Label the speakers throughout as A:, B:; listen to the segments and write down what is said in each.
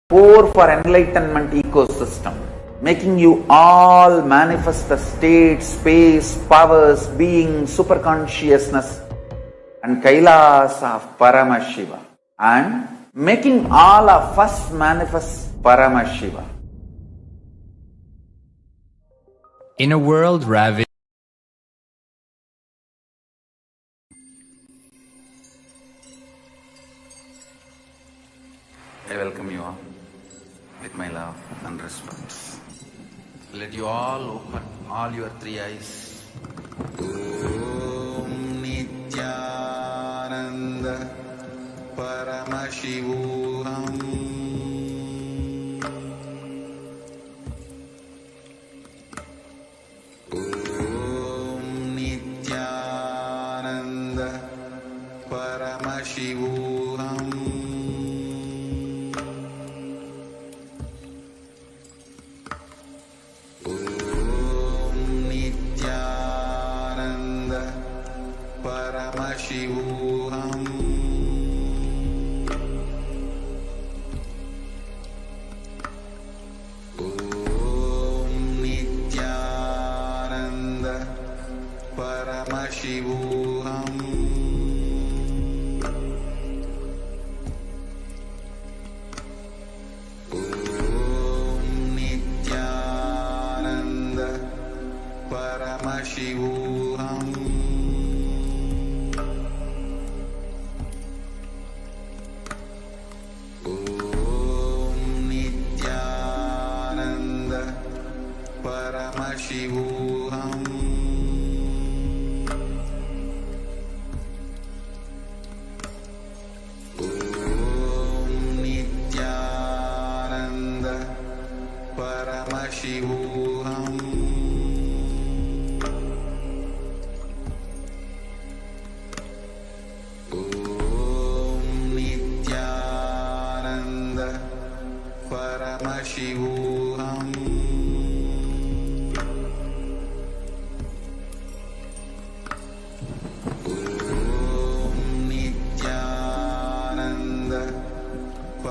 A: core for enlightenment ecosystem, making you all manifest the state, space, powers, being, superconsciousness and Kailas of Paramashiva, and making all of us manifest Paramashiva.
B: In a world ravaged.
A: I welcome you all with my love and respect. Let you all open all your three eyes. Om Nithyananda Paramashivam. Om Nithyananda Paramashivam. Paramashivam. Om Nithyananda Paramashivam. Om Nithyananda Paramashivam. Paramashivam. Om Nithyananda Paramashivam. Om Nithyananda Paramashivam.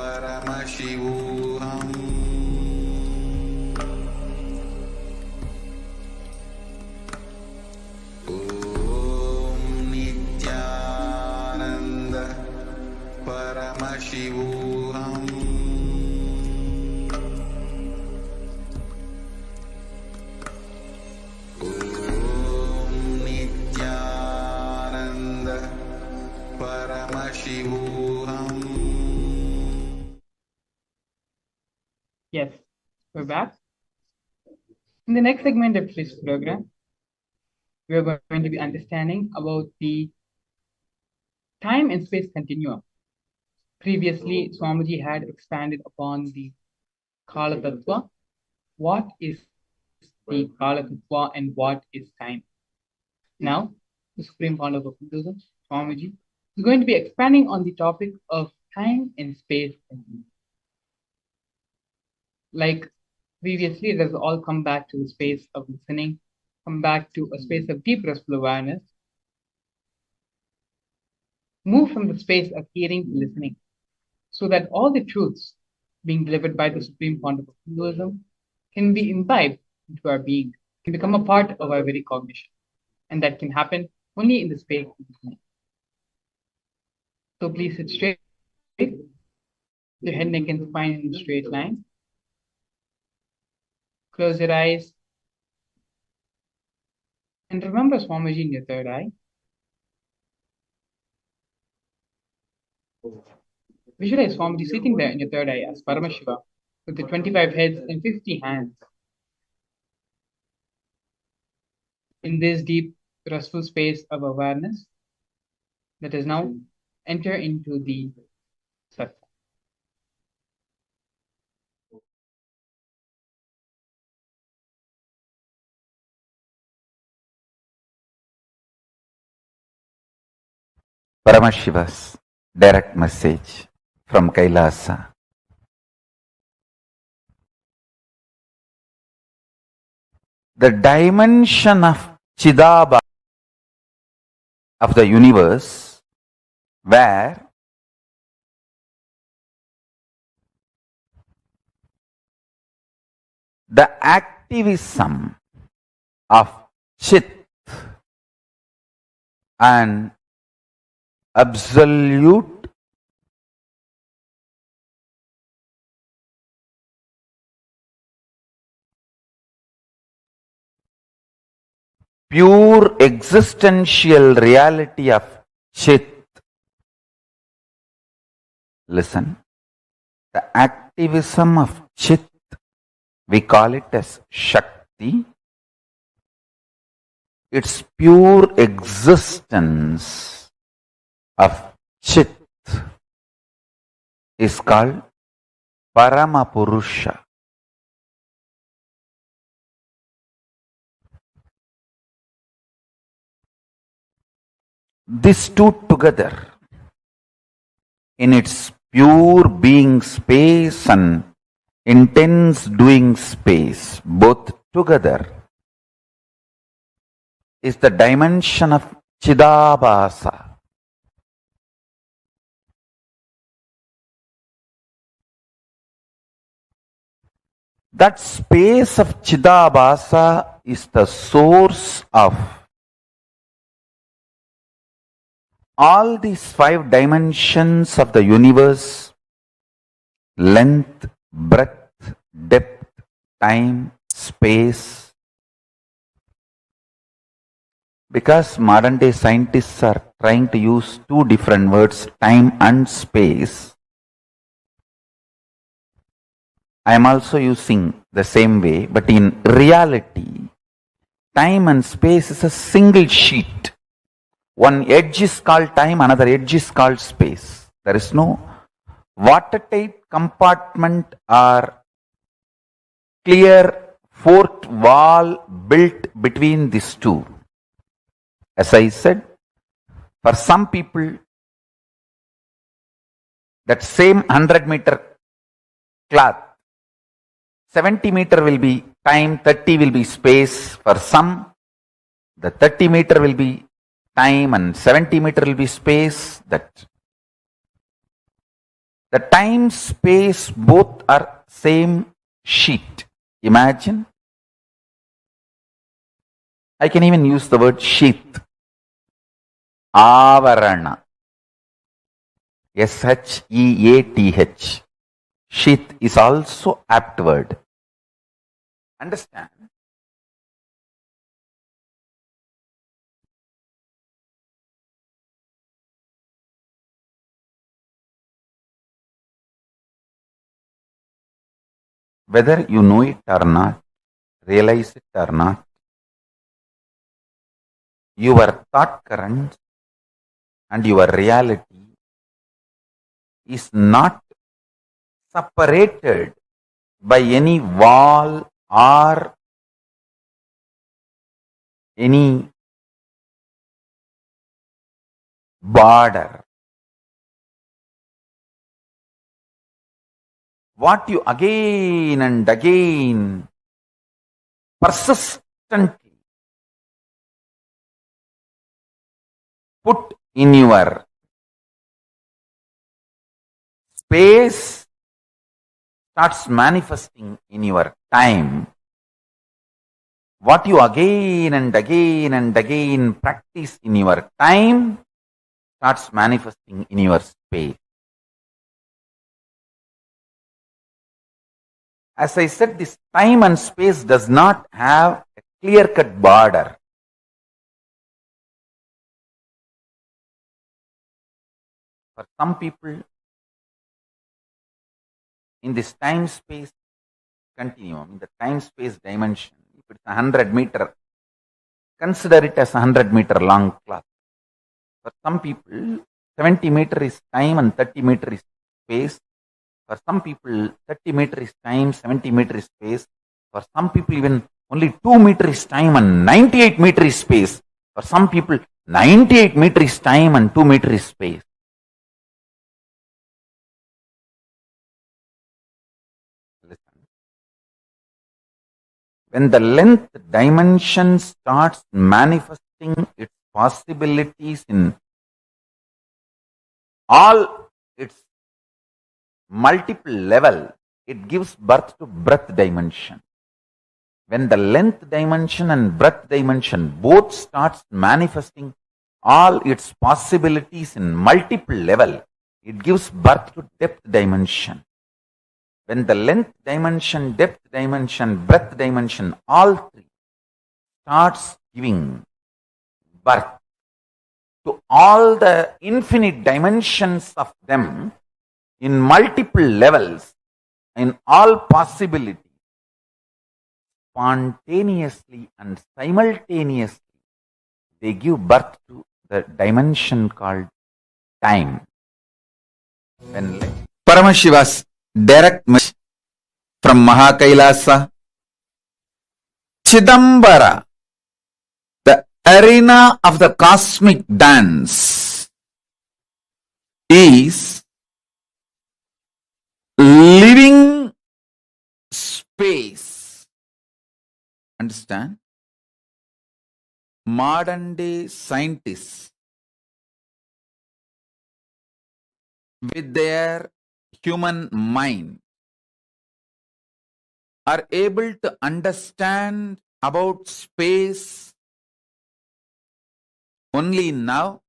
A: Paramashivam. Om Nithyananda Paramashivam. Om Nithyananda Paramashivam.
C: Yes, we're back. In the next segment of this program, we are going to be understanding about the time and space continuum. Previously, Swamiji had expanded upon the Kala Tattva. What is the Kala Tattva and what is time? Now, the Supreme Founder of Hinduism, Swamiji, is going to be expanding on the topic of time and space continuum. Like previously, it has all come back to the space of listening, come back to a space of deep restful awareness, move from the space of hearing to listening, so that all the truths being delivered by the Supreme Founder of Hinduism can be imbibed into our being, can become a part of our very cognition. And that can happen only in the space of listening. So please sit straight, your head, neck, and spine in a straight line. Close your eyes. And remember Swamiji in your third eye. Visualize Swamiji sitting there in your third eye as Paramashiva with the 25 heads and 50 hands. In this deep, restful space of awareness, let us now enter into the satsang.
A: Paramashiva's direct message from Kailasa. The dimension of Chidabha of the universe, where The activism of Chit and absolute pure existential reality of Chit. Listen, the activism of Chit, we call it as Shakti. Its pure existence of Chit is called Paramapurusha. These two together, in its pure being space and intense doing space, both together, is the dimension of Chidabhasa. That space of Chidabhasa is the source of all these 5 dimensions of the universe: length, breadth, depth, time, space. Because modern day scientists are trying to use 2 different words, time and space, I am also using the same way, but in reality, time and space is a single sheet. One edge is called time, another edge is called space. There is no watertight compartment or clear fourth wall built between these two. As I said, for some people, that same 100-meter cloth, 70 meter will be time, 30 will be space. For some, the 30 meter will be time and 70 meter will be space. That the time, space, both are same sheet. Imagine. I can even use the word sheath. Avarana. Sheath. Sheath is also apt word. Understand? Whether you know it or not, realize it or not, your thought current and your reality is not separated by any wall or any border. What you again and again persistently put in your space starts manifesting in your time. What you again and again and again practice in your time starts manifesting in your space. As I said, this time and space does not have a clear-cut border. For some people, in this time-space continuum, in the time-space dimension, if it's 100 meter, consider it as 100 meter long cloth. For some people, 70 meter is time and 30 meter is space. For some people, 30 meter is time, 70 meter is space. For some people, even only 2 meter is time and 98 meter is space. For some people, 98 meter is time and 2 meter is space. Listen. When the length dimension starts manifesting its possibilities in all its multiple level, it gives birth to breadth dimension. when the length dimension and breadth dimension both starts manifesting all its possibilities in multiple level, it gives birth to depth dimension. When the length dimension, depth dimension, breadth dimension, all three starts giving birth to all the infinite dimensions of them in multiple levels, in all possibilities, spontaneously and simultaneously, they give birth to the dimension called time. When Paramashiva's direct message from Mahakailasa, Chidambara, the arena of the cosmic dance, is living space. Understand? Modern day scientists, with their human mind, are able to understand about space only now,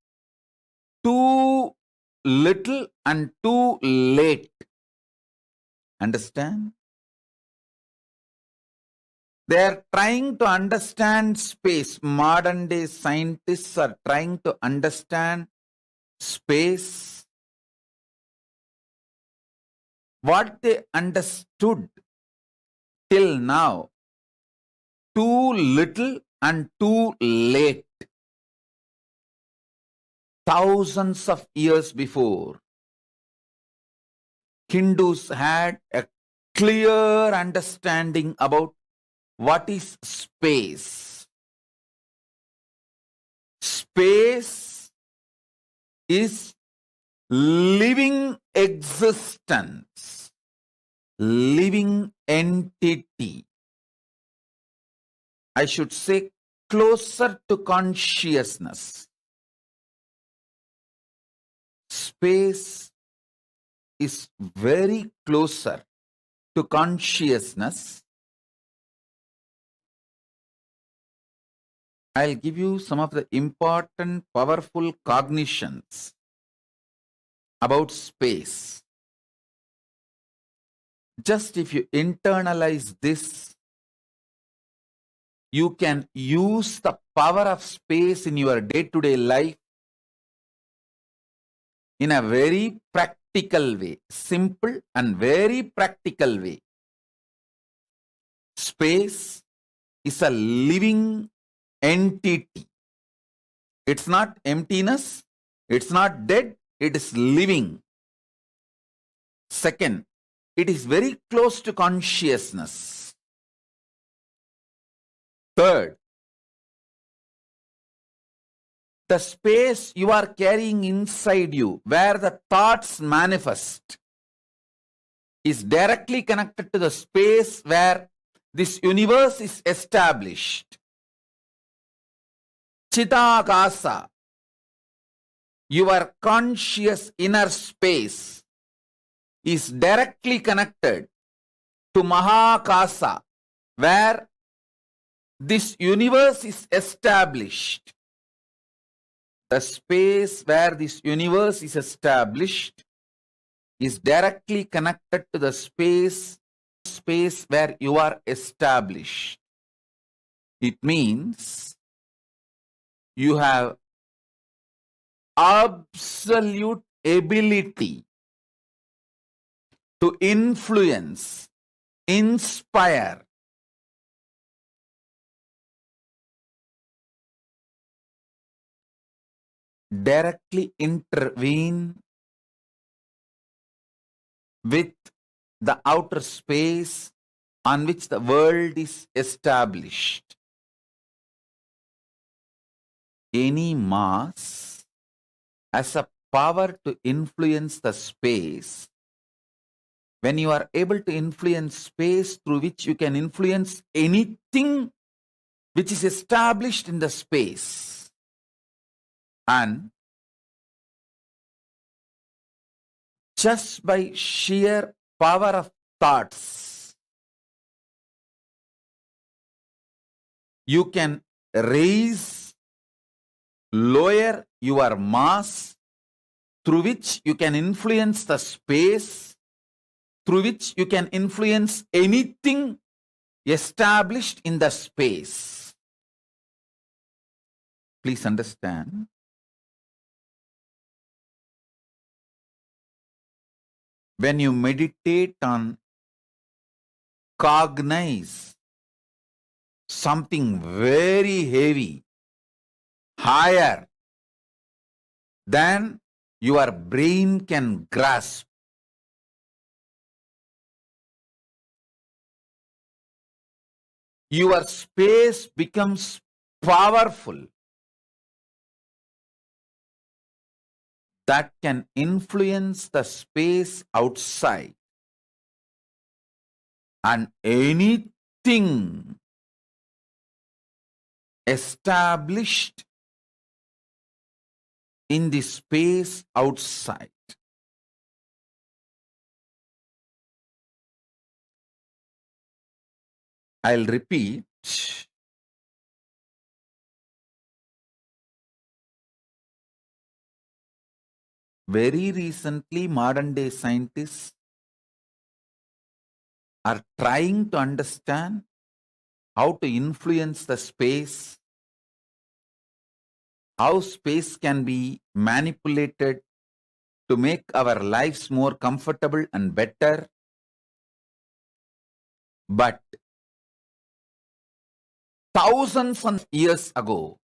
A: too little and too late. Understand? They are trying to understand space. Modern day scientists are trying to understand space. What they understood till now, too little and too late. Thousands of years before, Hindus had a clear understanding about what is space. Space is living existence, living entity. I should say closer to consciousness. Space is very closer to consciousness. I'll give you some of the important, powerful cognitions about space. Just if you internalize this, you can use the power of space in your day-to-day life in a very practical way, simple and very practical way. Space is a living entity. It's not emptiness, it's not dead, it is living. Second, it is very close to consciousness. Third, the space you are carrying inside you, where the thoughts manifest, is directly connected to the space where this universe is established. Chidakasa, your conscious inner space, is directly connected to Mahakasa, where this universe is established. The space where this universe is established is directly connected to the space where you are established. It means you have absolute ability to influence, inspire, directly intervene with the outer space on which the world is established. Any mass has a power to influence the space. When you are able to influence space through which you can influence anything which is established in the space, and just by sheer power of thoughts, You can raise, lower your mass, through which you can influence the space, through which you can influence anything established in the space. Please understand. When you meditate on cognize something very heavy, higher than your brain can grasp, your space becomes powerful, that can influence the space outside, and anything established in the space outside. I'll repeat. Very recently, modern day scientists are trying to understand how to influence the space, how space can be manipulated to make our lives more comfortable and better. But thousands of years ago,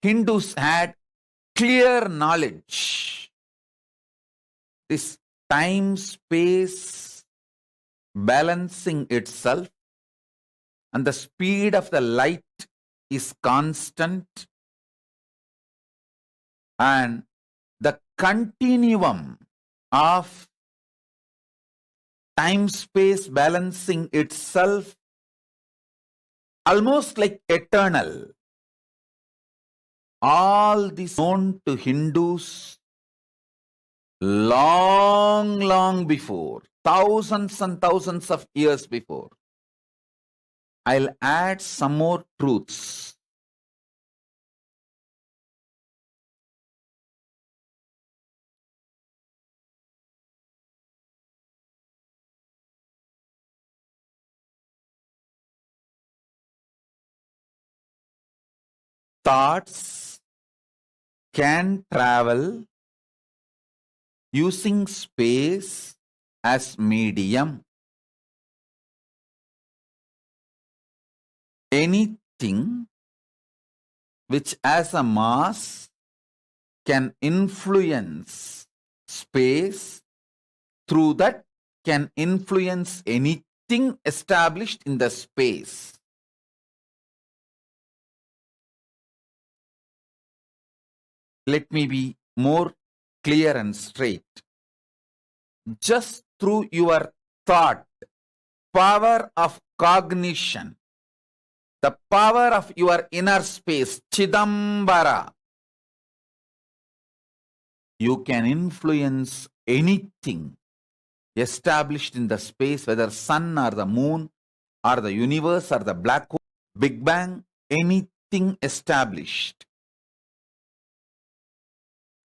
A: Hindus had clear knowledge. This time-space balancing itself, and the speed of the light is constant, and the continuum of time-space balancing itself almost like eternal. All this known to Hindus long before, thousands and thousands of years before. I'll add some more truths. Thoughts can travel using space as medium. Anything which has a mass can influence space, through that can influence anything established in the space. Let me be more clear and straight. Just through your thought, power of cognition, the power of your inner space, Chidambara, you can influence anything established in the space, whether sun or the moon or the universe or the black hole, Big Bang, anything established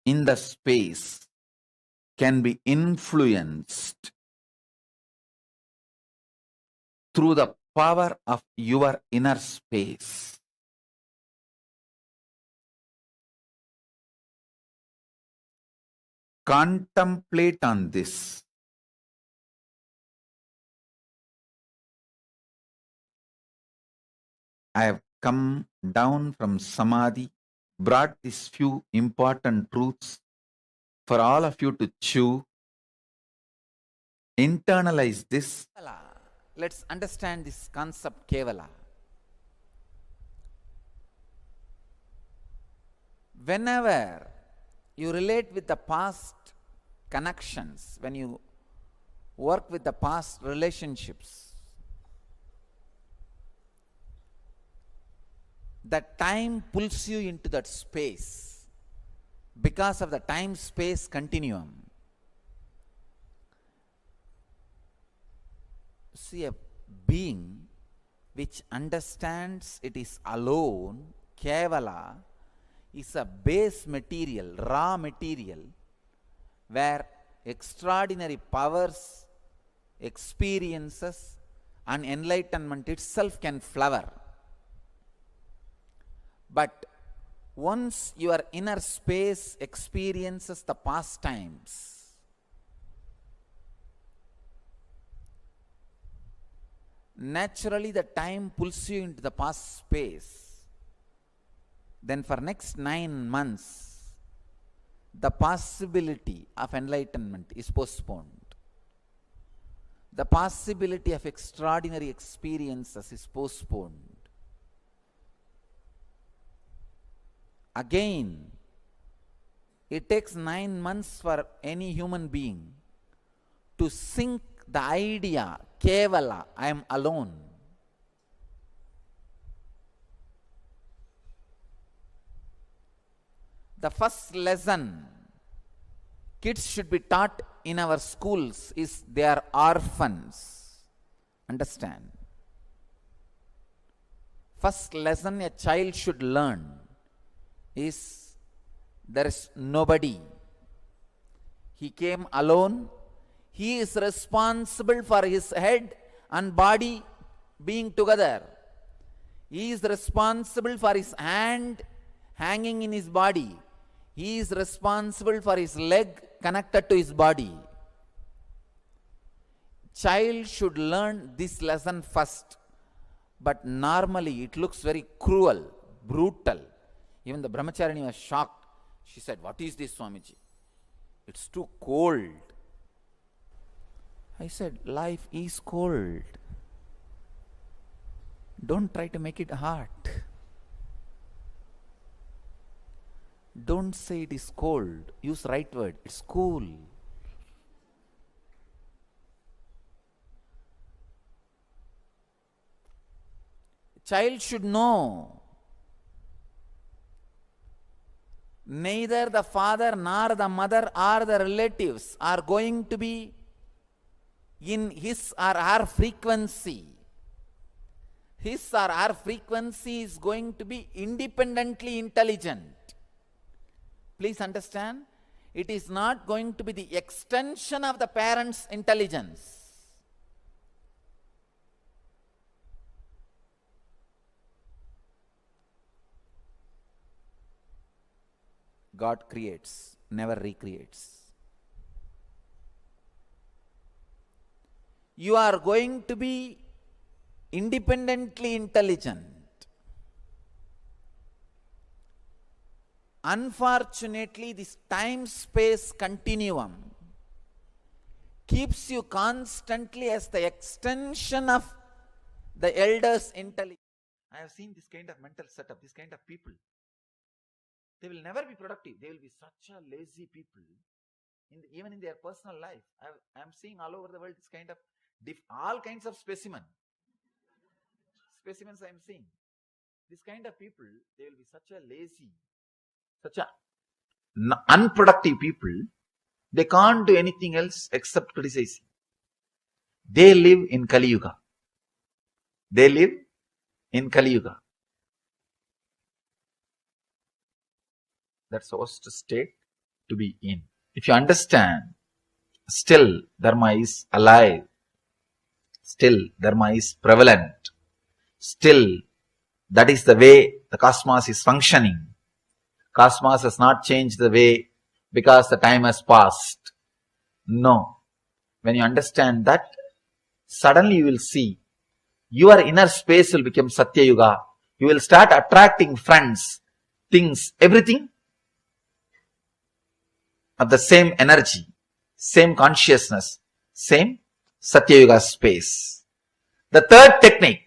A: in the space can be influenced through the power of your inner space. Contemplate on this. I have come down from Samadhi, brought these few important truths for all of you to chew. Internalize this. Let's understand this concept, Kevala. Whenever you relate with the past connections, when you work with the past relationships, the time pulls you into that space because of the time-space continuum. See, a being which understands it is alone, Kevala, is a base material, raw material, where extraordinary powers, experiences, and enlightenment itself can flower. But once your inner space experiences the past times, naturally the time pulls you into the past space. Then for next 9 months, the possibility of enlightenment is postponed. The possibility of extraordinary experiences is postponed. Again, it takes 9 months for any human being to sink the idea, Kevala, I am alone. The first lesson kids should be taught in our schools is they are orphans. Understand? First lesson a child should learn is there is nobody. He came alone. He is responsible for his head and body being together. He is responsible for his hand hanging in his body. He is responsible for his leg connected to his body. Child should learn this lesson first. But normally it looks very cruel, brutal. Even the brahmacharini was shocked. She said, "What is this, Swamiji? It's too cold." I said, "Life is cold. Don't try to make it hot. Don't say it is cold. Use right word. It's cool." Child should know neither the father nor the mother or the relatives are going to be in his or her frequency. His or her frequency is going to be independently intelligent. Please understand, it is not going to be the extension of the parents' intelligence. God creates, never recreates. You are going to be independently intelligent. Unfortunately, this time-space continuum keeps you constantly as the extension of the elders' intelligence. I have seen this kind of mental setup, this kind of people. They will never be productive. They will be such a lazy people, even in their personal life. I am seeing all over the world this kind of, all kinds of specimens I am seeing. This kind of people, they will be such a lazy, such a unproductive people. They can't do anything else except criticizing. They live in Kali Yuga. They live in Kali Yuga. That's the worst state to be in. If you understand, still Dharma is alive. Still Dharma is prevalent. Still, that is the way the cosmos is functioning. Cosmos has not changed the way because the time has passed. No. When you understand that, suddenly you will see your inner space will become Satya Yuga. You will start attracting friends, things, everything of the same energy, same consciousness, same Satya Yuga space. The third technique,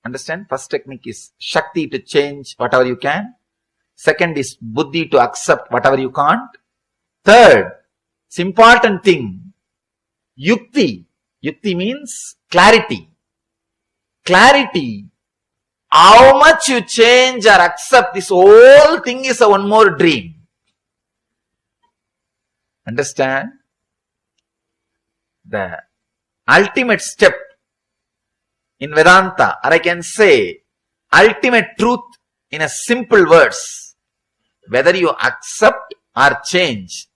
A: understand, first technique is Shakti to change whatever you can. Second is Buddhi to accept whatever you can't. Third, it's important thing, Yukti. Yukti means clarity. Clarity. How much you change or accept, this whole thing is a one more dream. Understand? The ultimate step in Vedanta, or I can say ultimate truth in a simple words. Whether you accept or change,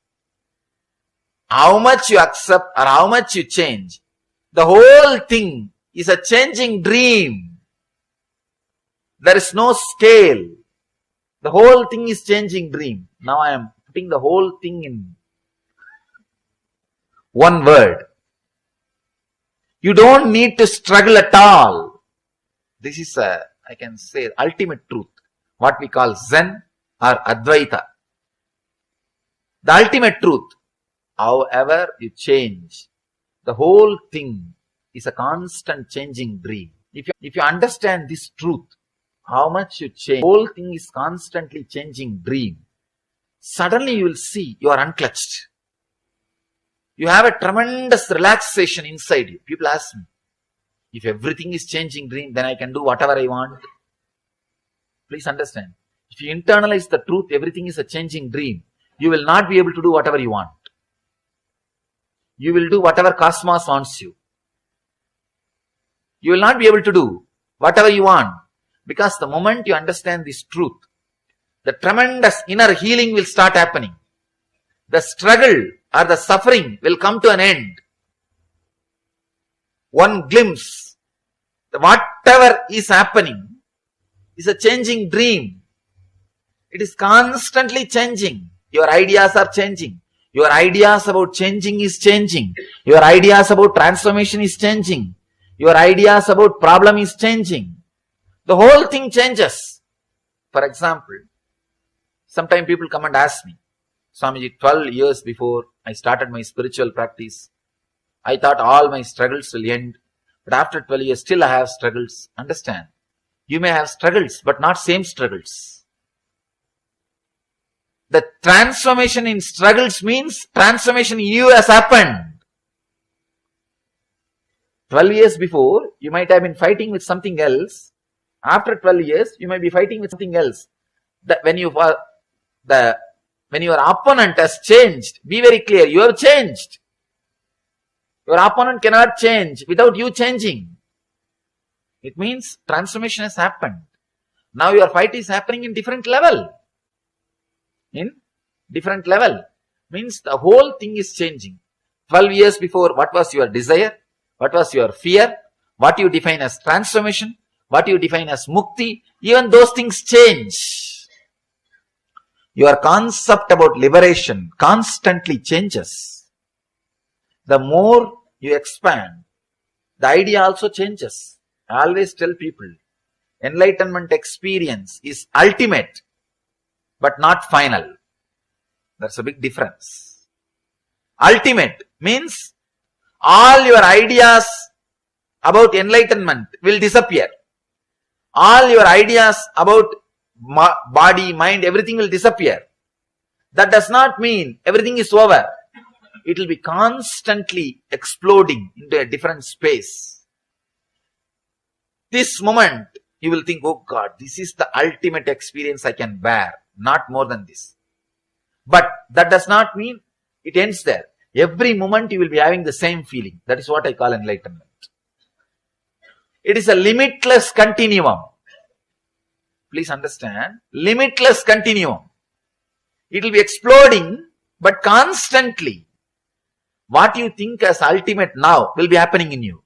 A: how much you accept or how much you change, the whole thing is a changing dream. There is no scale. The whole thing is changing dream. Now I am putting the whole thing in one word. You don't need to struggle at all. This is I can say, ultimate truth. What we call Zen or Advaita. The ultimate truth. However you change, the whole thing is a constant changing dream. If you understand this truth, how much you change, the whole thing is constantly changing dream. Suddenly you will see you are unclutched. You have a tremendous relaxation inside you. People ask me, if everything is changing dream, then I can do whatever I want. Please understand. If you internalize the truth, everything is a changing dream, you will not be able to do whatever you want. You will do whatever cosmos wants you. You will not be able to do whatever you want. Because the moment you understand this truth, the tremendous inner healing will start happening. The struggle or the suffering will come to an end. One glimpse, whatever is happening is a changing dream. It is constantly changing. Your ideas are changing. Your ideas about changing is changing. Your ideas about transformation is changing. Your ideas about problem is changing. The whole thing changes. For example, sometimes people come and ask me, Swamiji, 12 years before I started my spiritual practice, I thought all my struggles will end. But after 12 years, still I have struggles. Understand? You may have struggles, but not same struggles. The transformation in struggles means transformation in you has happened. 12 years before, you might have been fighting with something else. After 12 years, you might be fighting with something else. When your opponent has changed, be very clear, you have changed. Your opponent cannot change without you changing. It means transformation has happened. Now your fight is happening in different level. In different level. Means the whole thing is changing. 12 years before, what was your desire? What was your fear? What you define as transformation? What you define as mukti? Even those things change. Your concept about liberation constantly changes. The more you expand, the idea also changes. I always tell people, enlightenment experience is ultimate, but not final. That's a big difference. Ultimate means all your ideas about enlightenment will disappear. All your ideas about body, mind, everything will disappear. That does not mean everything is over. It will be constantly exploding into a different space. This moment, you will think, oh God, this is the ultimate experience I can bear. Not more than this. But that does not mean it ends there. Every moment you will be having the same feeling. That is what I call enlightenment. It is a limitless continuum. Please understand. Limitless continuum. It will be exploding, but constantly. What you think as ultimate now will be happening in you.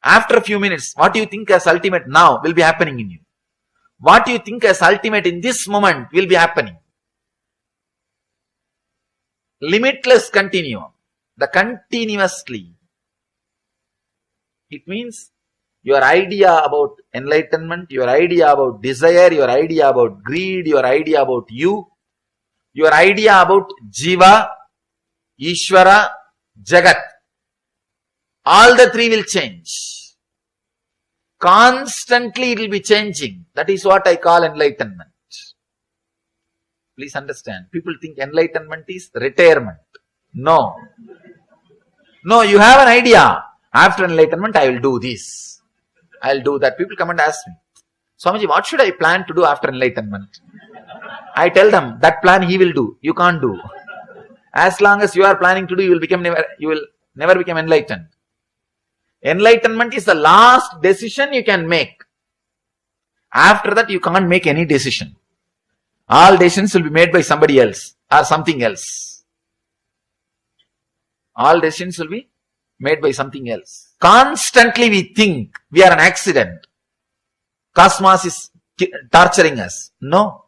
A: After a few minutes, what you think as ultimate now will be happening in you. What you think as ultimate in this moment will be happening. Limitless continuum. The continuously. It means your idea about enlightenment, your idea about desire, your idea about greed, your idea about you, your idea about Jiva, Ishvara, Jagat. All the three will change. Constantly it will be changing. That is what I call enlightenment. Please understand. People think enlightenment is retirement. No. No, you have an idea. After enlightenment, I will do this. I will do that. People come and ask me, Swamiji, what should I plan to do after enlightenment? I tell them, that plan he will do. You can't do. As long as you are planning to do, you will never become enlightened. Enlightenment is the last decision you can make. After that, you can't make any decision. All decisions will be made by somebody else or something else. All decisions will be made by something else. Constantly we think we are an accident. Cosmos is torturing us. No.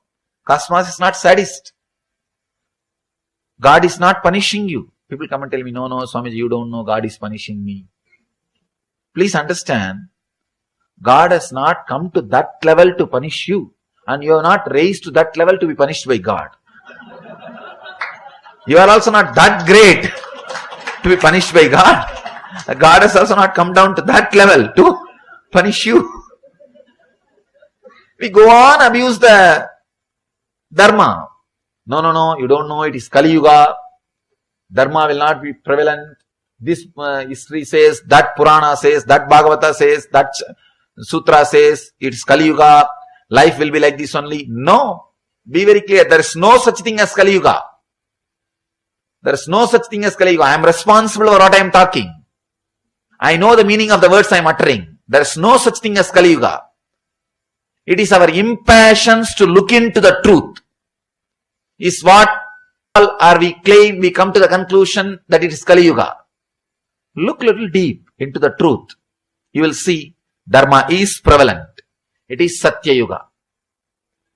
A: Cosmos is not sadist. God is not punishing you. People come and tell me, no, Swamiji, you don't know, God is punishing me. Please understand, God has not come to that level to punish you. And you are not raised to that level to be punished by God. You are also not that great to be punished by God. God has also not come down to that level to punish you. We go on abuse the Dharma. No, you don't know, it is Kali Yuga. Dharma will not be prevalent. This history says, that Purana says, that Bhagavata says, that Sutra says, it's Kali Yuga. Life will be like this only. No. Be very clear. There is no such thing as Kali Yuga. There is no such thing as Kali Yuga. I am responsible for what I am talking. I know the meaning of the words I am uttering. There is no such thing as Kali Yuga. It is our impatience to look into the truth. Is what or we claim, we come to the conclusion that it is Kali Yuga. Look little deep into the truth. You will see Dharma is prevalent. It is Satya Yuga.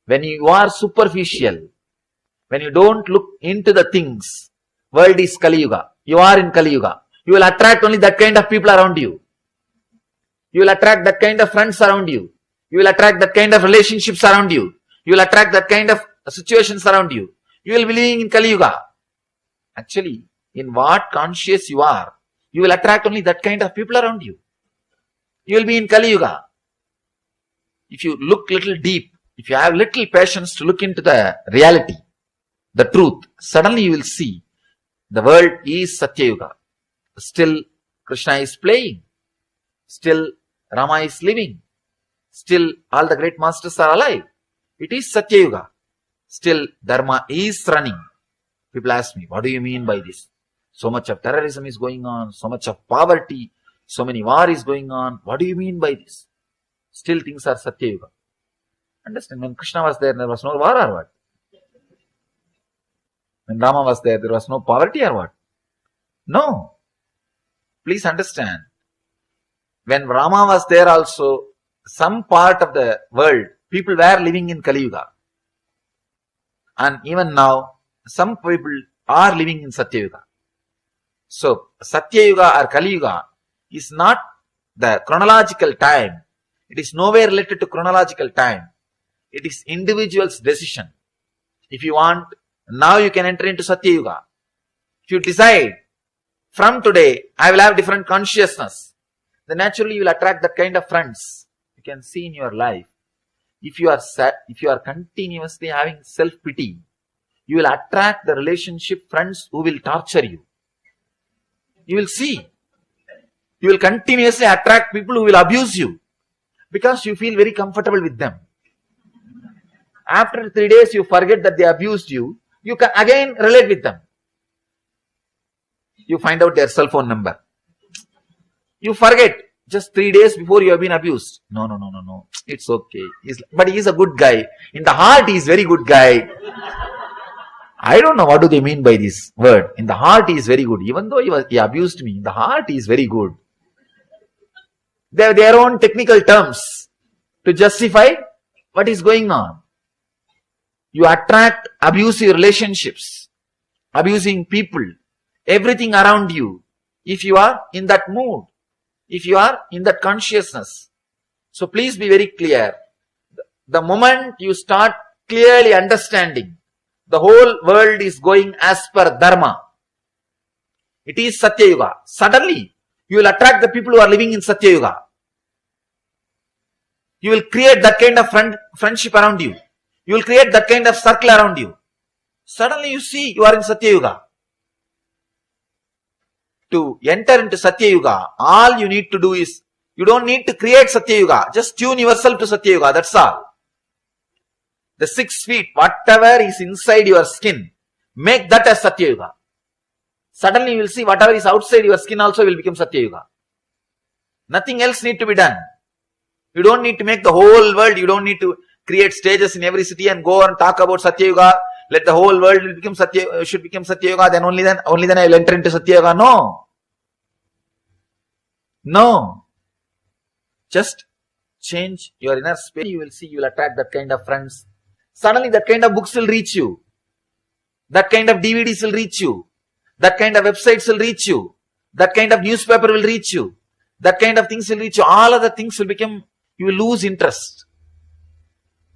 A: When you are superficial, when you don't look into the things, world is Kali Yuga. You are in Kali Yuga. You will attract only that kind of people around you. You will attract that kind of friends around you. You will attract that kind of relationships around you. You will attract that kind of situations around you. You will be living in Kali Yuga. Actually, in what conscious you are, you will attract only that kind of people around you. You will be in Kali Yuga. If you look little deep, if you have little patience to look into the reality, the truth, suddenly you will see the world is Satya Yuga. Still Krishna is playing. Still Rama is living. Still all the great masters are alive. It is Satya Yuga. Still Dharma is running. People ask me, what do you mean by this? So much of terrorism is going on, so much of poverty, so many war is going on. What do you mean by this? Still things are Satya Yuga. Understand, when Krishna was there was no war or what? When Rama was there was no poverty or what? No. Please understand. When Rama was there also, some part of the world, people were living in Kali Yuga. And even now, some people are living in Satya Yuga. So, Satya Yuga or Kali Yuga is not the chronological time. It is nowhere related to chronological time. It is individual's decision. If you want, now you can enter into Satya Yuga. If you decide, from today, I will have different consciousness, then naturally you will attract that kind of friends. You can see in your life. If you are continuously having self-pity, you will attract the relationship friends who will torture you. You will see. You will continuously attract people who will abuse you because you feel very comfortable with them. After 3 days, you forget that they abused you. You can again relate with them. You find out their cell phone number. You forget just 3 days before you have been abused. No. It's okay. But he is a good guy. In the heart, he is very good guy. I don't know what do they mean by this word. In the heart, he is very good. Even though he abused me, in the heart, he is very good. They have their own technical terms to justify what is going on. You attract abusive relationships, abusing people, everything around you, if you are in that mood, if you are in that consciousness. So please be very clear. The moment you start clearly understanding, the whole world is going as per Dharma. It is Satya Yuga. Suddenly, you will attract the people who are living in Satya Yuga. You will create that kind of friendship around you. You will create that kind of circle around you. Suddenly you see you are in Satya Yuga. To enter into Satya Yuga, all you need to do is, you don't need to create Satya Yuga. Just tune yourself to Satya Yuga. That's all. The 6 feet, whatever is inside your skin, make that as Satya Yuga. Suddenly you will see whatever is outside your skin also will become Satya Yuga. Nothing else need to be done. You don't need to make the whole world, you don't need to create stages in every city and go and talk about Satya Yuga. Let the whole world become should become Satya Yuga, then only then I will enter into Satya Yuga. No. No. Just change your inner space. You will see, you will attract that kind of friends. Suddenly that kind of books will reach you. That kind of DVDs will reach you. That kind of websites will reach you. That kind of newspaper will reach you. That kind of things will reach you. All other things will become, you will lose interest.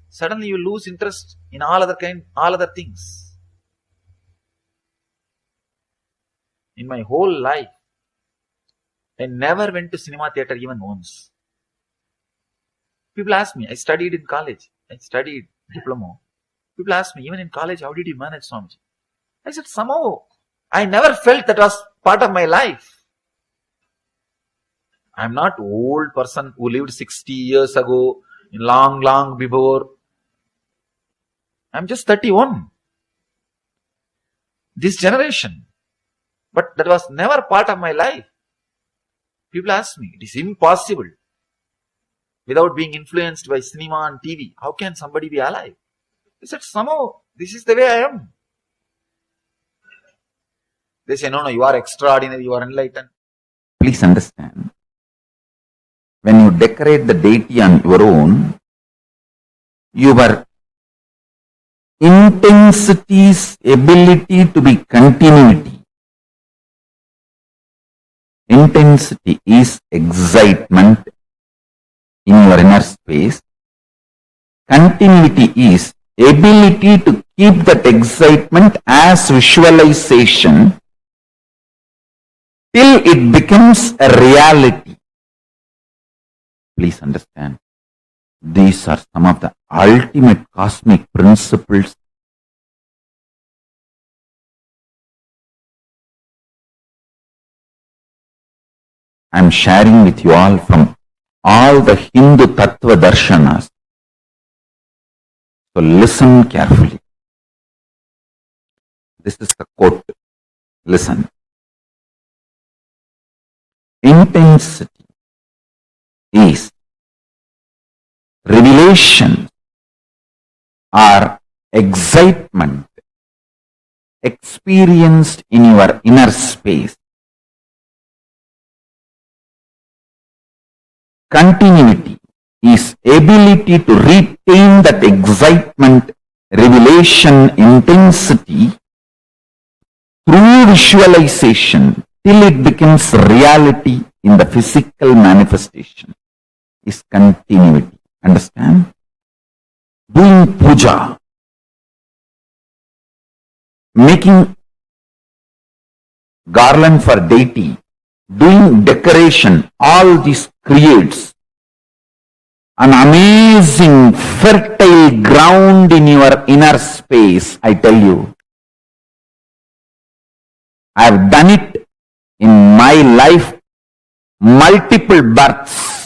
A: Suddenly you will lose interest in all other things. In my whole life, I never went to cinema theater even once. People ask me, I studied in college. I studied diploma. People ask me, even in college, how did you manage, Swamiji? I said, somehow, I never felt that was part of my life. I'm not old person who lived 60 years ago, long before. I'm just 31. This generation. But that was never part of my life. People ask me, it is impossible. Without being influenced by cinema and TV, how can somebody be alive? I said, somehow, this is the way I am. They say, no, you are extraordinary, you are enlightened. Please understand, when you decorate the deity on your own, your intensity's ability to be continuity. Intensity is excitement in your inner space. Continuity is ability to keep that excitement as visualization till it becomes a reality. Please understand, these are some of the ultimate cosmic principles. I am sharing with you all from all the Hindu Tattva Darshanas. So listen carefully. This is the quote. Listen. Intensity is revelation or excitement experienced in your inner space. Continuity is ability to retain that excitement, revelation, intensity through visualization till it becomes reality in the physical manifestation is continuity. Understand? Doing puja, making garland for deity, doing decoration, all this creates an amazing fertile ground in your inner space. I tell you, I have done it in my life, multiple births.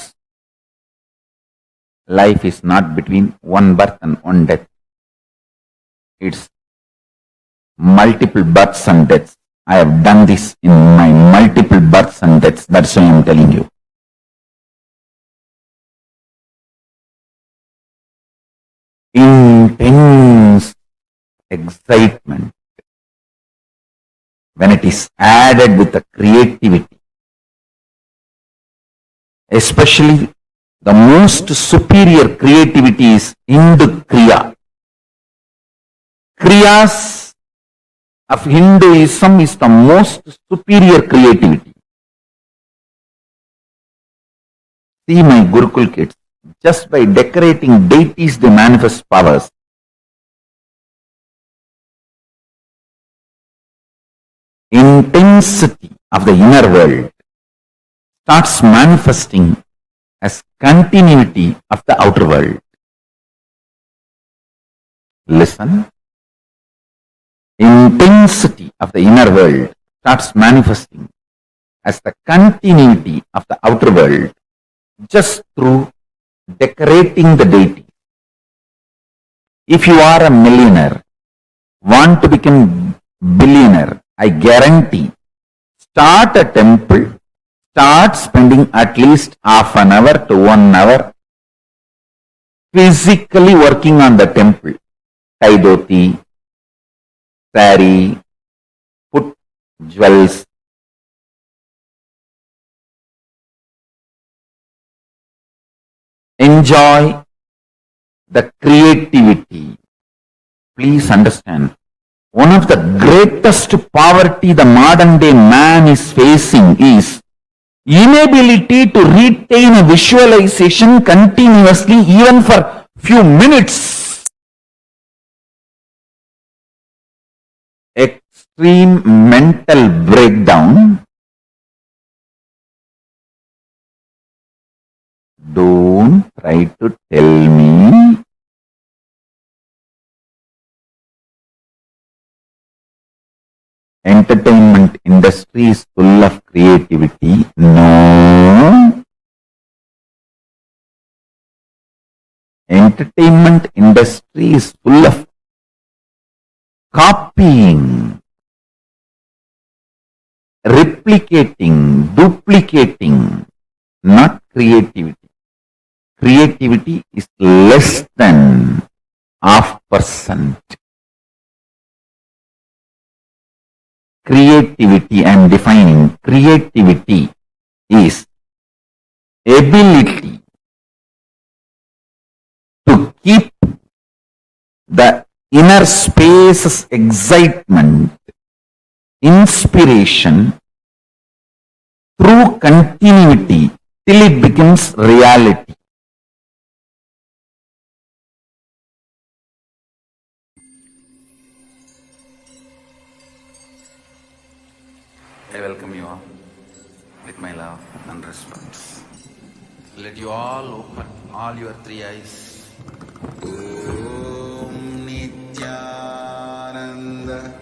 A: Life is not between one birth and one death. It's multiple births and deaths. I have done this in my multiple births and deaths. That's why I am telling you. Intense excitement, when it is added with the creativity, especially the most superior creativity is Hindu Kriya. Kriyas of Hinduism is the most superior creativity. See my Gurukul kids, just by decorating deities they manifest powers. Intensity of the inner world starts manifesting as continuity of the outer world. Listen. Intensity of the inner world starts manifesting as the continuity of the outer world just through decorating the deity. If you are a millionaire, want to become billionaire, I guarantee, start a temple, start spending at least half an hour to 1 hour physically working on the temple. Tie dhoti, sari, put jewels. Enjoy the creativity. Please understand, one of the greatest poverty the modern day man is facing is inability to retain a visualization continuously even for few minutes. Extreme mental breakdown. Don't try to tell me entertainment industry is full of creativity. No. Entertainment industry is full of copying, replicating, duplicating, not creativity. Creativity is less than 0.5%. Creativity, I am defining, creativity is ability to keep the inner space's excitement, inspiration through continuity till it becomes reality. I welcome you all with my love and respect. Let you all open all your three eyes. Om Nithyananda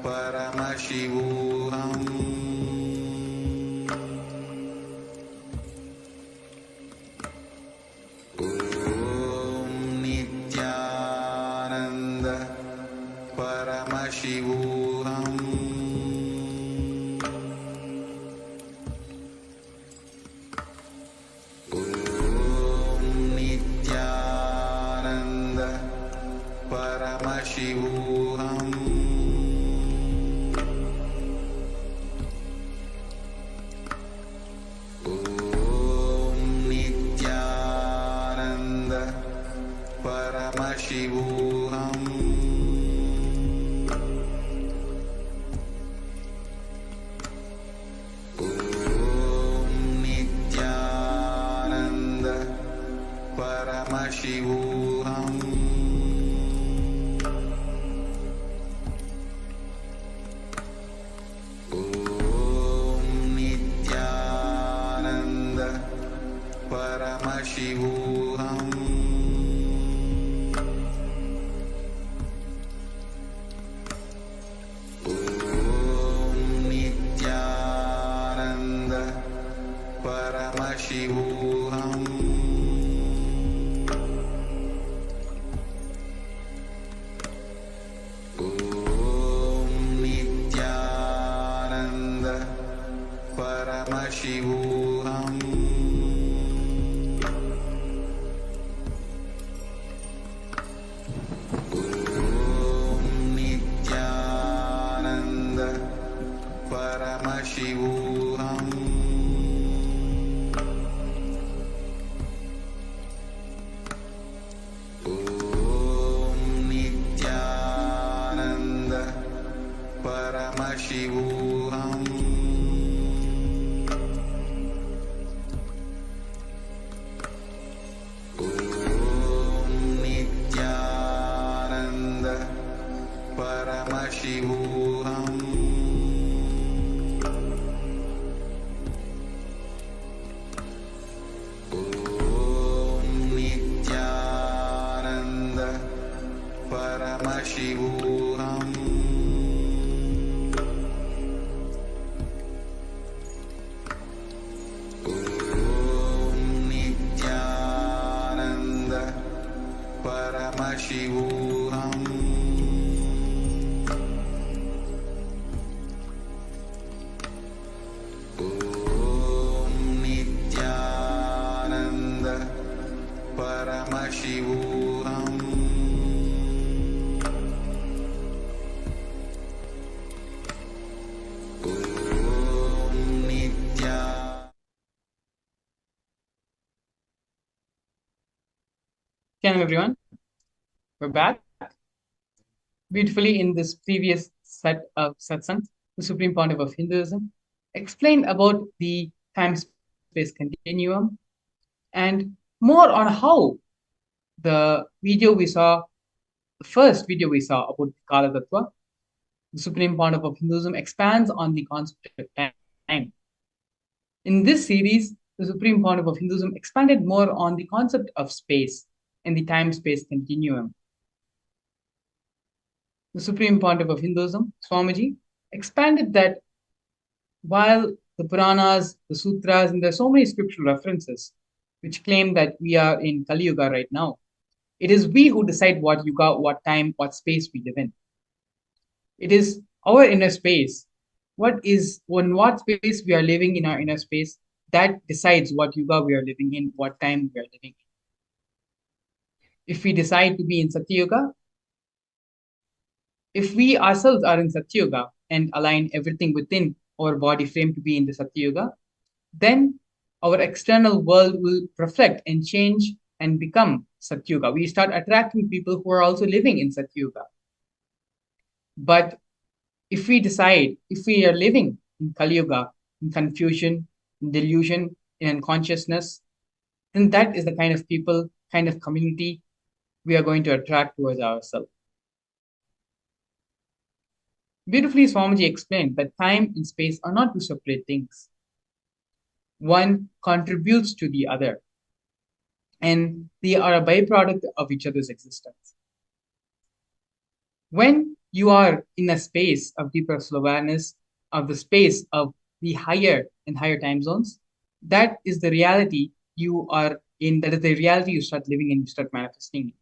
A: Paramashivam. Om Nithyananda Paramashivam. Paramashivam. Om Nithyananda Paramashivam. Om Nithyananda Paramashivam. Paramashivam. Om Nithyananda Paramashivam. Om Nithyananda Paramashivam. Paramashivam. Om Nithyananda Paramashivam. Om Nithyananda Paramashivam. Paramashivam. Om Nithyananda Paramashivam. Om Paramashivam. Om Nitya.
C: Welcome everyone. We're back beautifully in this previous set of satsangs. The Supreme Pontiff of Hinduism explained about the time-space continuum and more on how the video we saw, the first video we saw about Kala Tattva, the Supreme Pontiff of Hinduism expands on the concept of time. In this series, the Supreme Pontiff of Hinduism expanded more on the concept of space and the time-space continuum. The Supreme Pontiff of Hinduism, Swamiji, expanded that while the Puranas, the Sutras, and there are so many scriptural references which claim that we are in Kali Yuga right now, it is we who decide what yuga, what time, what space we live in. It is our inner space. What space we are living in our inner space that decides what yuga we are living in, what time we are living in. If we decide to be in Satyuga, if we ourselves are in Satyuga and align everything within our body frame to be in the Satyuga, then our external world will reflect and change and become Satyuga. We start attracting people who are also living in Satyuga. But if we decide, if we are living in Kali Yuga, in confusion, in delusion, in unconsciousness, then that is the kind of people, kind of community we are going to attract towards ourselves. Beautifully, Swamiji explained that time and space are not two separate things. One contributes to the other, and they are a byproduct of each other's existence. When you are in a space of deeper awareness, of the space of the higher and higher time zones, that is the reality you are in, that is the reality you start living in, you start manifesting.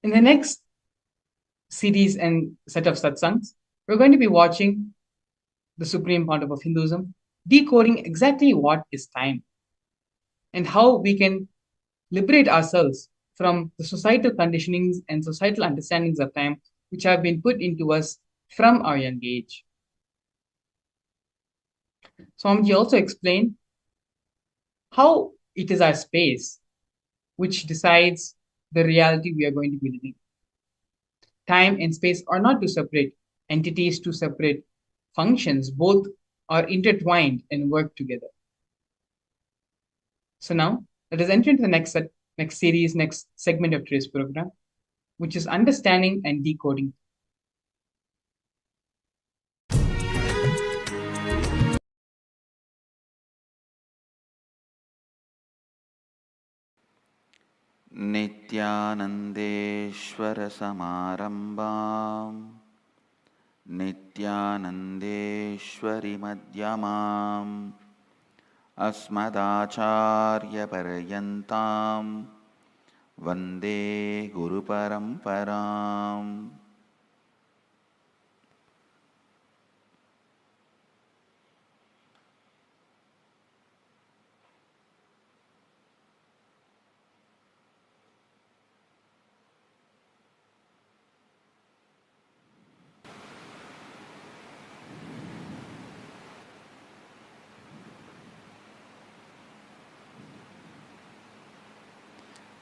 C: In the next series and set of satsangs, we're going to be watching the Supreme Pontiff of Hinduism decoding exactly what is time and how we can liberate ourselves from the societal conditionings and societal understandings of time which have been put into us from our young age. Swamiji also explained how it is our space which decides the reality we are going to be living. Time and space are not two separate entities, two separate functions. Both are intertwined and work together. So now, let us enter into the next series, next segment of today's program, which is understanding and decoding.
A: Nithyanandeshwara Samarambam Nithyanandeshwari Madhyamam Asmadacharya Parayantam Vande Guru Paramparam.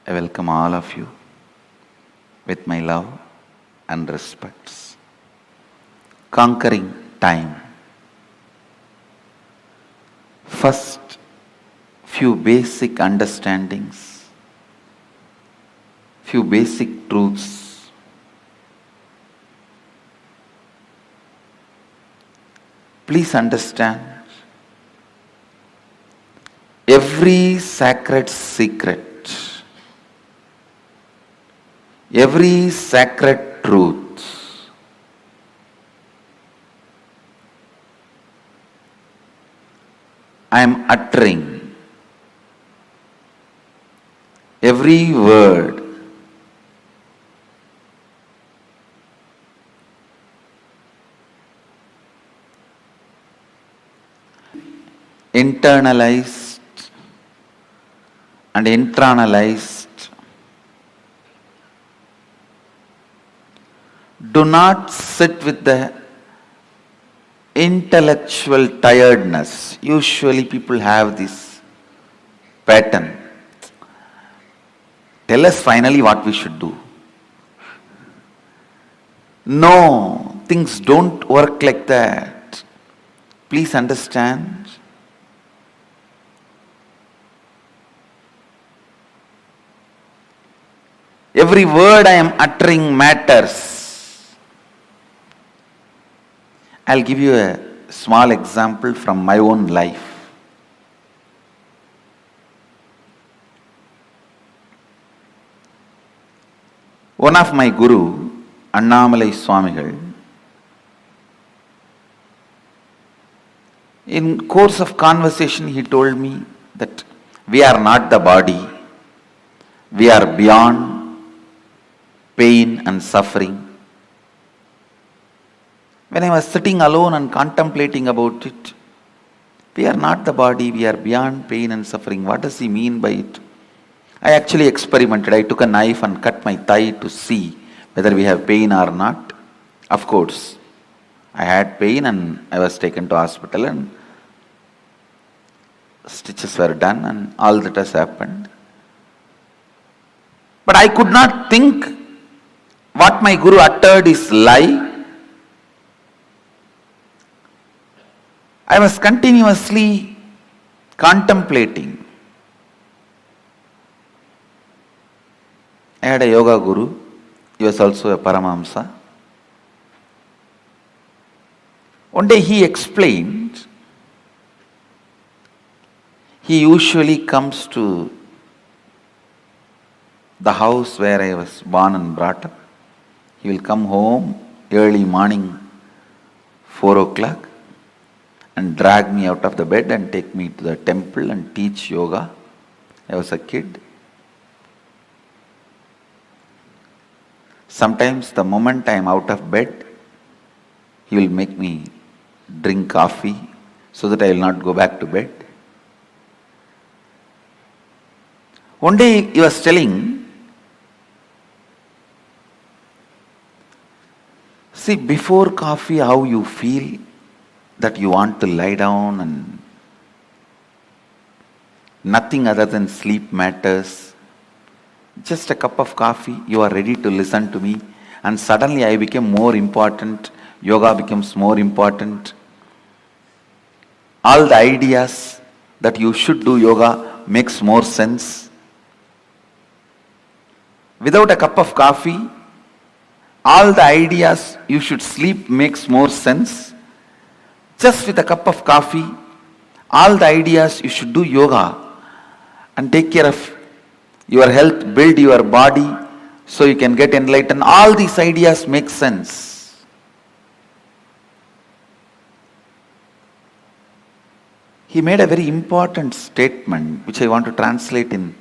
A: I welcome all of you with my love and respects. Conquering time. First, few basic understandings, few basic truths. Please understand, every sacred secret, every sacred truth I am uttering, every word internalized and internalized. Do not sit with the intellectual tiredness. Usually people have this pattern. Tell us finally what we should do. No, things don't work like that. Please understand. Every word I am uttering matters. I'll give you a small example from my own life. One of my guru, Annamalai Swamigal, in course of conversation he told me that we are not the body, we are beyond pain and suffering. When I was sitting alone and contemplating about it, we are not the body, we are beyond pain and suffering. What does he mean by it? I actually experimented. I took a knife and cut my thigh to see whether we have pain or not. Of course, I had pain and I was taken to hospital and stitches were done and all that has happened. But I could not think what my guru uttered is lie. I was continuously contemplating. I had a yoga guru. He was also a Paramahamsa. One day he explained, he usually comes to the house where I was born and brought up. He will come home early morning, 4 o'clock, and drag me out of the bed and take me to the temple and teach yoga. I was a kid. Sometimes the moment I am out of bed, he will make me drink coffee so that I will not go back to bed. One day he was telling, see, before coffee how you feel that you want to lie down and nothing other than sleep matters. Just a cup of coffee, you are ready to listen to me, and suddenly I became more important. Yoga becomes more important. All the ideas that you should do yoga makes more sense. Without a cup of coffee, all the ideas you should sleep makes more sense. Just with a cup of coffee, all the ideas you should do yoga and take care of your health, build your body so you can get enlightened. All these ideas make sense. He made a very important statement which I want to translate in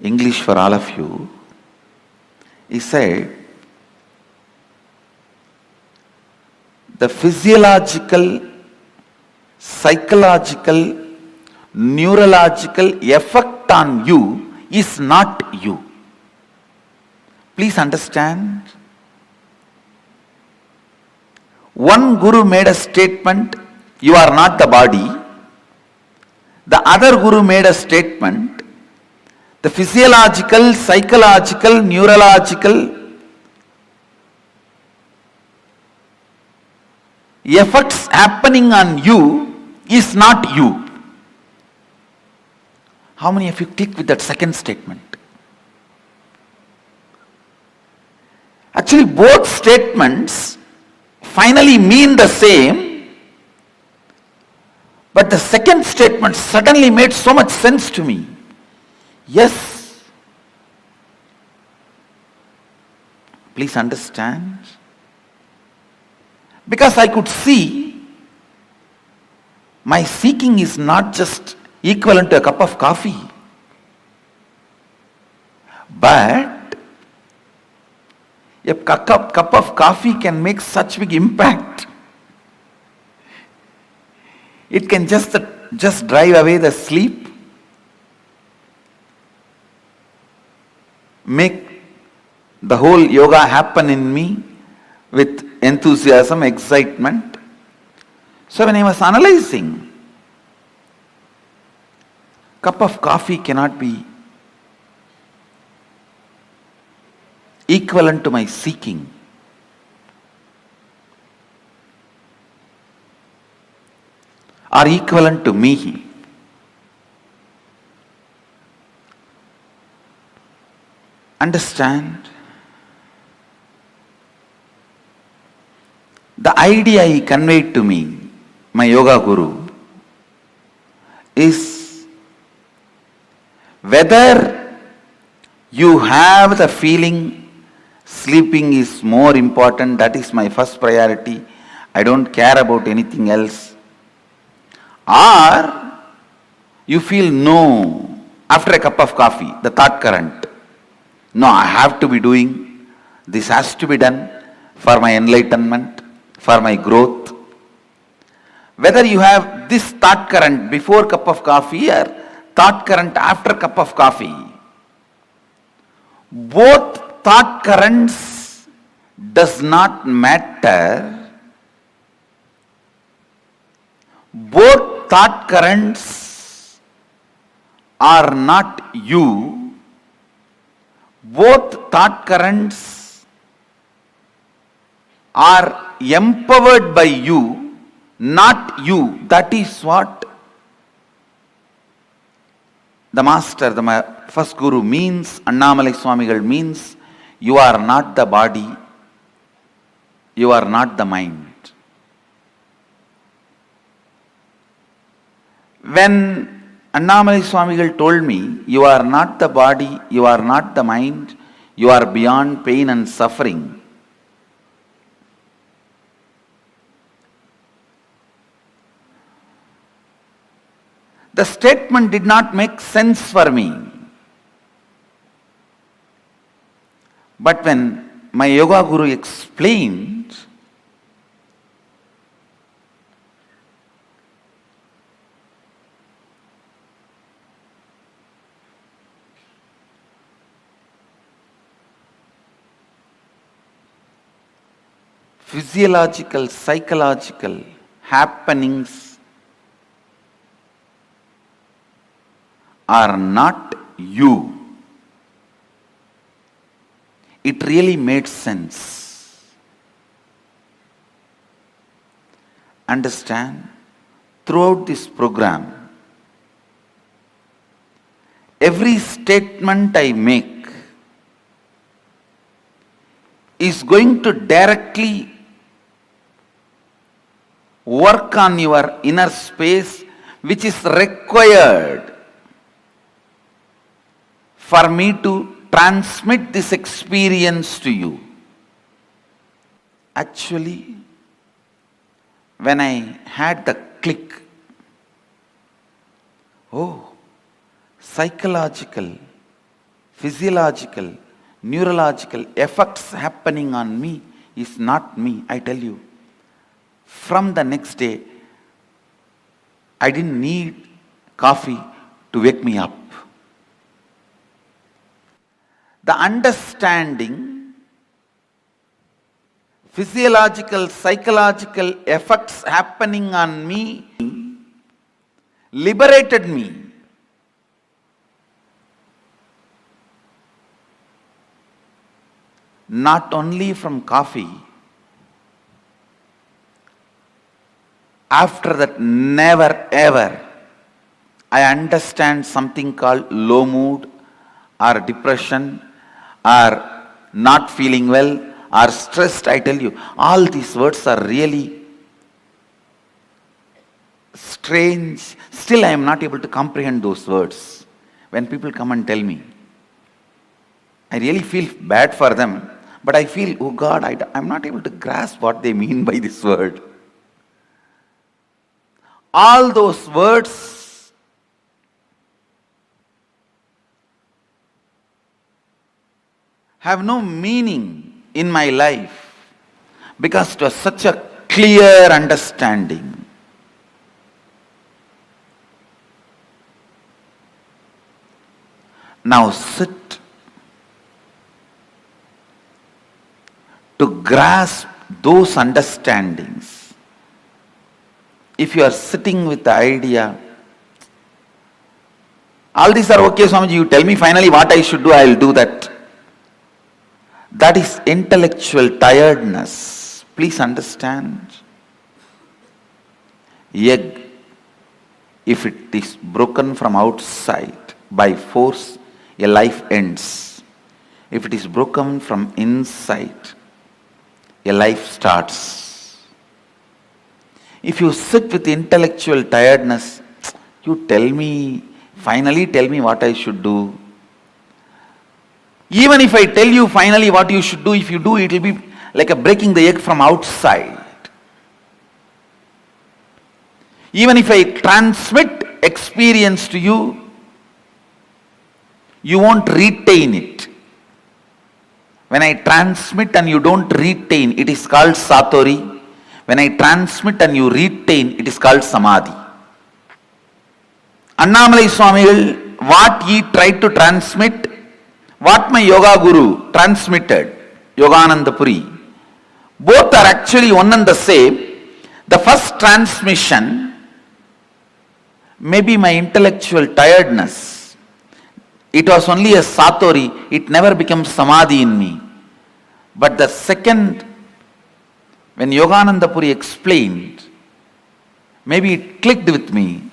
A: English for all of you. He said, the physiological, psychological, neurological effect on you is not you. Please understand. One guru made a statement, you are not the body. The other guru made a statement, the physiological, psychological, neurological effects happening on you is not you. How many of you click with that second statement? Actually, both statements finally mean the same, but the second statement suddenly made so much sense to me. Yes. Please understand. Because I could see my seeking is not just equivalent to a cup of coffee. But a cup of coffee can make such big impact. It can just drive away the sleep. make the whole yoga happen in me with enthusiasm, excitement. So when I was analyzing, cup of coffee cannot be equivalent to my seeking. Or equivalent to me. Understand? The idea he conveyed to me, my yoga guru, is whether you have the feeling sleeping is more important, that is my first priority, I don't care about anything else, or you feel no, after a cup of coffee, the thought current, no, I have to be doing, this has to be done for my enlightenment, for my growth. Whether you have this thought current before cup of coffee or thought current after cup of coffee, both thought currents does not matter. Both thought currents are not you. Both thought currents are empowered by you, not you. That is what the master, the first guru means, Annamalai Swamigal means, you are not the body, you are not the mind. When Annamalai Swamigal told me, you are not the body, you are not the mind, you are beyond pain and suffering, the statement did not make sense for me. But when my yoga guru explained, physiological, psychological happenings are not you. It really made sense. Understand? Throughout this program, every statement I make is going to directly work on your inner space, which is required for me to transmit this experience to you. Actually, when I had the click, oh, psychological, physiological, neurological effects happening on me is not me, I tell you. From the next day, I didn't need coffee to wake me up. The understanding, physiological, psychological effects happening on me liberated me. Not only from coffee, after that, never ever I understand something called low mood or depression or not feeling well or stressed. I tell you, all these words are really strange. Still I am not able to comprehend those words. When people come and tell me, I really feel bad for them, but I feel, oh God, I'm not able to grasp what they mean by this word. All those words have no meaning in my life because it was such a clear understanding. Now sit grasp those understandings, if you are sitting with the idea, all these are okay, Swamiji, you tell me finally what I should do, I will do that. That is intellectual tiredness. Please understand. Egg, if it is broken from outside by force, a life ends. If it is broken from inside, a life starts. If you sit with intellectual tiredness, you finally tell me what I should do. Even if I tell you finally what you should do, if you do, it will be like a breaking the egg from outside. Even if I transmit experience to you, you won't retain it. When I transmit and you don't retain, it is called Satori. When I transmit and you retain, it is called Samadhi. Annamalai Swamigal, what he tried to transmit, what my yoga guru transmitted, Yogananda Puri, both are actually one and the same. The first transmission may be my intellectual tiredness. It was only a Satori, it never becomes Samadhi in me. But the second, when Yogananda Puri explained, maybe it clicked with me,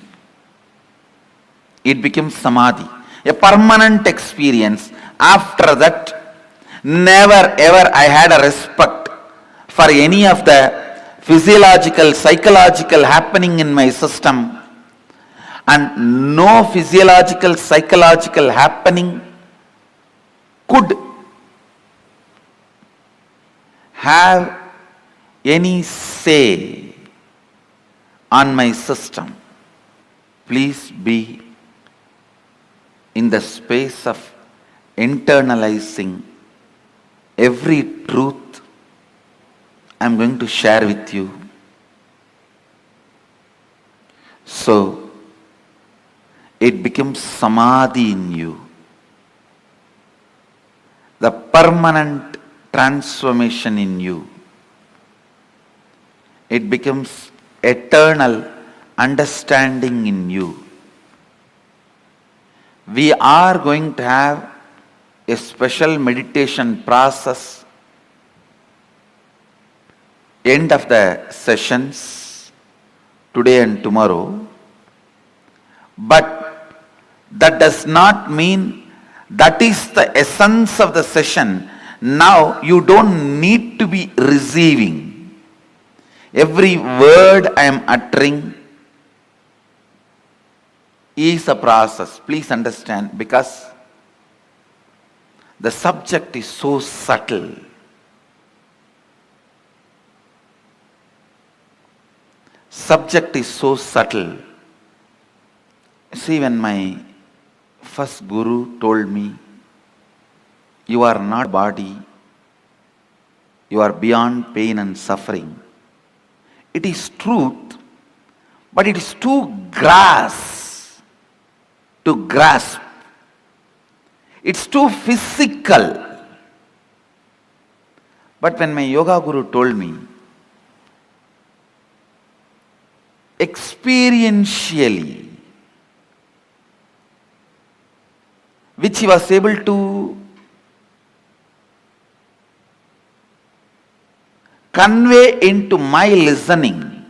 A: it becomes Samadhi, a permanent experience. After that, never ever I had a respect for any of the physiological, psychological happening in my system. And no physiological, psychological happening could have any say on my system. Please be in the space of internalizing every truth I am going to share with you. So, it becomes Samadhi in you. The permanent transformation in you. It becomes eternal understanding in you. We are going to have a special meditation process end of the sessions today and tomorrow. But that does not mean that is the essence of the session. Now you don't need to be receiving. Every word I am uttering is a process. Please understand, because the subject is so subtle. Subject is so subtle. See, when my first guru told me, you are not body, you are beyond pain and suffering. It is truth, but it is too grasp. It's too physical. But when my yoga guru told me, experientially, which he was able to convey into my listening,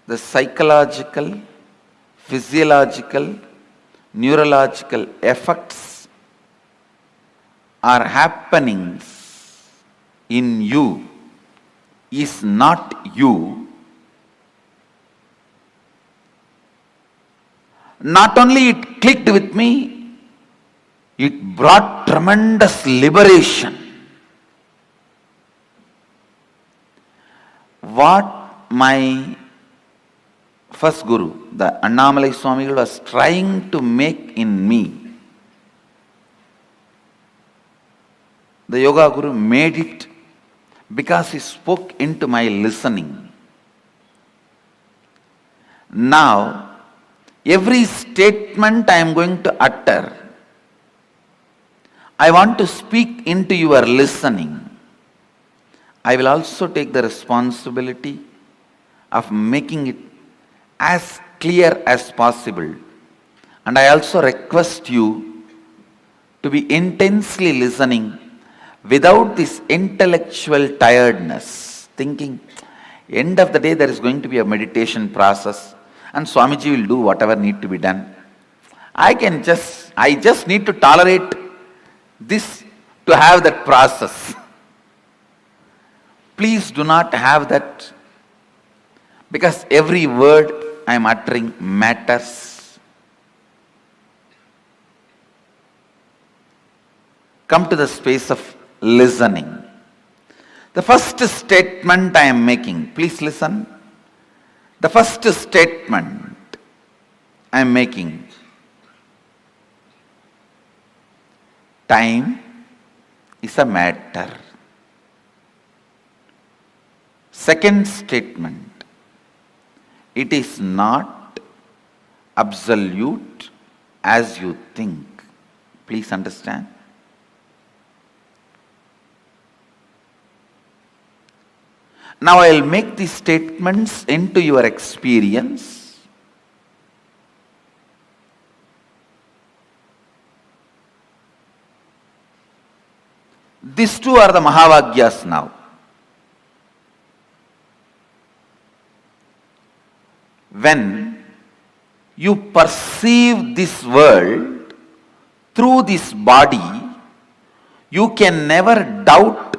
A: the psychological, physiological, neurological effects are happenings in you is not you. Not only it clicked with me, it brought tremendous liberation. What my first guru, the Annamalai Swamigal, was trying to make in me, the yoga guru made it because he spoke into my listening. Now, Every statement I am going to utter, I want to speak into your listening. I will also take the responsibility of making it as clear as possible. And I also request you to be intensely listening without this intellectual tiredness, thinking, end of the day there is going to be a meditation process and Swamiji will do whatever need to be done. I just need to tolerate this to have that process. Please do not have that, because every word I am uttering matters. Come to the space of listening. The first statement I am making, please listen. The first statement I am making, time is a matter. Second statement, it is not absolute as you think. Please understand. Now I will make these statements into your experience. These two are the Mahavagyas now. When you perceive this world through this body, you can never doubt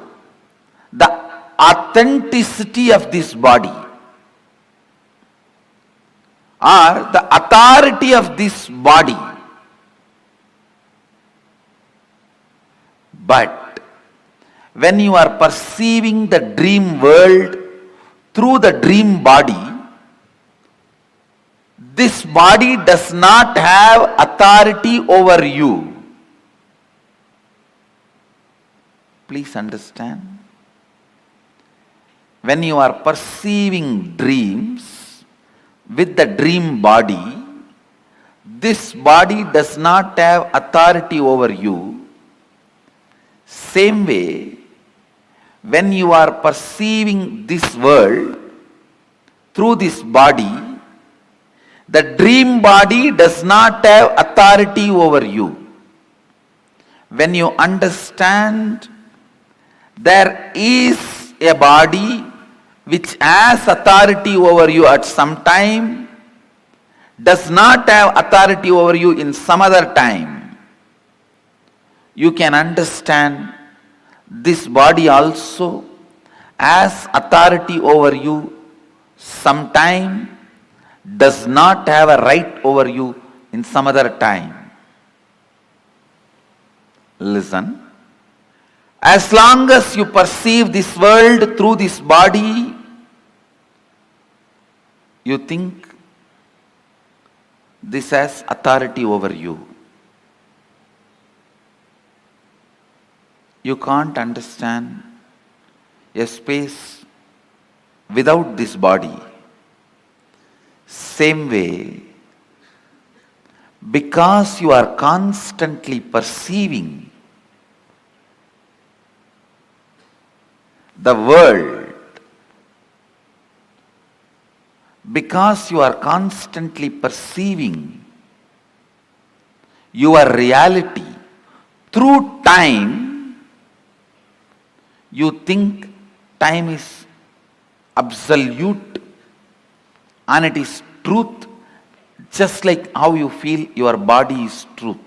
A: the authenticity of this body or the authority of this body. But when you are perceiving the dream world through the dream body, this body does not have authority over you. Please understand. When you are perceiving dreams with the dream body, this body does not have authority over you. Same way, when you are perceiving this world through this body, the dream body does not have authority over you. When you understand there is a body which has authority over you at some time, does not have authority over you in some other time, you can understand this body also has authority over you sometime, does not have a right over you in some other time. Listen. As long as you perceive this world through this body, you think this has authority over you. You can't understand a space without this body. Same way, because you are constantly perceiving the world, because you are constantly perceiving your reality through time, you think time is absolute and it is truth, just like how you feel your body is truth.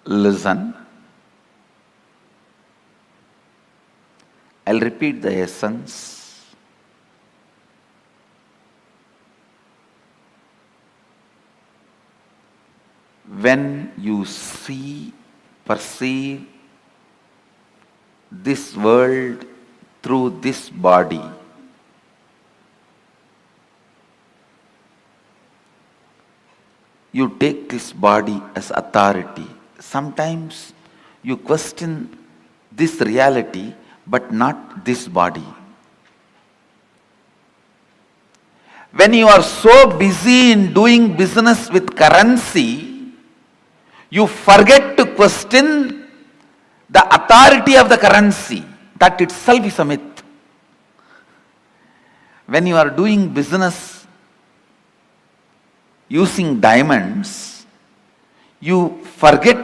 A: Listen. I'll repeat the essence. When you see, perceive this world through this body, you take this body as authority. Sometimes you question this reality, but not this body. When you are so busy in doing business with currency, you forget to question the authority of the currency. That itself is a myth. When you are doing business using diamonds, you forget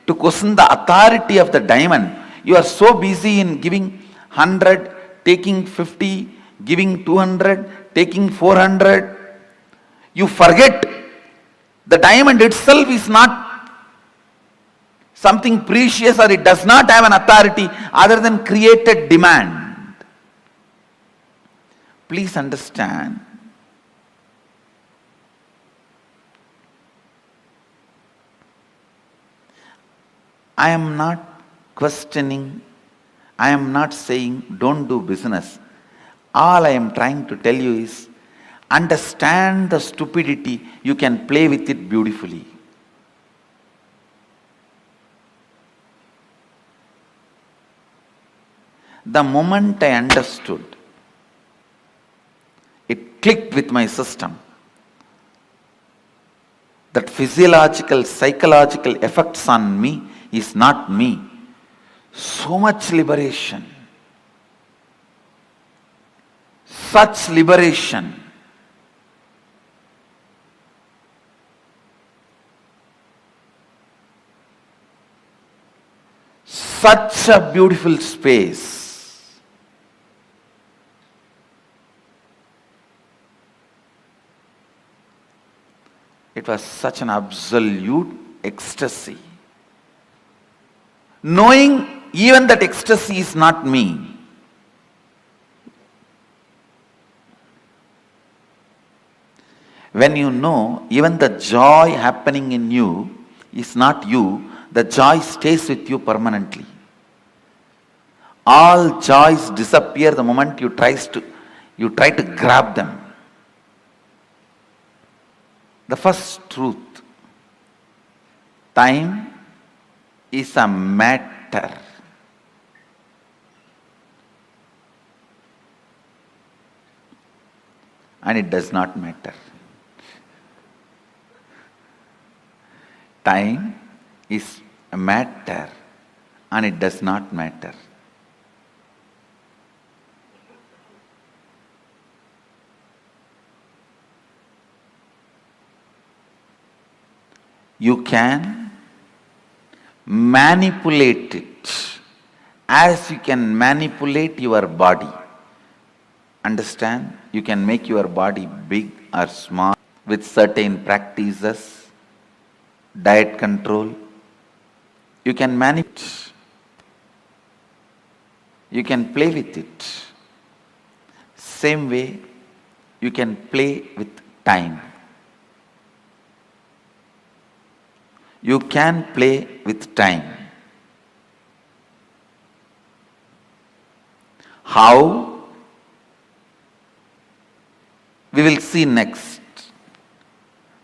A: to question the authority of the diamond. You are so busy in giving 100, taking 50, giving 200, taking 400. You forget the diamond itself is not something precious, or it does not have an authority other than created demand. Please understand, I am not questioning, I am not saying don't do business. All I am trying to tell you is, understand the stupidity, you can play with it beautifully. The moment I understood, it clicked with my system that physiological, psychological effects on me is not me. So much liberation. Such liberation. Such a beautiful space. It was such an absolute ecstasy. Knowing even that ecstasy is not me. When you know even the joy happening in you is not you, the joy stays with you permanently. All joys disappear the moment you try to grab them. The first truth, time is a matter. And it does not matter. Time is a matter and it does not matter. You can manipulate it as you can manipulate your body. Understand? You can make your body big or small with certain practices, diet control. You can manipulate it. You can play with it. Same way, you can play with time. You can play with time. How? We will see next.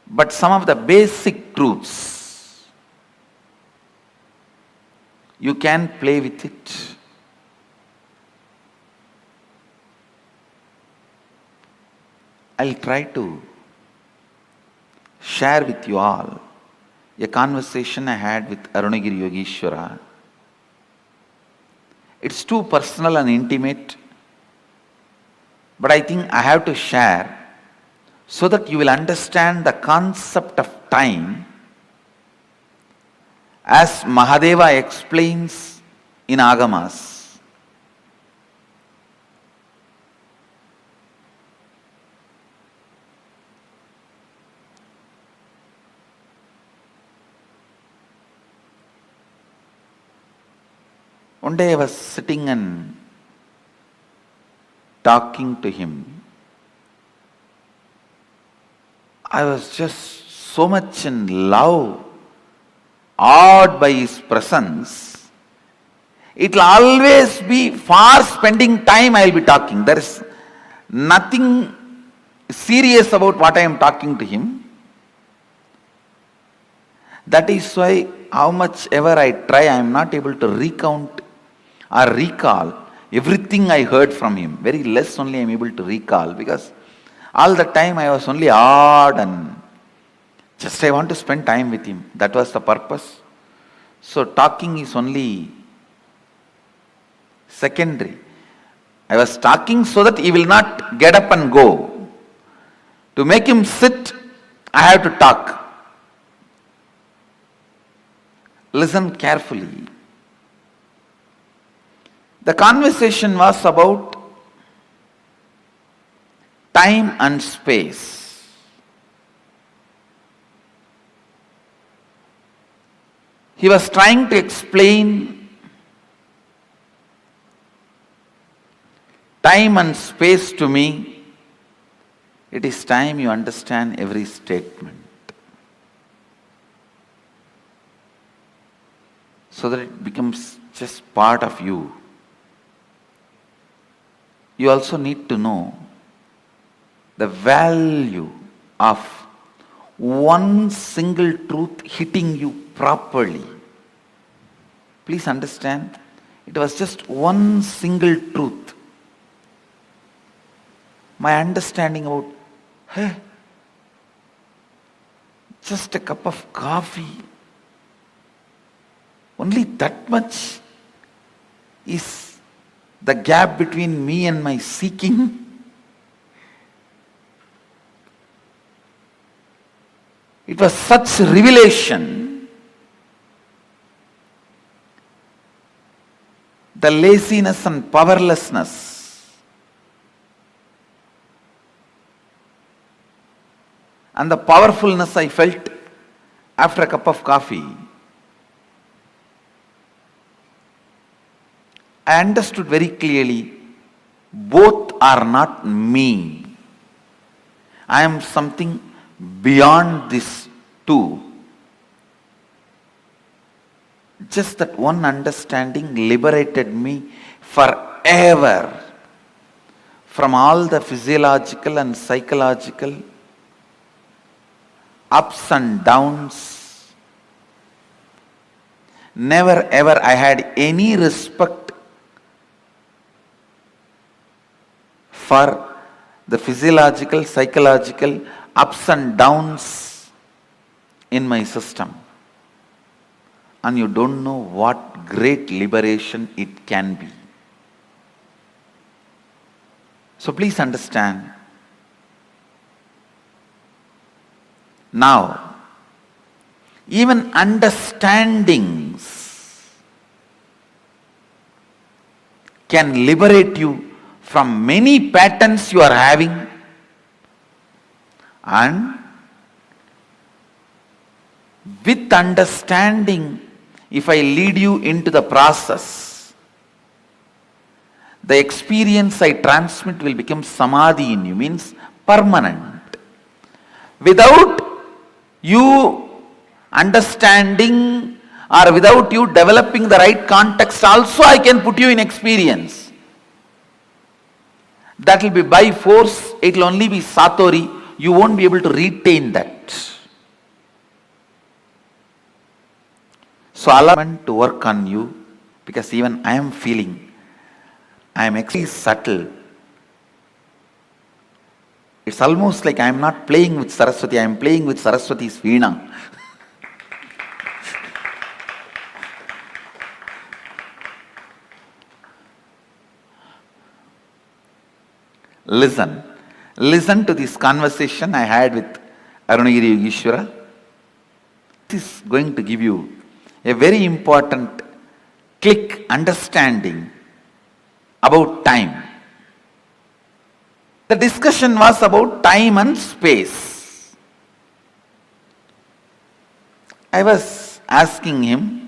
A: But some of the basic truths, you can play with it. I'll try to share with you all a conversation I had with Arunagiri Yogeshwara. It's too personal and intimate, but I think I have to share so that you will understand the concept of time as Mahadeva explains in Agamas. One day I was sitting and talking to him. I was just so much in love, awed by his presence. It will always be for spending time I will be talking. There is nothing serious about what I am talking to him. That is why how much ever I try, I am not able to recount or recall everything I heard from him. Very less only I am able to recall, because all the time I was only odd and just I want to spend time with him. That was the purpose. So talking is only secondary. I was talking so that he will not get up and go. To make him sit, I have to talk. Listen carefully. The conversation was about time and space. He was trying to explain time and space to me. It is time you understand every statement, so that it becomes just part of you. You also need to know the value of one single truth hitting you properly. Please understand, it was just one single truth. My understanding about, just a cup of coffee, only that much is the gap between me and my seeking. It was such revelation. The laziness and powerlessness and the powerfulness I felt after a cup of coffee, I understood very clearly, both are not me. I am something beyond this too. Just that one understanding liberated me forever from all the physiological and psychological ups and downs. Never ever I had any respect for the physiological, psychological ups and downs in my system. And you don't know what great liberation it can be. So please understand. Now, even understandings can liberate you from many patterns you are having, and with understanding, if I lead you into the process, the experience I transmit will become Samadhi in you, means permanent. Without you understanding or without you developing the right context, also I can put you in experience. That will be by force, it will only be Satori, you won't be able to retain that. So allow me to work on you, because even I am feeling, I am actually subtle. It's almost like I am not playing with Saraswati, I am playing with Saraswati's Veena. Listen to this conversation I had with Arunagiri Yogeshwara. This is going to give you a very important click understanding about time. The discussion was about time and space. I was asking him,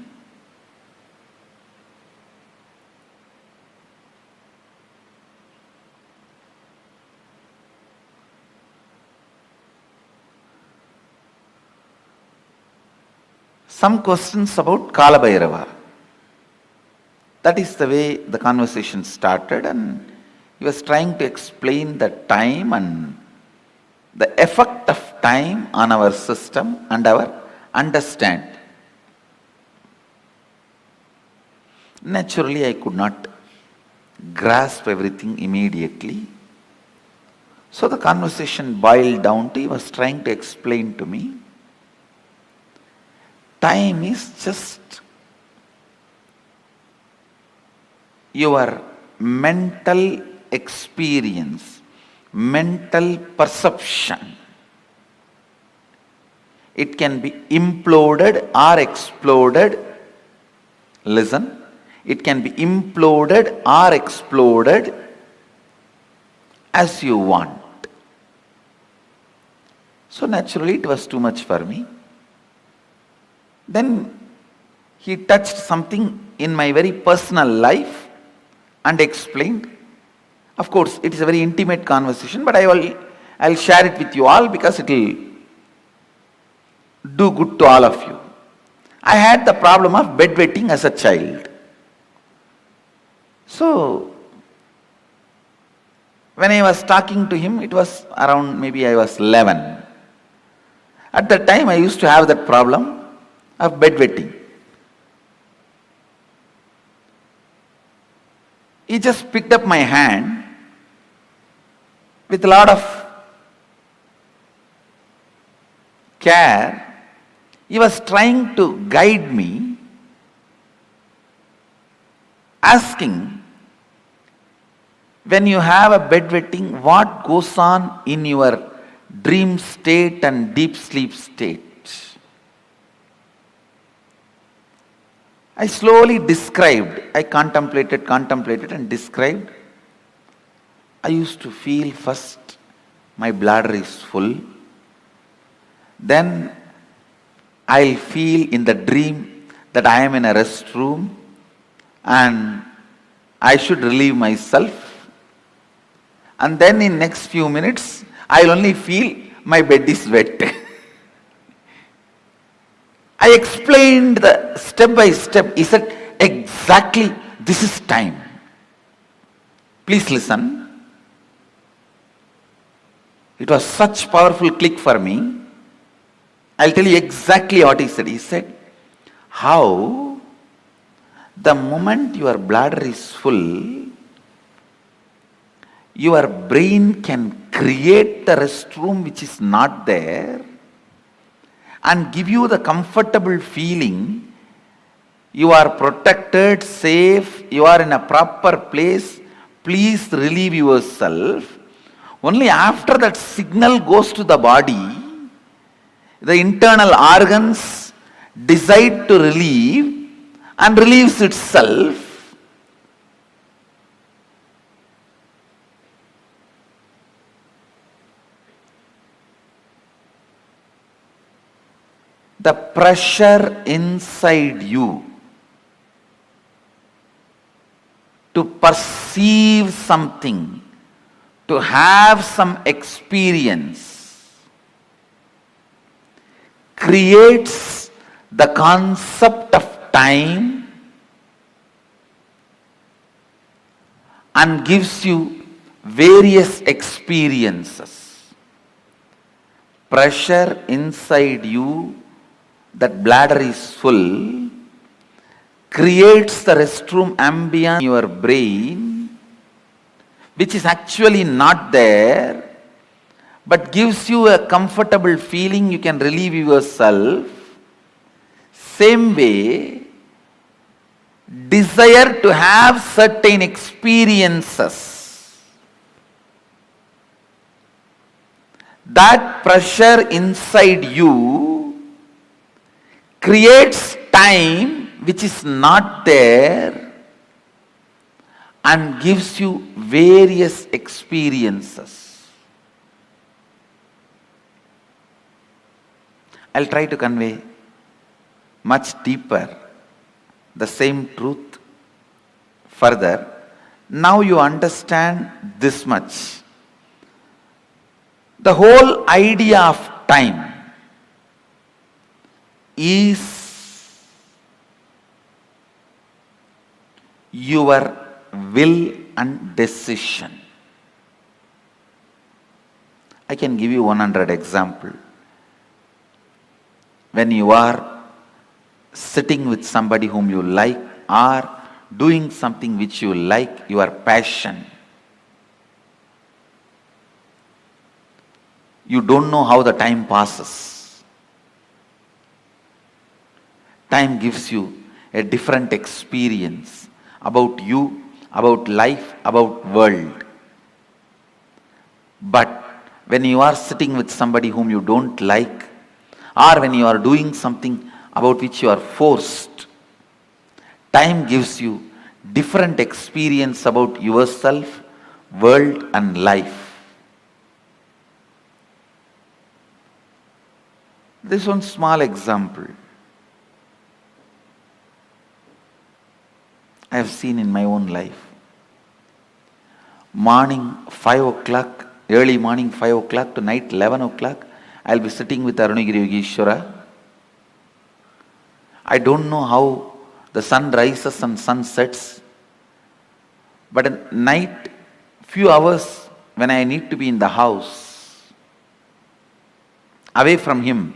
A: some questions about Kala Bhairava. That is the way the conversation started, and he was trying to explain the time and the effect of time on our system and our understand. Naturally, I could not grasp everything immediately. So the conversation boiled down to, he was trying to explain to me, time is just your mental experience, mental perception. It can be imploded or exploded. Listen, it can be imploded or exploded as you want. So naturally it was too much for me. Then he touched something in my very personal life and explained. Of course, it is a very intimate conversation, but I'll share it with you all because it will do good to all of you. I had the problem of bedwetting as a child. So, when I was talking to him, it was around maybe I was 11. At that time, I used to have that problem of bedwetting. He just picked up my hand with a lot of care. He was trying to guide me, asking, when you have a bedwetting, what goes on in your dream state and deep sleep state? I slowly described, I contemplated and described. I used to feel first my bladder is full. Then I'll feel in the dream that I am in a restroom and I should relieve myself. And then in next few minutes, I'll only feel my bed is wet. I explained the step by step. He said, exactly, this is time. Please listen. It was such powerful click for me. I'll tell you exactly what he said. He said, how the moment your bladder is full, your brain can create the restroom which is not there and give you the comfortable feeling you are protected, safe, you are in a proper place, please relieve yourself. Only after that signal goes to the body, the internal organs decide to relieve and relieves itself. The pressure inside you to perceive something, to have some experience, creates the concept of time and gives you various experiences. Pressure inside you, that bladder is full, creates the restroom ambience in your brain, which is actually not there, but gives you a comfortable feeling, you can relieve yourself. Same way, desire to have certain experiences, that pressure inside you creates time which is not there and gives you various experiences. I'll try to convey much deeper the same truth further. Now you understand this much. The whole idea of time is your will and decision. I can give you 100 examples. when you are sitting with somebody whom you like or doing something which you like, your passion. You don't know how the time passes. Time gives you a different experience about you, about life, about world. But when you are sitting with somebody whom you don't like, or when you are doing something about which you are forced, time gives you different experience about yourself, world and life. This one small example I have seen in my own life. Morning 5 o'clock, early morning 5 o'clock to night 11 o'clock, I'll be sitting with Arunagiri Yogeshwara. I don't know how the sun rises and sun sets, but at night, few hours when I need to be in the house, away from him,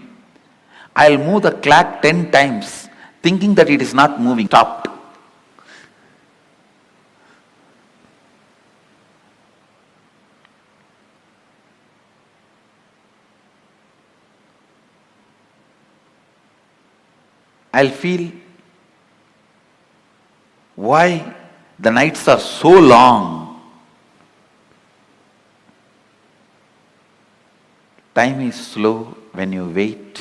A: I'll move the clock 10 times, thinking that it is not moving, stopped. I'll feel why the nights are so long. Time is slow when you wait.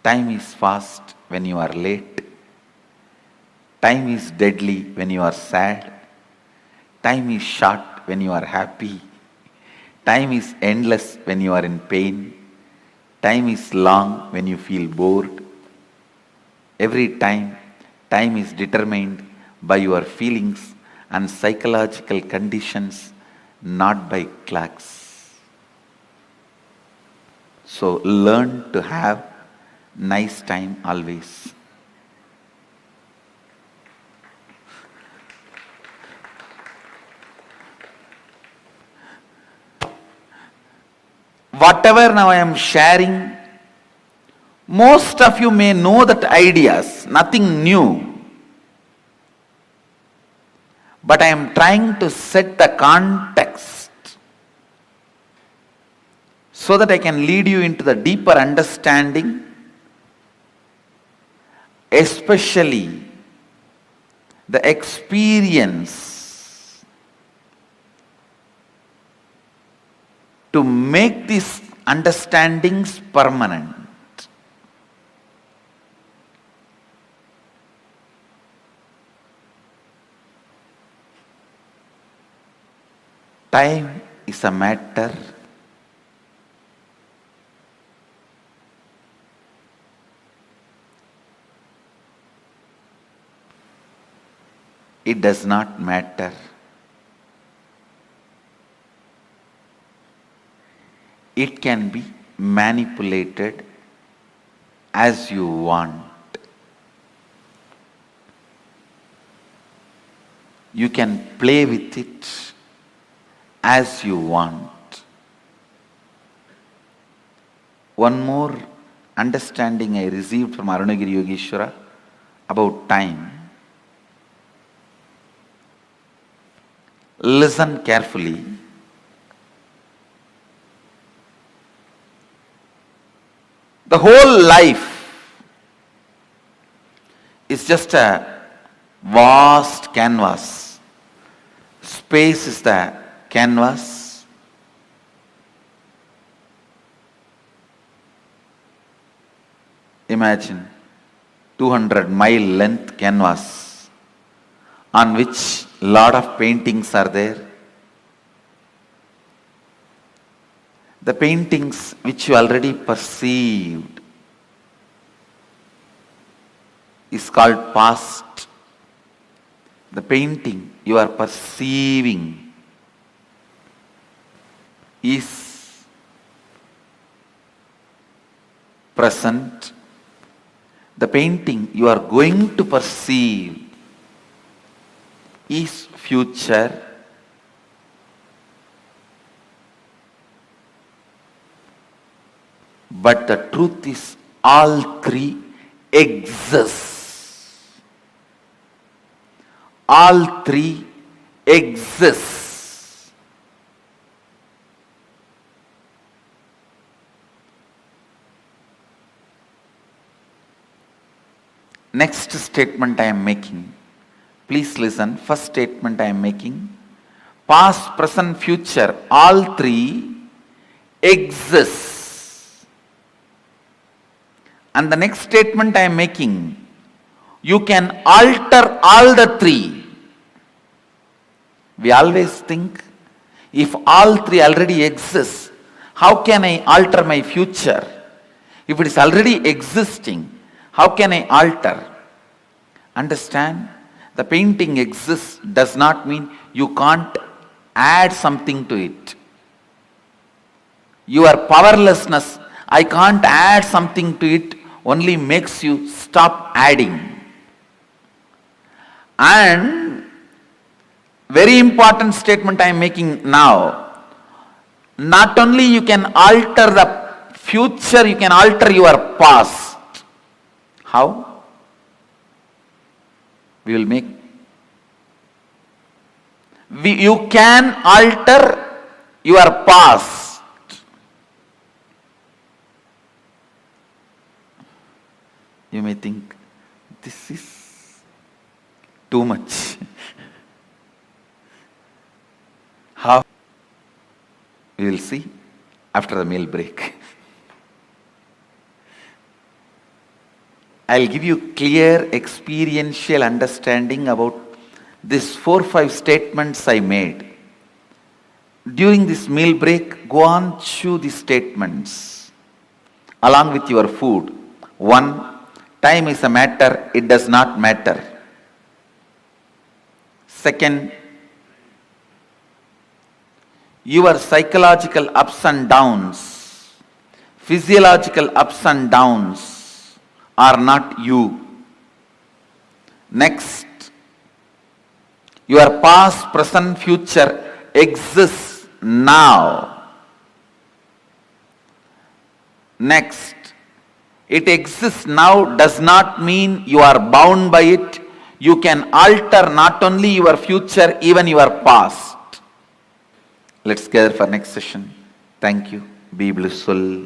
A: Time is fast when you are late. Time is deadly when you are sad. Time is short when you are happy. Time is endless when you are in pain. Time is long when you feel bored. Every time, time is determined by your feelings and psychological conditions, not by clocks. So learn to have nice time always. Whatever now I am sharing, most of you may know that ideas, nothing new. But I am trying to set the context so that I can lead you into the deeper understanding, especially the experience to make these understandings permanent. Time is a matter it does not matter. It can be manipulated as you want. You can play with it as you want. One more understanding I received from Arunagiri Yogeshwara about time. Listen carefully. The whole life is just a vast canvas. Space is the canvas. Imagine 200-mile length canvas on which lot of paintings are there. The paintings which you already perceived is called past. The painting you are perceiving is present. The painting you are going to perceive is future. But the truth is All three exist. All three exist. Next statement I am making. Please listen. First statement I am making. Past, present, future, all three exist. And the next statement I am making, you can alter all the three. We always think, if all three already exist, how can I alter my future? If it is already existing, how can I alter? Understand? The painting exists does not mean you can't add something to it. Your powerlessness, I can't add something to it, only makes you stop adding. And very important statement I am making now. Not only you can alter the future, you can alter your past. How? We will make. You can alter your past. You may think, this is too much. How? We will see after the meal break. I'll give you clear experiential understanding about these 4-5 statements I made. During this meal break, go on, chew these statements along with your food. 1, time is a matter, it does not matter. 2, your psychological ups and downs, physiological ups and downs are not you. Next, your past, present, future exists now. Next, it exists now does not mean you are bound by it. You can alter not only your future, even your past. Let's gather for next session. Thank you. Be blissful.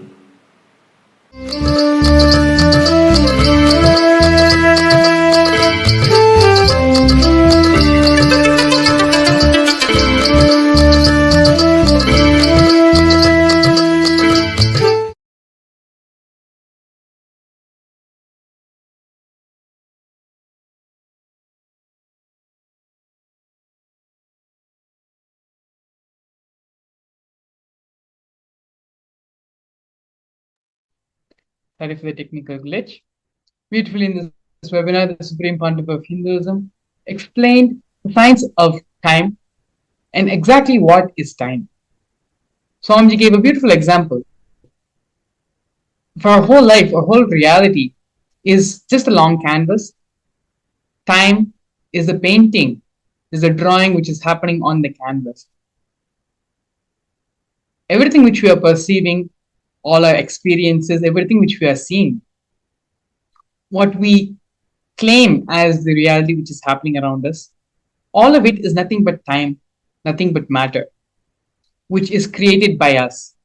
C: Sorry for the technical glitch. Beautifully in this webinar, the Supreme Pontiff of Hinduism explained the science of time and exactly what is time. Swamiji gave a beautiful example. For our whole life, our whole reality is just a long canvas. Time is the painting, is the drawing which is happening on the canvas. Everything which we are perceiving, all our experiences, everything which we are seeing, what we claim as the reality which is happening around us, all of it is nothing but time, nothing but matter, which is created by us,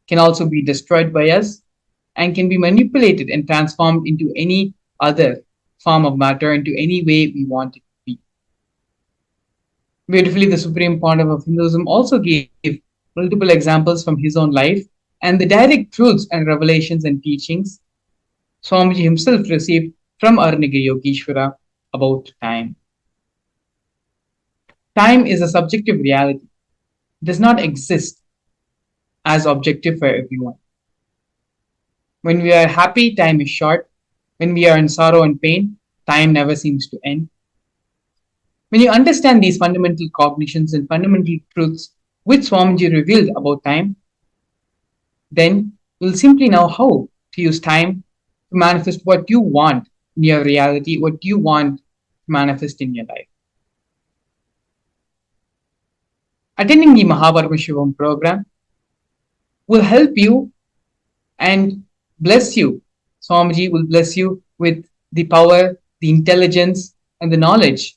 C: can also be destroyed by us, and can be manipulated and transformed into any other form of matter, into any way we want it to be. Beautifully, the Supreme Pontiff of Hinduism also gave multiple examples from his own life and the direct truths and revelations and teachings Swamiji himself received from Arunagiri Yogeshwara about time. Time is a subjective reality. It does not exist as objective for everyone. When we are happy, time is short. When we are in sorrow and pain, time never seems to end. When you understand these fundamental cognitions and fundamental truths which Swamiji revealed about time, then you'll simply know how to use time to manifest what you want in your reality, what you want to manifest in your life. Attending the Paramashivam program will help you and bless you Swamiji will bless you with the power, the intelligence, and the knowledge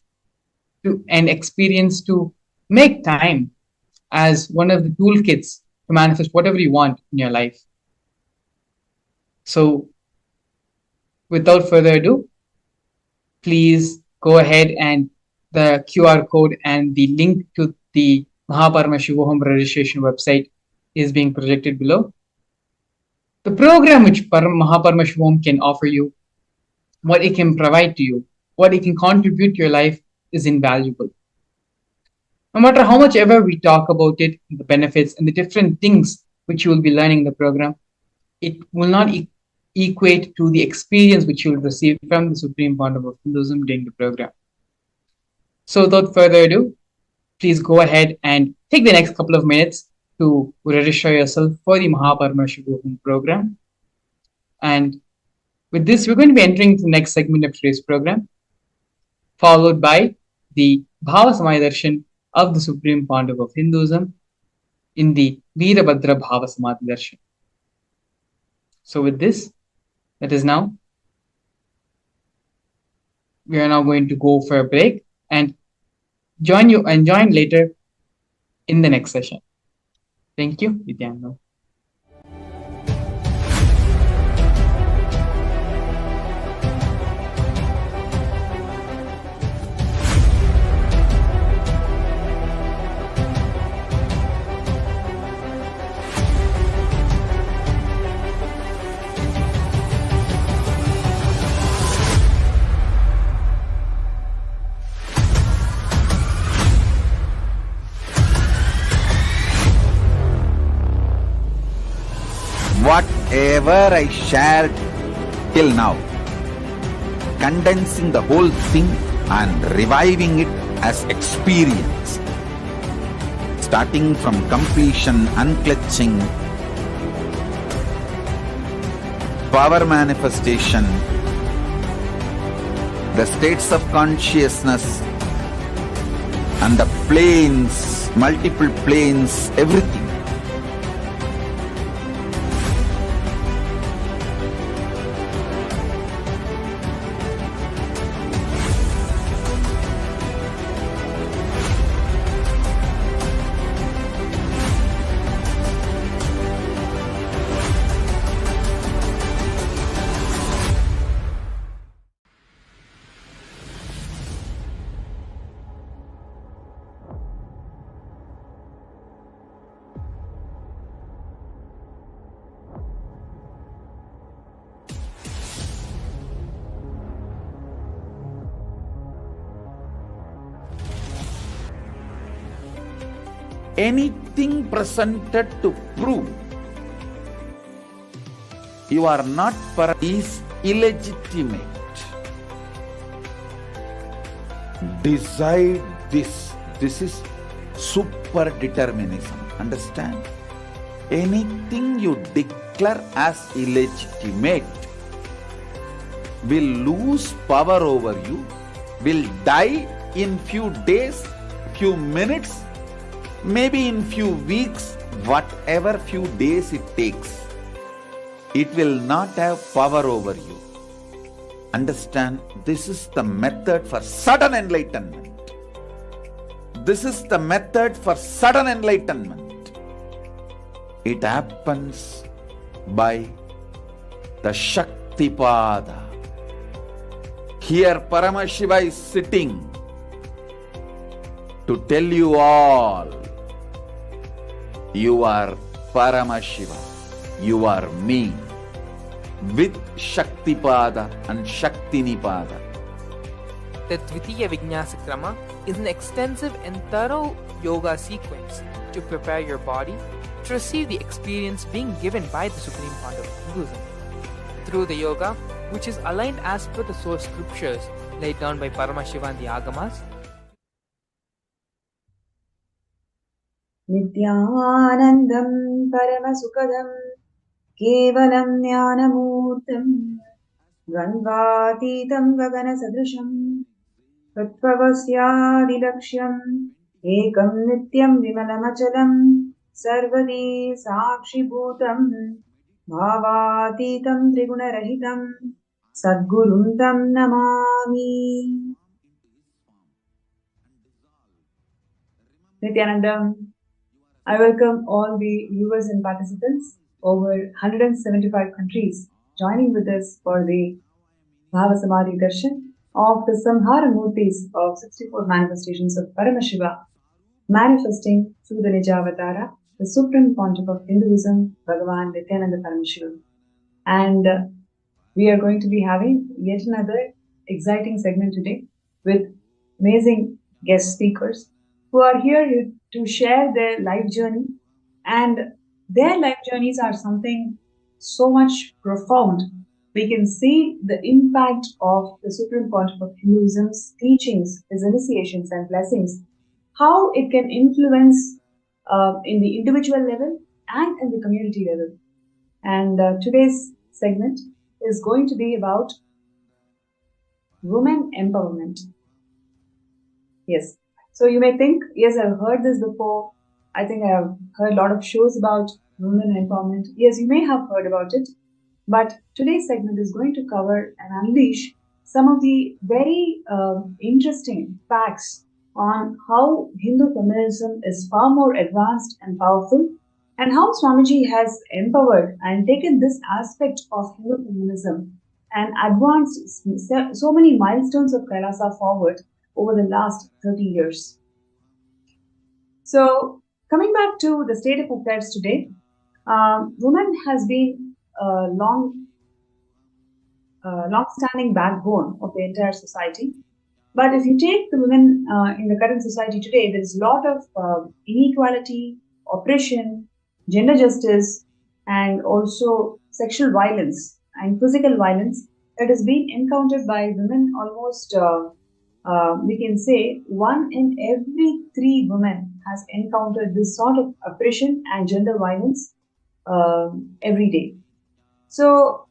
C: and experience to make time as one of the toolkits to manifest whatever you want in your life. So, without further ado, please go ahead and the QR code and the link to the Paramashivam registration website is being projected below. The program which Paramashivam can offer you, what it can provide to you, what it can contribute to your life is invaluable. No matter how much ever we talk about it, the benefits and the different things which you will be learning in the program, it will not equate to the experience which you will receive from the Supreme Founder of Hinduism during the program. So without further ado, please go ahead and take the next couple of minutes to register yourself for the Paramashivam program. And with this, we're going to be entering the next segment of today's program, followed by the Bhava Samadhi Darshan of the Supreme Founder of Hinduism in the Virabhadra Bhava Samadhi Darshan. So with this, we are now going to go for a break and join later in the next session. Thank you, Nithyananda.
A: Whatever I shared till now, condensing the whole thing and reviving it as experience, starting from completion, unclutching, power manifestation, the states of consciousness and the planes, multiple planes, everything. Anything presented to prove you are not is illegitimate. Decide this. This is super determinism. Understand? Anything you declare as illegitimate will lose power over you, will die in few days, few minutes, maybe in few weeks, whatever few days it takes. It will not have power over you. Understand? This is the method for sudden enlightenment. This is the method for sudden enlightenment. It happens by the Shaktipada. Here Paramashiva is sitting to tell you all, you are Paramashiva, you are me, with Shaktipada and Shaktinipada.
D: The Dvitiya Vinyasa Krama is an extensive and thorough yoga sequence to prepare your body to receive the experience being given by the Supreme Founder of Hinduism. Through the yoga, which is aligned as per the source scriptures laid down by Paramashivam and the Agamas,
E: Nithyanandam Paramasukadam Kevalam Jnanamurtam Gangatitam Gagana Sadrisham Tatvavasyadilaksham Ekam Nityam Vimalamachalam Sarvadi Sakshibhutam भावातीतं त्रिगुणरहितं सद्गुरुं तं Namami. Nithyananda, I welcome all the viewers and participants over 175 countries joining with us for the Bhava Samadhi Darshan of the Samhara Murthis of 64 manifestations of Paramashiva, manifesting through the Nijavatara, the Supreme Pontiff of Hinduism, Bhagavan Nithyananda Paramashivam. And we are going to be having yet another exciting segment today with amazing guest speakers who are here to share their life journey. And their life journeys are something so much profound. We can see the impact of the Supreme Pontiff of Hinduism's teachings, his initiations and blessings, how it can influence in the individual level and in the community level. And today's segment is going to be about women empowerment. Yes. So you may think, yes, I've heard this before. I think I have heard a lot of shows about women empowerment. Yes, you may have heard about it. But today's segment is going to cover and unleash some of the very interesting facts on how Hindu feminism is far more advanced and powerful, and how Swamiji has empowered and taken this aspect of Hindu feminism and advanced so many milestones of Kailasa forward over the last 30 years. So, coming back to the state of affairs today, women has been a long-standing backbone of the entire society. But if you take the women in the current society today, there is a lot of inequality, oppression, gender justice, and also sexual violence and physical violence that has been encountered by women almost, we can say, 1 in every 3 women has encountered this sort of oppression and gender violence every day. So,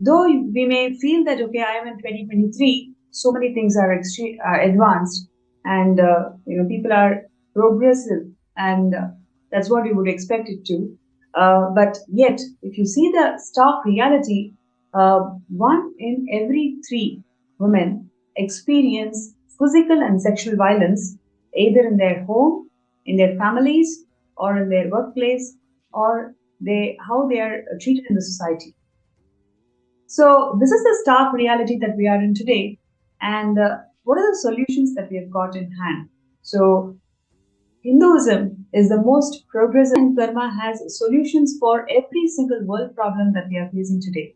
E: though we may feel that, okay, I am in 2023, so many things are advanced, and people are progressive, and that's what you would expect it to. But yet, if you see the stark reality, 1 in every 3 women experience physical and sexual violence either in their home, in their families, or in their workplace, or how they are treated in the society. So this is the stark reality that we are in today, and what are the solutions that we have got in hand? So Hinduism is the most progressive, and Dharma has solutions for every single world problem that we are facing today.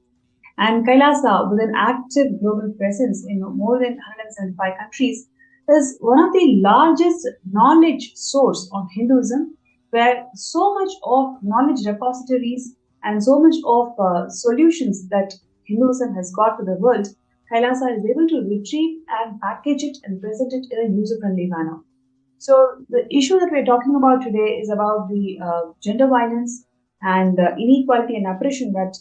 E: And Kailasa, with an active global presence in more than 175 countries, is one of the largest knowledge source on Hinduism, where so much of knowledge repositories and so much of solutions that Hinduism has got to the world, Kailasa is able to retrieve and package it and present it in a user-friendly manner. So the issue that we're talking about today is about the gender violence and inequality and oppression that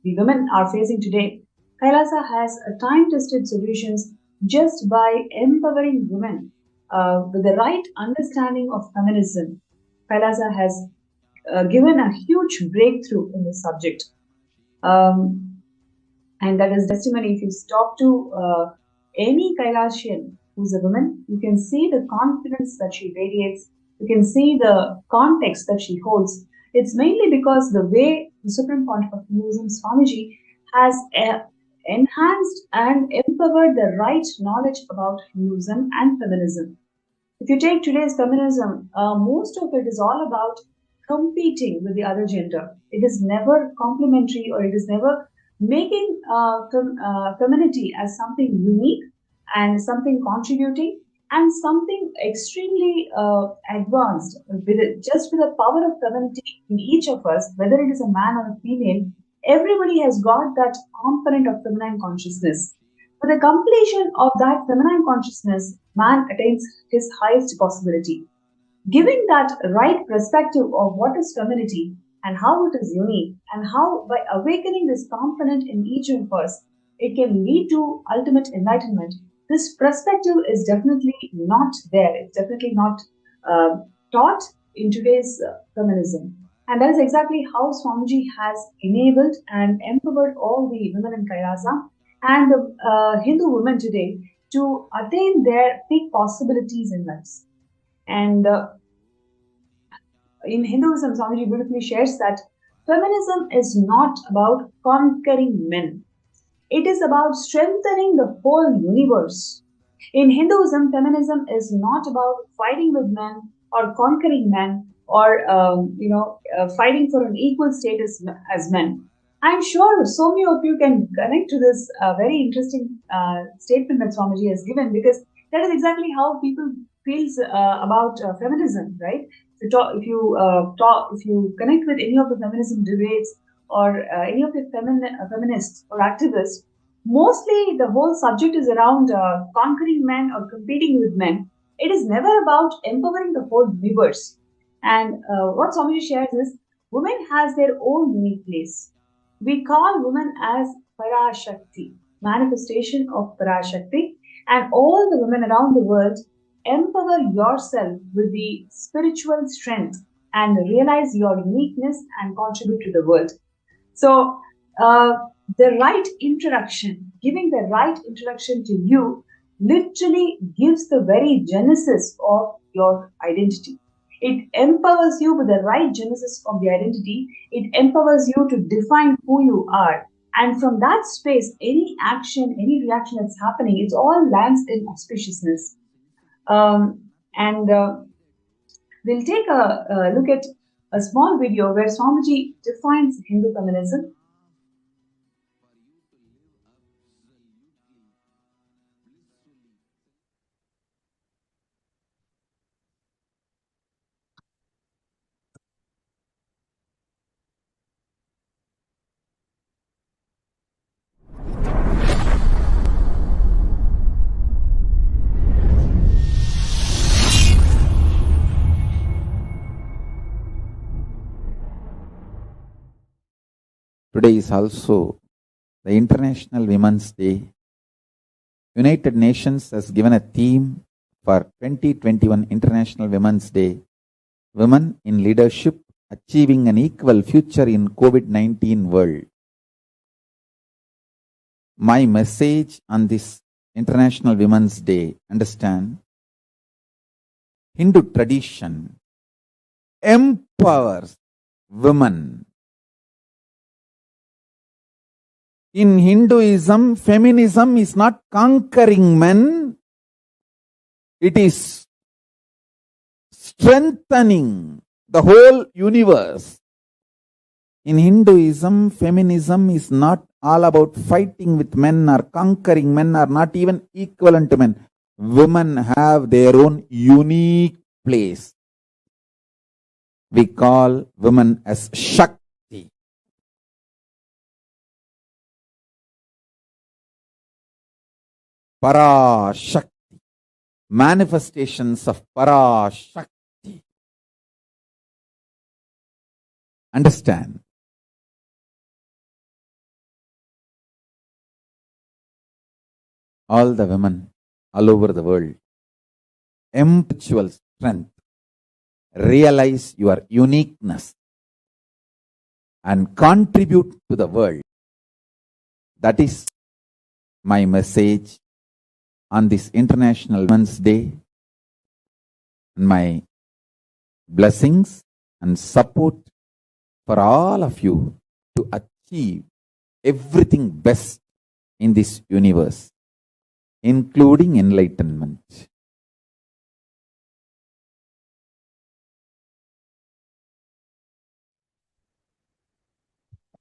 E: the women are facing today. Kailasa has time-tested solutions just by empowering women with the right understanding of feminism. Kailasa has given a huge breakthrough in this subject. And that is testimony. If you talk to any Kailasian who's a woman, you can see the confidence that she radiates. You can see the context that she holds. It's mainly because the way the Supreme Pontiff of Hinduism, Swamiji, has enhanced and empowered the right knowledge about Hinduism and feminism. If you take today's feminism, most of it is all about competing with the other gender. It is never complementary, or it is never making femininity as something unique and something contributing and something extremely advanced. Just with the power of femininity in each of us, whether it is a man or a female, everybody has got that component of feminine consciousness. With the completion of that feminine consciousness, man attains his highest possibility. Giving that right perspective of what is femininity and how it is unique, and how by awakening this component in each of us, it can lead to ultimate enlightenment. This perspective is definitely not there. It's definitely not taught in today's feminism. And that is exactly how Swamiji has enabled and empowered all the women in Kailasa and the Hindu women today to attain their peak possibilities in life. And in Hinduism, Swamiji beautifully shares that feminism is not about conquering men. It is about strengthening the whole universe. In Hinduism, feminism is not about fighting with men or conquering men or fighting for an equal status as men. I'm sure so many of you can connect to this very interesting statement that Swamiji has given, because that is exactly how people feels about feminism, right? If you connect with any of the feminism debates or any of the feminists or activists, mostly the whole subject is around conquering men or competing with men. It is never about empowering the whole universe. And what Swamiji shares is women has their own unique place. We call women as Parashakti, manifestation of Parashakti, and all the women around the world, empower yourself with the spiritual strength and realize your uniqueness and contribute to the world. So, the right introduction, giving the right introduction to you, literally gives the very genesis of your identity. It empowers you with the right genesis of the identity. It empowers you to define who you are. And from that space, any action, any reaction that's happening, it all lands in auspiciousness. And we'll take a look at a small video where Swamiji defines Hindu feminism.
A: Today is also the International Women's Day. United Nations has given a theme for 2021 International Women's Day: Women in Leadership, Achieving an Equal Future in COVID-19 World. My message on this International Women's Day: understand, Hindu tradition empowers women. In Hinduism, feminism is not conquering men, it is strengthening the whole universe. In Hinduism, feminism is not all about fighting with men or conquering men or not even equivalent to men. Women have their own unique place. We call women as Shakti. Parashakti, manifestations of Parashakti. Understand? All the women all over the world, spiritual strength, realize your uniqueness and contribute to the world. That is my message on this International Women's Day. My blessings and support for all of you to achieve everything best in this universe, including enlightenment.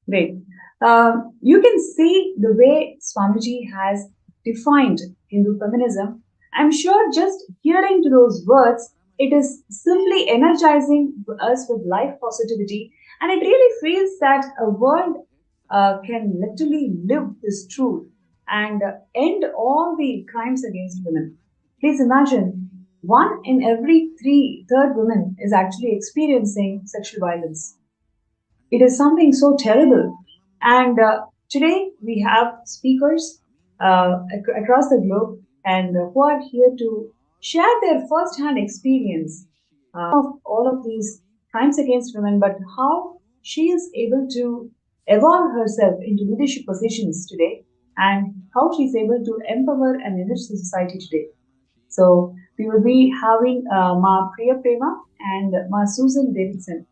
E: Great. You can see the way Swamiji has defined Hindu feminism. I'm sure just hearing to those words, it is simply energizing us with life positivity, and it really feels that a world can literally live this truth and end all the crimes against women. Please imagine, one in every third woman is actually experiencing sexual violence. It is something so terrible. And today we have speakers across the globe and who are here to share their first-hand experience of all of these crimes against women, but how she is able to evolve herself into leadership positions today, and how she's able to empower and enrich the society today. So we will be having Ma Priya Prema and Ma Susan Davidson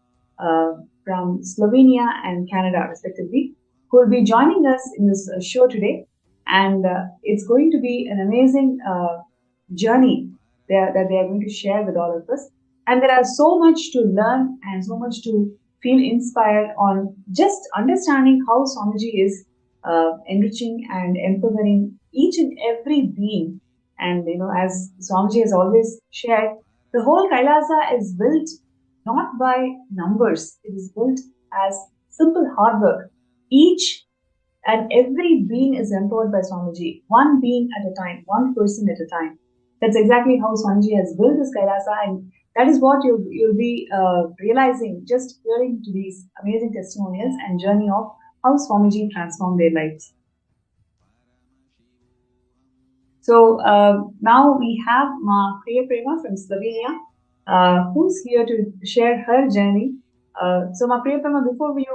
E: from Slovenia and Canada, respectively, who will be joining us in this show today. And it's going to be an amazing journey that they are going to share with all of us. And there are so much to learn and so much to feel inspired on just understanding how Swamiji is enriching and empowering each and every being. And, as Swamiji has always shared, the whole Kailasa is built not by numbers. It is built as simple hard work. Each and every being is empowered by Swamiji, one being at a time, one person at a time. That's exactly how Swamiji has built this Kailasa, and that is what you'll be realizing just hearing to these amazing testimonials and journey of how Swamiji transformed their lives. So now we have Ma Priya Prema from Slovenia, who's here to share her journey. So Ma Priya Prema, before we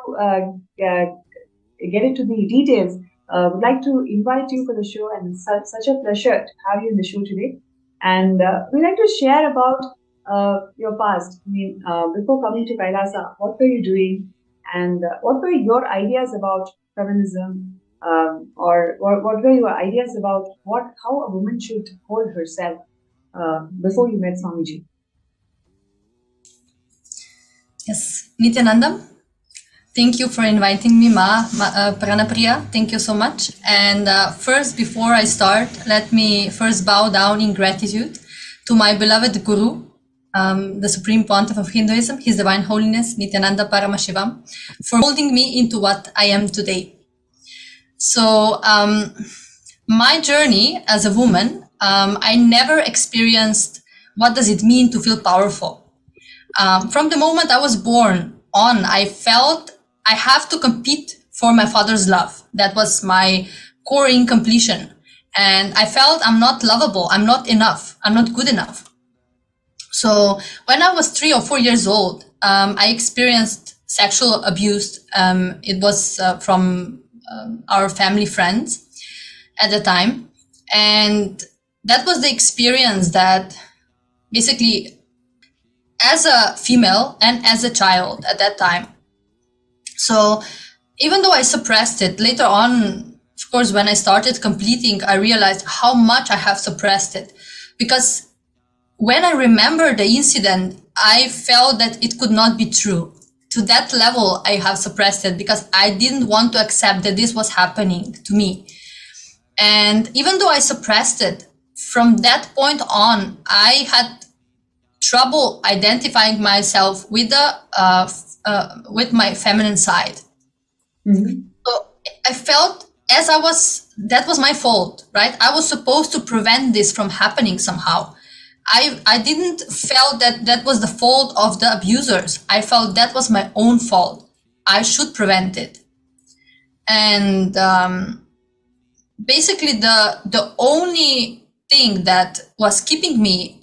E: get into the details, would like to invite you for the show, and it's such a pleasure to have you in the show today. And we'd like to share about your past. I mean, before coming to Kailasa, what were you doing, and what were your ideas about feminism, or what were your ideas about how a woman should hold herself before you met Swamiji?
F: Yes, Nithyananda, thank you for inviting me, Pranapriya. Thank you so much. And first, before I start, let me first bow down in gratitude to my beloved Guru, the Supreme Pontiff of Hinduism, His Divine Holiness, Nithyananda Paramashivam, for molding me into what I am today. So my journey as a woman, I never experienced what does it mean to feel powerful. From the moment I was born on, I felt I have to compete for my father's love. That was my core incompletion. And I felt I'm not lovable, I'm not enough, I'm not good enough. So when I was 3 or 4 years old, I experienced sexual abuse. It was from our family friends at the time. And that was the experience that basically, as a female and as a child at that time. So even though I suppressed it, later on, of course, when I started completing, I realized how much I have suppressed it. Because when I remember the incident, I felt that it could not be true. To that level, I have suppressed it because I didn't want to accept that this was happening to me. And even though I suppressed it, from that point on, I had trouble identifying myself with my feminine side. Mm-hmm. So I felt that was my fault, right? I was supposed to prevent this from happening somehow. I didn't feel that was the fault of the abusers. I felt that was my own fault. I should prevent it. And basically the only thing that was keeping me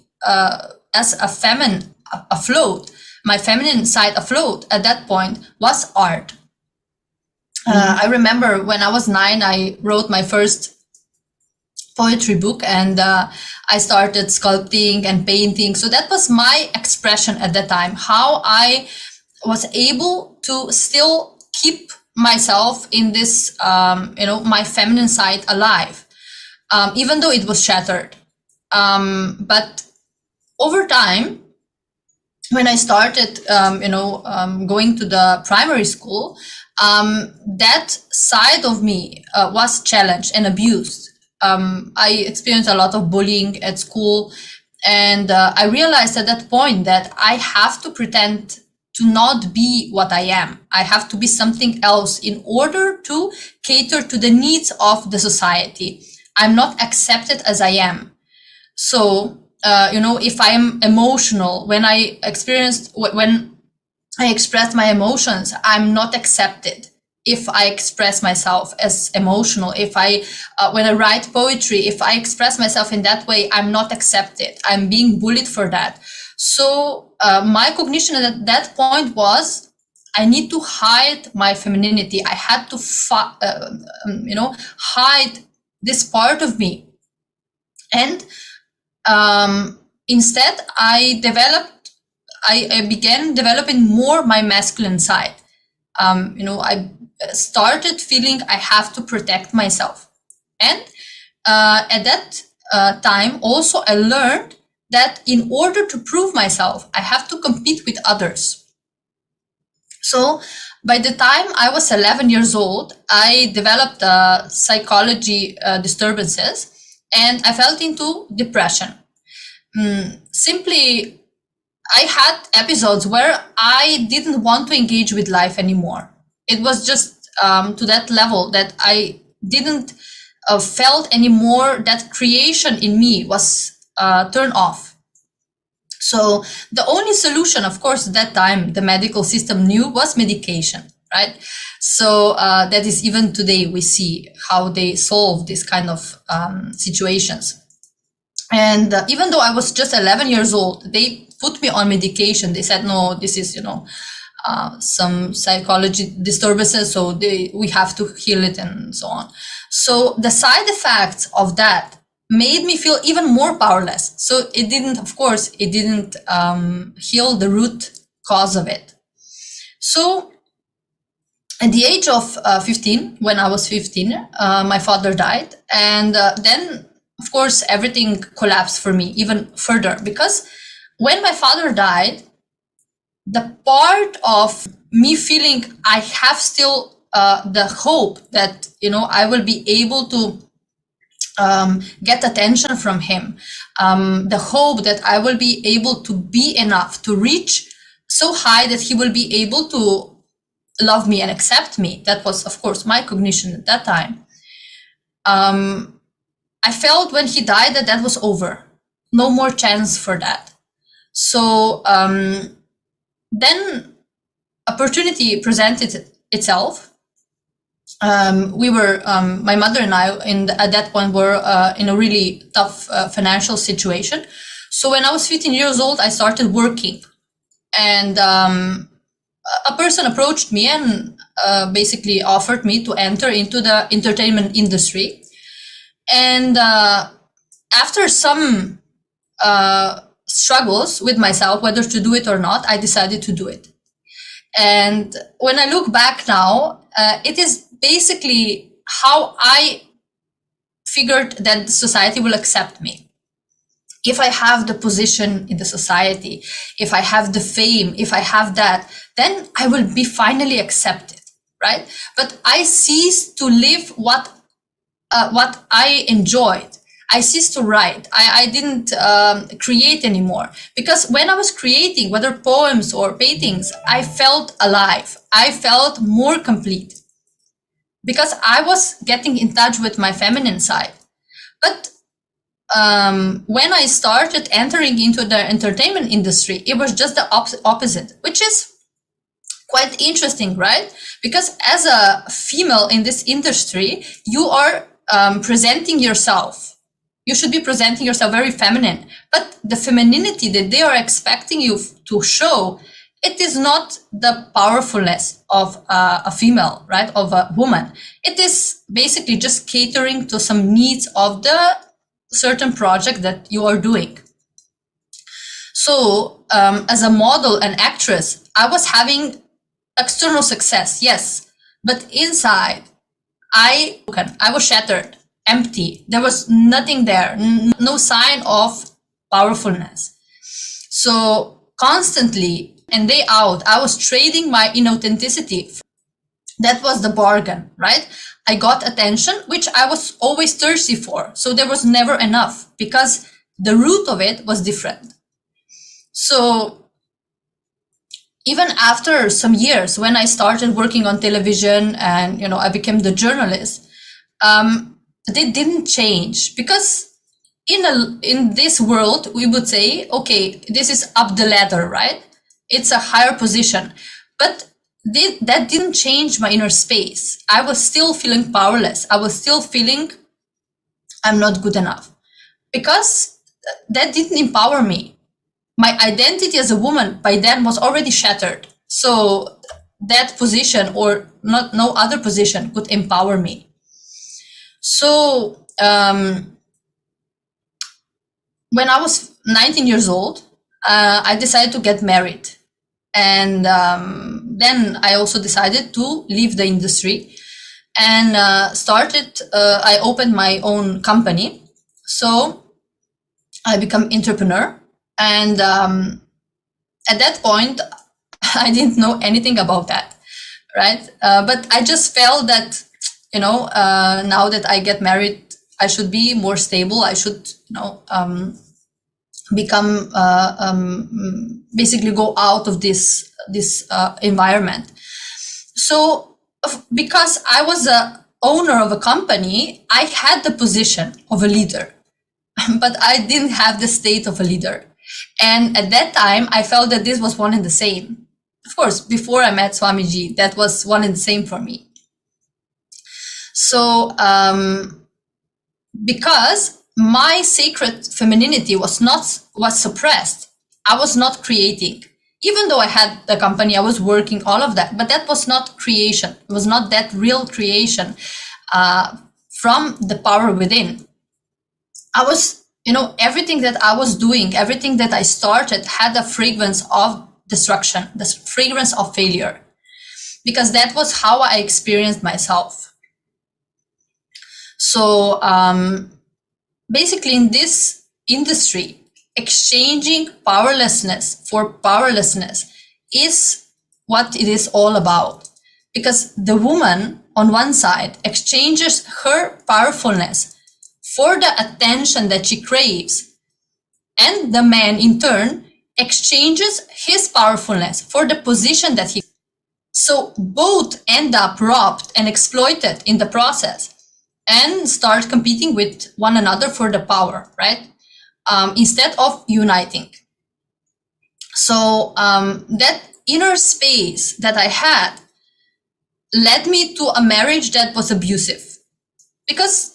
F: as a feminine afloat, my feminine side afloat at that point, was art. I remember when I was 9, I wrote my first poetry book, and I started sculpting and painting. So that was my expression at that time, how I was able to still keep myself in this, my feminine side alive, even though it was shattered. But over time, when I started, going to the primary school, that side of me was challenged and abused. I experienced a lot of bullying at school, and I realized at that point that I have to pretend to not be what I am. I have to be something else in order to cater to the needs of the society. I'm not accepted as I am. So, if I am emotional, when I express my emotions, I'm not accepted. If I express myself as emotional, when I write poetry, if I express myself in that way, I'm not accepted. I'm being bullied for that. So my cognition at that point was, I need to hide my femininity. I had to, hide this part of me. And instead, I began developing more my masculine side. I started feeling I have to protect myself. And at that time, also, I learned that in order to prove myself, I have to compete with others. So by the time I was 11 years old, I developed psychology disturbances, and I fell into depression. Simply, I had episodes where I didn't want to engage with life anymore. It was just to that level that I didn't felt anymore that creation in me was turned off. So the only solution, of course, at that time, the medical system knew, was medication, right? So that is, even today, we see how they solve this kind of situations. And even though I was just 11 years old, they put me on medication. They said, no, this is, some psychology disturbances, so we have to heal it and so on. So the side effects of that made me feel even more powerless. So it didn't heal the root cause of it. So at the age of 15, when I was 15, my father died. And then, of course, everything collapsed for me even further, because when my father died, the part of me feeling I have still the hope that, I will be able to get attention from him, the hope that I will be able to be enough to reach so high that he will be able to love me and accept me. That was, of course, my cognition at that time. I felt when he died that was over. No more chance for that. So then opportunity presented itself. We were, my mother and I, at that point, were in a really tough financial situation. So when I was 15 years old, I started working, and a person approached me and basically offered me to enter into the entertainment industry. And after some struggles with myself, whether to do it or not, I decided to do it. And when I look back now, it is basically how I figured that society will accept me. If I have the position in the society, if I have the fame, if I have that, then I will be finally accepted, right? But I ceased to live what I enjoyed. I ceased to write. I didn't create anymore, because when I was creating, whether poems or paintings, I felt alive. I felt more complete, because I was getting in touch with my feminine side. But when I started entering into the entertainment industry, it was just the opposite, which is quite interesting, right? Because as a female in this industry, you are presenting yourself. You should be presenting yourself very feminine, but the femininity that they are expecting you to show, it is not the powerfulness of a female, right? Of a woman. It is basically just catering to some needs of the certain project that you are doing. So as a model and actress, I was having external success, yes, but inside I was shattered, empty. There was nothing there, no sign of powerfulness. So constantly and day out, I was trading my inauthenticity. That was the bargain, right? I got attention, which I was always thirsty for. So there was never enough, because the root of it was different. So even after some years, when I started working on television and, I became the journalist, they didn't change, because in this world, we would say, okay, this is up the ladder, right? It's a higher position, but that didn't change my inner space. I was still feeling powerless. I was still feeling I'm not good enough, because that didn't empower me. my identity as a woman by then was already shattered. So that position or no other position could empower me. So when I was 19 years old, I decided to get married. And then I also decided to leave the industry and I opened my own company. So I become entrepreneur. And at that point, I didn't know anything about that, right? But I just felt that, now that I get married, I should be more stable. I should, become basically go out of this environment. So because I was the owner of a company, I had the position of a leader, but I didn't have the state of a leader. And at that time, I felt that this was one and the same. Of course, before I met Swamiji, that was one and the same for me. So because my sacred femininity was suppressed, I was not creating. Even though I had the company, I was working, all of that, but that was not creation. It was not that real creation from the power within. I was, everything that I was doing, everything that I started had a fragrance of destruction, the fragrance of failure, because that was how I experienced myself. So basically in this industry, exchanging powerlessness for powerlessness is what it is all about. Because the woman on one side exchanges her powerfulness for the attention that she craves, and the man in turn exchanges his powerfulness for the position that he. So both end up robbed and exploited in the process and start competing with one another for the power, right? Instead of uniting. So that inner space that I had led me to a marriage that was abusive, because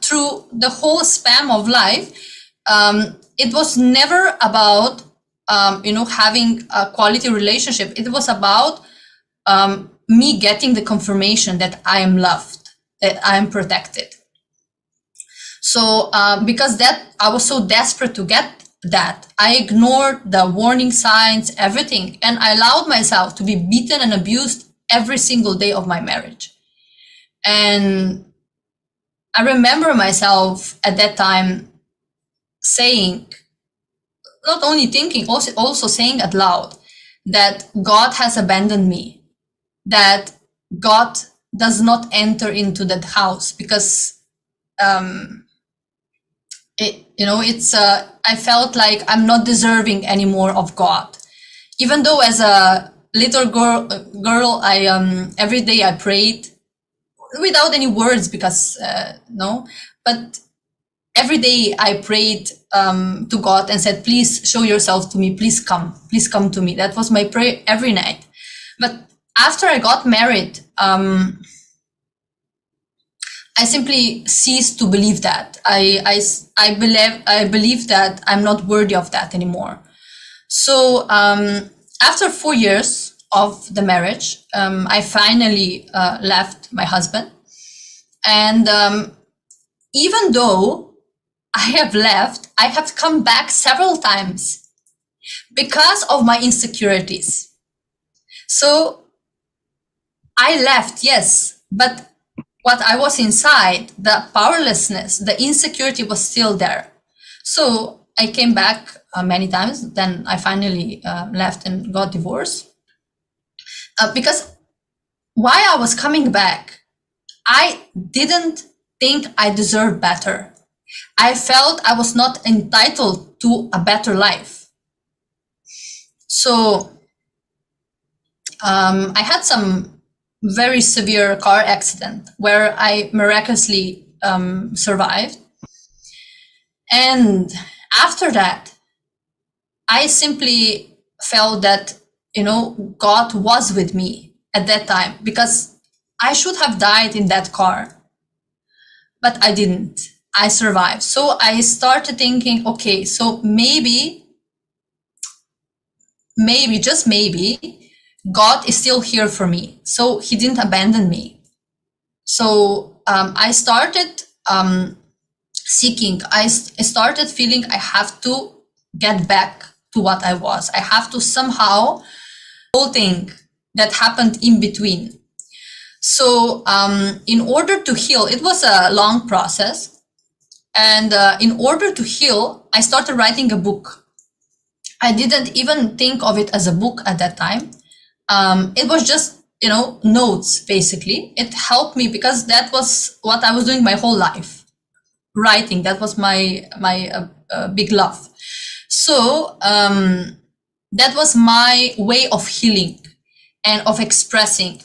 F: through the whole span of life, it was never about having a quality relationship. It was about me getting the confirmation that I am loved, that I am protected. So because that I was so desperate to get that, I ignored the warning signs, everything, and I allowed myself to be beaten and abused every single day of my marriage. And I remember myself at that time saying, not only thinking, also saying out loud, that God has abandoned me, that God does not enter into that house, because I felt like I'm not deserving anymore of God. Even though as a little girl, I every day I prayed without any words, because but every day I prayed to God and said, please show yourself to me, please come to me. That was my prayer every night. But after I got married, I simply ceased to believe that. I believe that I'm not worthy of that anymore. So after 4 years of the marriage, I finally left my husband. And even though I have left, I have come back several times because of my insecurities. So I left, yes, but what I was inside, the powerlessness, the insecurity was still there. So I came back many times. Then I finally left and got divorced. Because while I was coming back, I didn't think I deserved better. I felt I was not entitled to a better life. So I had some very severe car accident where I miraculously survived. And after that, I simply felt that, God was with me at that time, because I should have died in that car, but I didn't. I survived. So I started thinking, okay, so maybe maybe, just maybe, God is still here for me. So he didn't abandon me. So I started seeking. I started feeling I have to get back to what I was. I have to somehow, whole thing that happened in between. So in order to heal, it was a long process. And in order to heal, I started writing a book. I didn't even think of it as a book at that time. It was just, notes, basically. It helped me because that was what I was doing my whole life. Writing, that was my big love. So that was my way of healing and of expressing.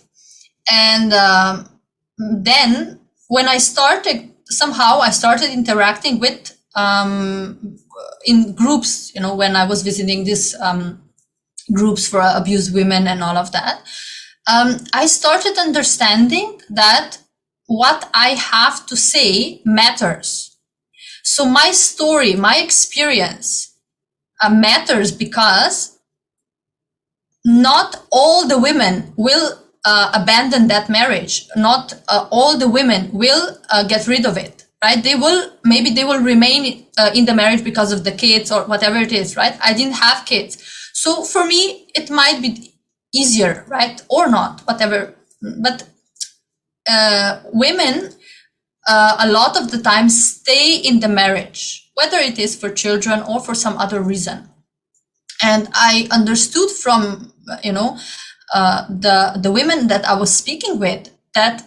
F: And then when I started, somehow I started interacting with in groups, when I was visiting these groups for abused women and all of that, I started understanding that what I have to say matters. So my story, my experience matters because not all the women will abandon that marriage. Not all the women will get rid of it, right? Maybe they will remain in the marriage because of the kids or whatever it is, right? I didn't have kids. So for me, it might be easier, right? Or not, whatever. But women, a lot of the time, stay in the marriage, whether it is for children or for some other reason. And I understood from, the women that I was speaking with that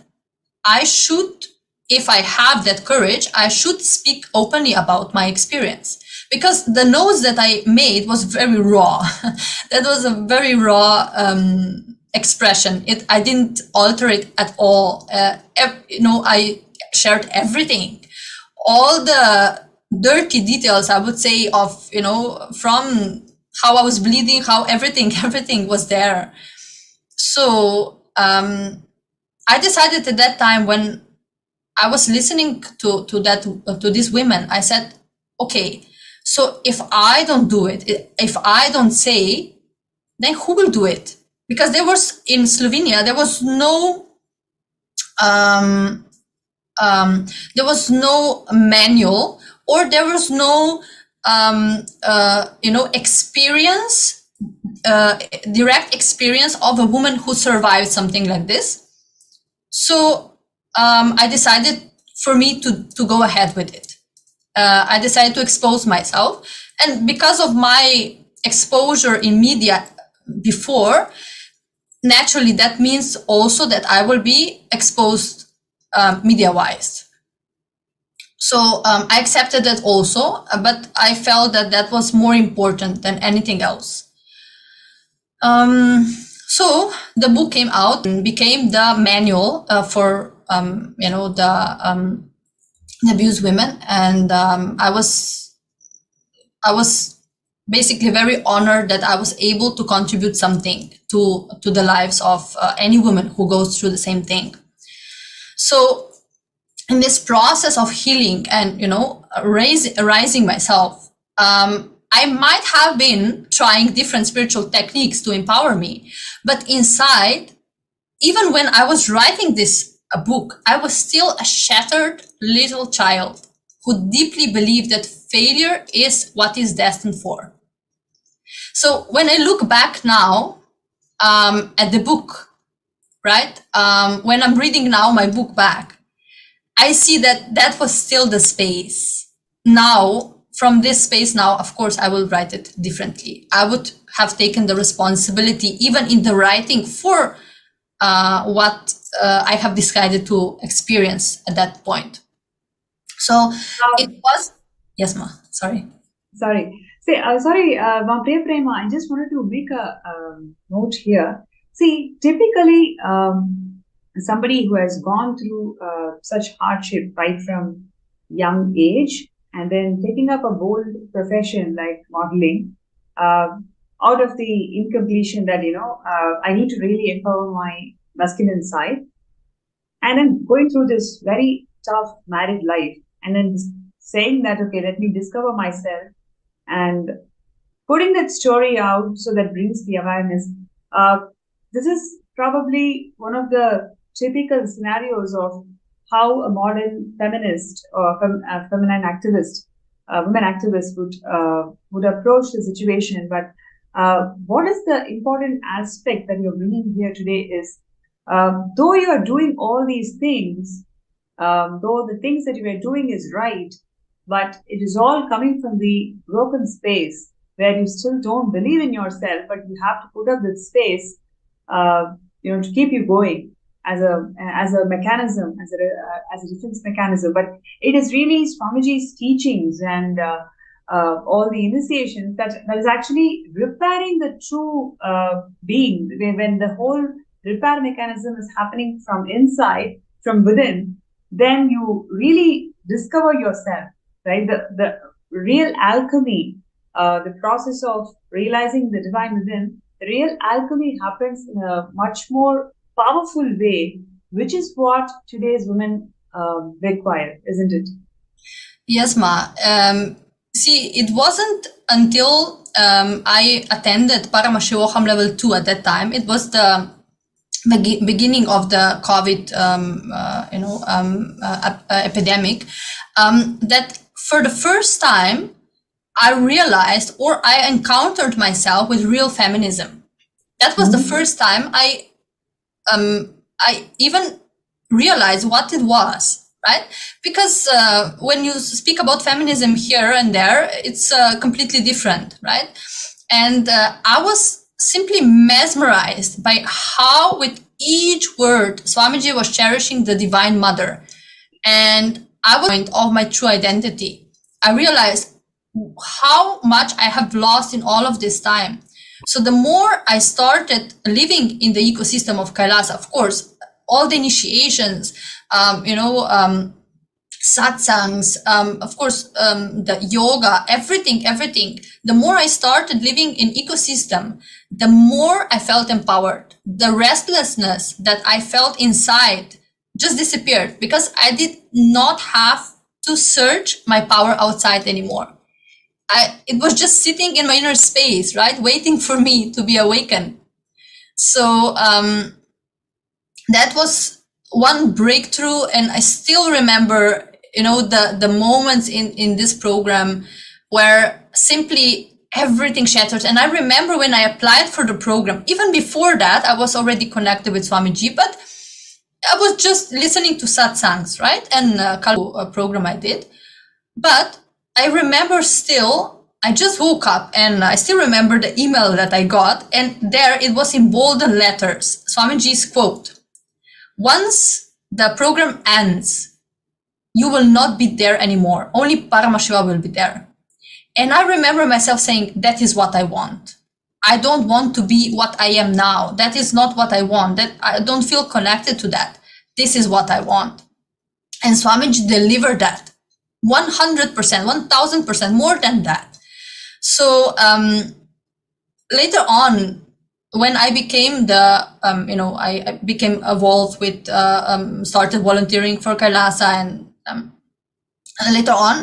F: I should, if I have that courage, I should speak openly about my experience. Because the notes that I made was very raw. That was a very raw expression. I didn't alter it at all. I shared everything. All the dirty details, I would say, of, from how I was bleeding, how everything was there. So I decided at that time, when I was listening to these women, I said, okay, so if I don't do it, if I don't say, then who will do it? Because in Slovenia, there was no manual, or there was no experience, direct experience of a woman who survived something like this. So I decided for me to go ahead with it. I decided to expose myself, and because of my exposure in media before, naturally that means also that I will be exposed media-wise. So I accepted that also, but I felt that was more important than anything else. So the book came out and became the manual for the abused women, and I was basically very honored that I was able to contribute something to the lives of any woman who goes through the same thing. So in this process of healing and raising myself, I might have been trying different spiritual techniques to empower me, but inside, even when I was writing this book, I was still a shattered little child who deeply believed that failure is what is destined for. So when I look back now at the book, right, when I'm reading now my book back, I see that was still the space. Now, from this space now, of course, I will write it differently. I would have taken the responsibility, even in the writing, for what I have decided to experience at that point. So it was, yes, ma, sorry.
E: Sorry. Priya Prema, I just wanted to make a note here. See, typically, somebody who has gone through such hardship right from young age, and then taking up a bold profession like modeling, out of the incompletion that, I need to really empower my masculine side, and then going through this very tough married life, and then saying that, okay, let me discover myself and putting that story out so that brings the awareness. This is probably one of the typical scenarios of how a modern feminist or feminine activist, women activists would approach the situation. But what is the important aspect that you're bringing here today is, though you are doing all these things, though the things that you are doing is right, but it is all coming from the broken space where you still don't believe in yourself, but you have to put up this space, to keep you going as a mechanism, as a defense mechanism. But it is really Swamiji's teachings and all the initiations that is actually repairing the true being. When the whole repair mechanism is happening from inside, from within, then you really discover yourself, right? The real alchemy, the process of realizing the divine within, the real alchemy happens in a much more powerful way, which is what today's women require, isn't it?
F: Yes, Ma. See, it wasn't until I attended Paramashivam level 2 at that time. It was the beginning of the COVID, epidemic, that for the first time I realized, or I encountered myself with real feminism. That was the first time I even realized what it was, right? Because when you speak about feminism here and there, it's completely different, right? And I was simply mesmerized by how with each word Swamiji was cherishing the Divine Mother. And I was of my true identity. I realized how much I have lost in all of this time. So the more I started living in the ecosystem of Kailasa, of course, all the initiations, satsangs, of course, the yoga, everything. The more I started living in ecosystem, the more I felt empowered. The restlessness that I felt inside just disappeared because I did not have to search my power outside anymore. It was just sitting in my inner space, right? Waiting for me to be awakened. So that was one breakthrough. And I still remember, the moments in this program where simply everything shattered. And I remember when I applied for the program, even before that, I was already connected with Swamiji, but I was just listening to satsangs, right? And a program I did. But I remember still, I just woke up and I still remember the email that I got. And there it was in bolden letters, Swamiji's quote: "Once the program ends, you will not be there anymore. Only Paramashiva will be there." And I remember myself saying, that is what I want. I don't want to be what I am now. That is not what I want. That I don't feel connected to that. This is what I want. And Swamiji delivered that 100%, 1000%, more than that. So later on, when I became I became involved with, started volunteering for Kailasa, and later on,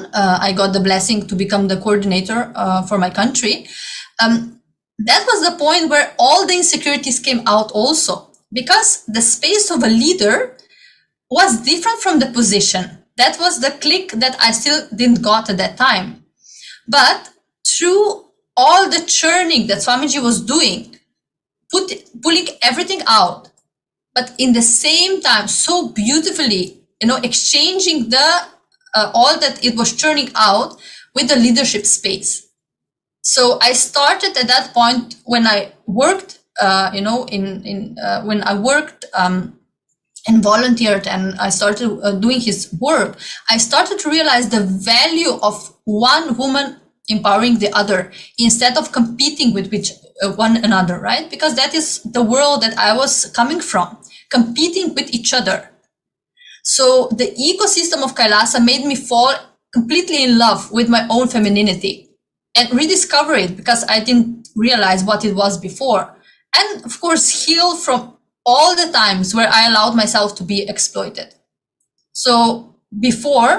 F: I got the blessing to become the coordinator for my country. That was the point where all the insecurities came out also, because the space of a leader was different from the position. That was the click that I still didn't got at that time. But through all the churning that Swamiji was doing, pulling everything out, but in the same time, so beautifully, exchanging the all that it was churning out with the leadership space. So I started at that point when I worked, when I worked and volunteered, and I started doing his work. I started to realize the value of one woman empowering the other instead of competing with one another, right? Because that is the world that I was coming from, competing with each other. So the ecosystem of Kailasa made me fall completely in love with my own femininity and rediscover it, because I didn't realize what it was before. And of course, heal from all the times where I allowed myself to be exploited. So before,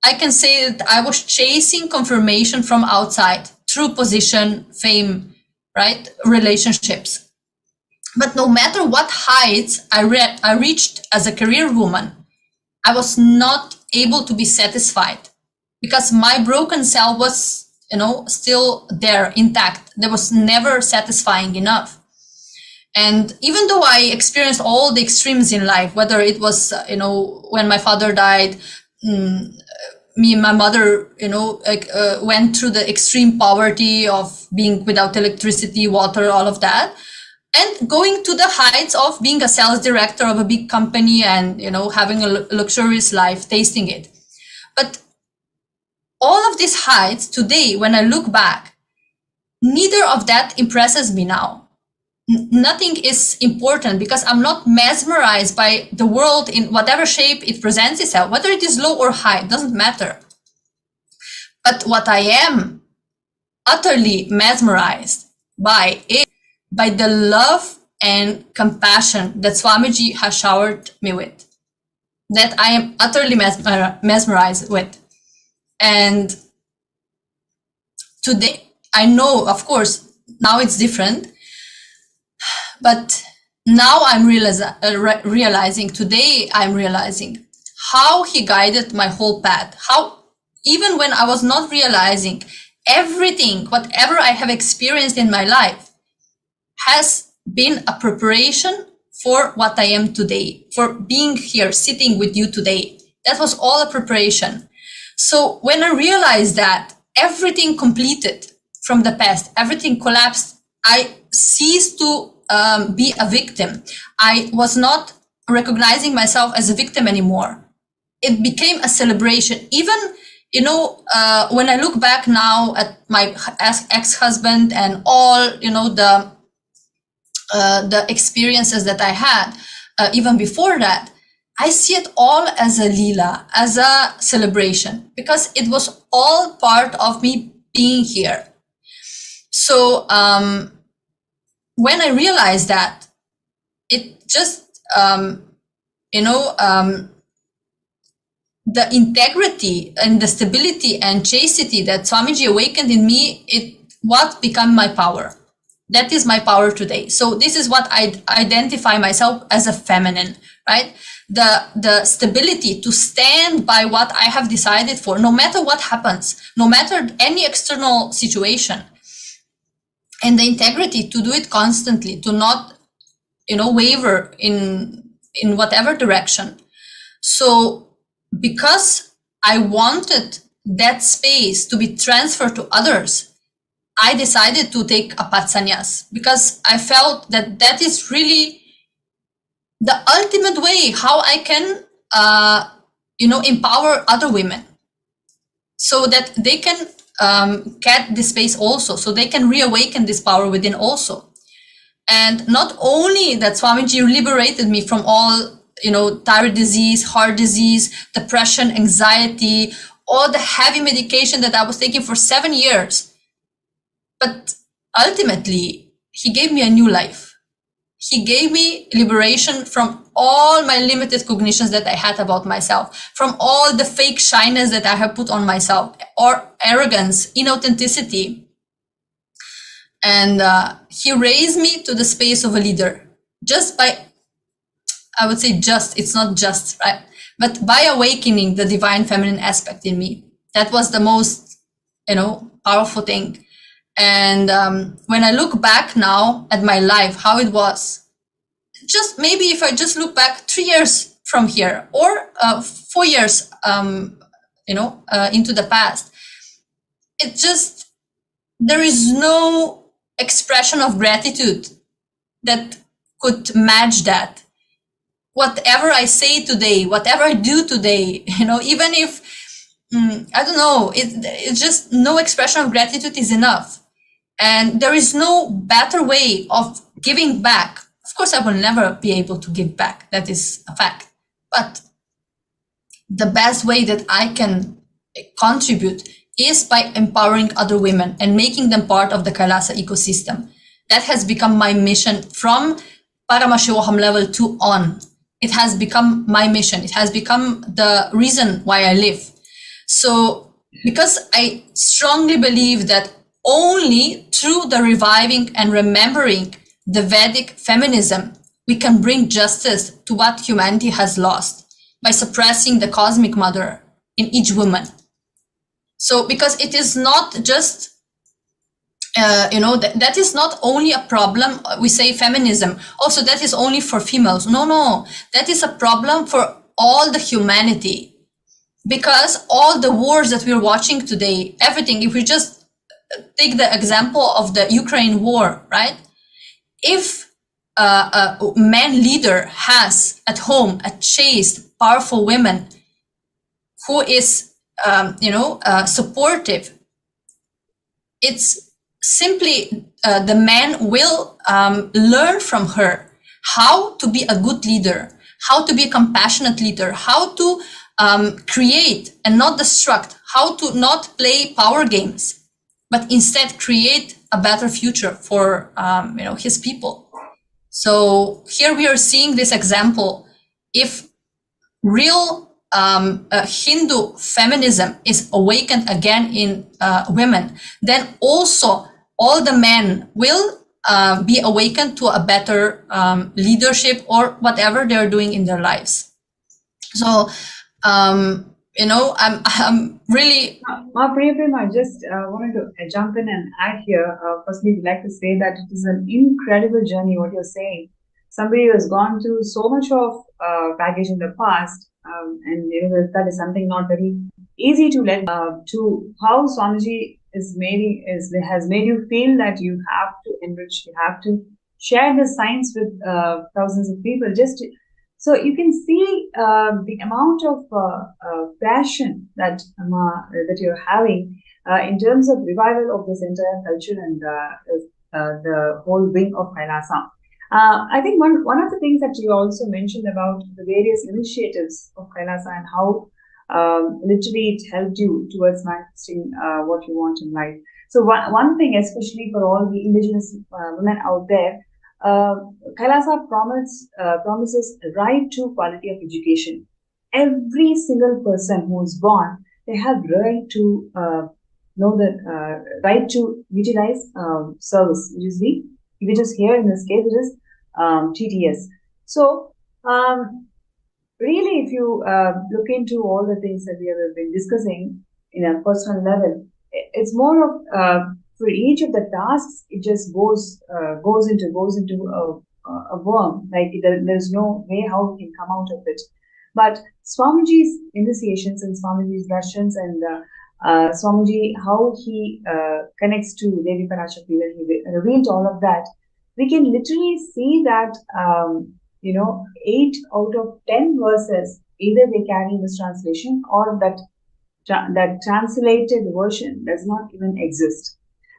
F: I can say that I was chasing confirmation from outside through position, fame, right? Relationships. But no matter what heights I reached as a career woman, I was not able to be satisfied because my broken self was, still there intact. There was never satisfying enough. And even though I experienced all the extremes in life, whether it was, when my father died, me and my mother, went through the extreme poverty of being without electricity, water, all of that, and going to the heights of being a sales director of a big company and, having a luxurious life, tasting it. But all of these heights today, when I look back, neither of that impresses me now. Nothing is important because I'm not mesmerized by the world in whatever shape it presents itself, whether it is low or high, it doesn't matter. But what I am utterly mesmerized by is by the love and compassion that Swamiji has showered me with, that I am utterly mesmerized with. And today, I know, of course, now it's different, but now I'm realizing, today I'm realizing how he guided my whole path, how even when I was not realizing everything, whatever I have experienced in my life has been a preparation for what I am today, for being here, sitting with you today. That was all a preparation. So when I realized that everything completed from the past, everything collapsed, I ceased to be a victim. I was not recognizing myself as a victim anymore. It became a celebration. Even, when I look back now at my ex-husband and all, the experiences that I had, even before that, I see it all as a lila, as a celebration, because it was all part of me being here. So when I realized that, it just, the integrity and the stability and chastity that Swamiji awakened in me, it what became my power. That is my power today. So this is what I identify myself as a feminine, right? The stability to stand by what I have decided for, no matter what happens, no matter any external situation, and the integrity to do it constantly, to not, waver in whatever direction. So because I wanted that space to be transferred to others, I decided to take a path sannyas because I felt that that is really the ultimate way how I can, empower other women so that they can get this space also, so they can reawaken this power within also. And not only that Swamiji liberated me from all, thyroid disease, heart disease, depression, anxiety, all the heavy medication that I was taking for 7 years, but ultimately, he gave me a new life. He gave me liberation from all my limited cognitions that I had about myself, from all the fake shyness that I have put on myself, or arrogance, inauthenticity. And he raised me to the space of a leader just by, I would say just, it's not just, right? But by awakening the divine feminine aspect in me. That was the most, powerful thing. And when I look back now at my life, how it was, just maybe if I just look back 3 years from here or 4 years, into the past, it just, there is no expression of gratitude that could match that. Whatever I say today, whatever I do today, even if, I don't know, it's just no expression of gratitude is enough. And there is no better way of giving back. Of course, I will never be able to give back. That is a fact. But the best way that I can contribute is by empowering other women and making them part of the Kailasa ecosystem. That has become my mission from Paramashivam level 2 on. It has become my mission. It has become the reason why I live. So, because I strongly believe that only through the reviving and remembering the Vedic feminism we can bring justice to what humanity has lost by suppressing the cosmic mother in each woman. So, because it is not just, that is not only a problem, we say feminism, also that is only for females. No, that is a problem for all the humanity. Because all the wars that we're watching today, everything, if we just take the example of the Ukraine war, right? If a man leader has at home a chaste, powerful woman who is, supportive, it's simply the man will learn from her how to be a good leader, how to be a compassionate leader, how to create and not destruct, how to not play power games, but instead create a better future for his people. So here we are seeing this example. If real Hindu feminism is awakened again in women, then also all the men will be awakened to a better leadership or whatever they're doing in their lives. So, I'm really...
E: Priyam, I just wanted to jump in and add here. Firstly, we'd like to say that it is an incredible journey, what you're saying. Somebody who has gone through so much of baggage in the past, and that is something not very easy to let to how Swamiji has made you feel that you have to enrich, you have to share the science with thousands of people. So you can see the amount of passion that you're having in terms of revival of this entire culture and the whole wing of Kailasa. I think one of the things that you also mentioned about the various initiatives of Kailasa and how literally it helped you towards manifesting what you want in life. So one thing, especially for all the indigenous women out there, Kailasa promises the right to quality of education. Every single person who is born, they have right to know that right to utilize service, which is which is here in this case, it is TTS. So really, if you look into all the things that we have been discussing in a personal level, it's more of for each of the tasks, it just goes into a worm. Like there's no way how we can come out of it. But Swamiji's initiations and Swamiji's Darshans and Swamiji, how he connects to Devi Parashakti, when he revealed all of that, we can literally see that 8 out of 10 verses, either they carry mistranslation or that translated version does not even exist.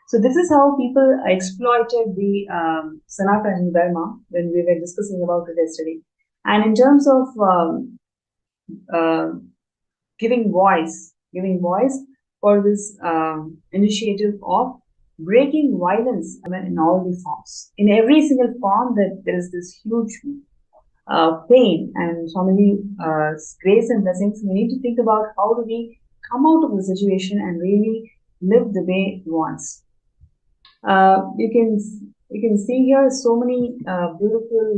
E: So this is how people exploited the Sanatana Hindu Dharma when we were discussing about it yesterday. And in terms of giving voice for this initiative of breaking violence in all the forms. In every single form, that there is this huge pain, and Swamiji's grace and blessings. We need to think about how do we come out of the situation and really live the way he wants. You can see here so many beautiful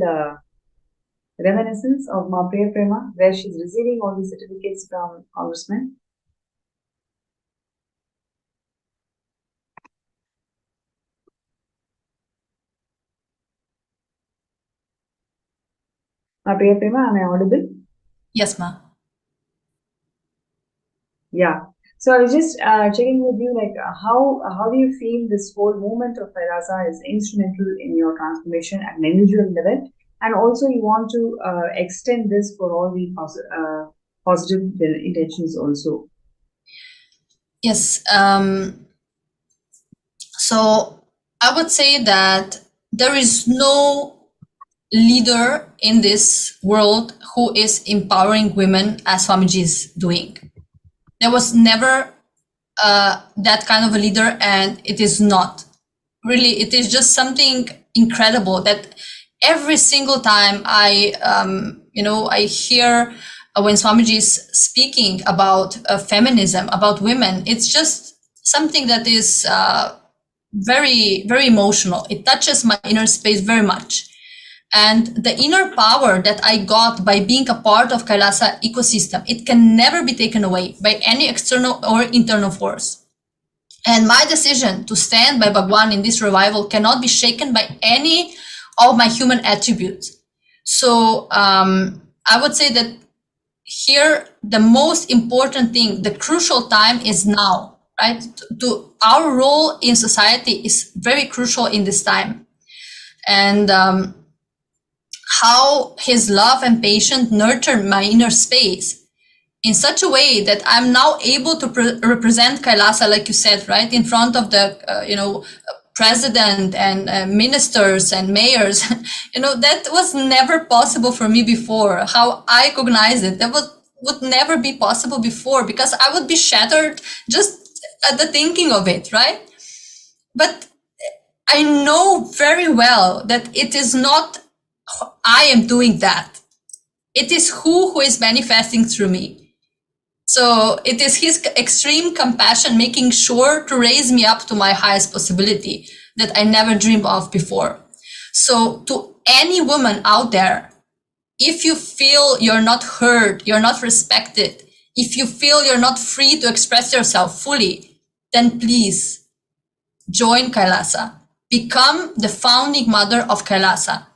E: reminiscence of Ma Priya Prema, where she's receiving all these certificates from congressmen. Ma Priya Prema, am I audible?
F: Yes, ma.
E: Yeah. So I was just checking with you, like how do you feel this whole movement of Kailasa is instrumental in your transformation at an individual level, and also you want to extend this for all the positive intentions also.
F: Yes. So I would say that there is no leader in this world who is empowering women as Swamiji is doing. There was never that kind of a leader, and it is not. Really, it is just something incredible that every single time I hear when Swamiji is speaking about feminism, about women, it's just something that is very, very emotional. It touches my inner space very much. And the inner power that I got by being a part of Kailasa ecosystem, it can never be taken away by any external or internal force. And my decision to stand by Bhagwan in this revival cannot be shaken by any of my human attributes. So I would say that here, the most important thing, the crucial time is now, right? To our role in society is very crucial in this time. And how his love and patience nurtured my inner space in such a way that I'm now able to represent Kailasa, like you said, right, in front of the, president and ministers and mayors. That was never possible for me before. How I recognize it, that would never be possible before, because I would be shattered just at the thinking of it, right? But I know very well that it is not I am doing that. It is who is manifesting through me. So it is his extreme compassion making sure to raise me up to my highest possibility that I never dreamed of before. So to any woman out there, if you feel you're not heard, you're not respected, if you feel you're not free to express yourself fully, then please join Kailasa. Become the founding mother of Kailasa.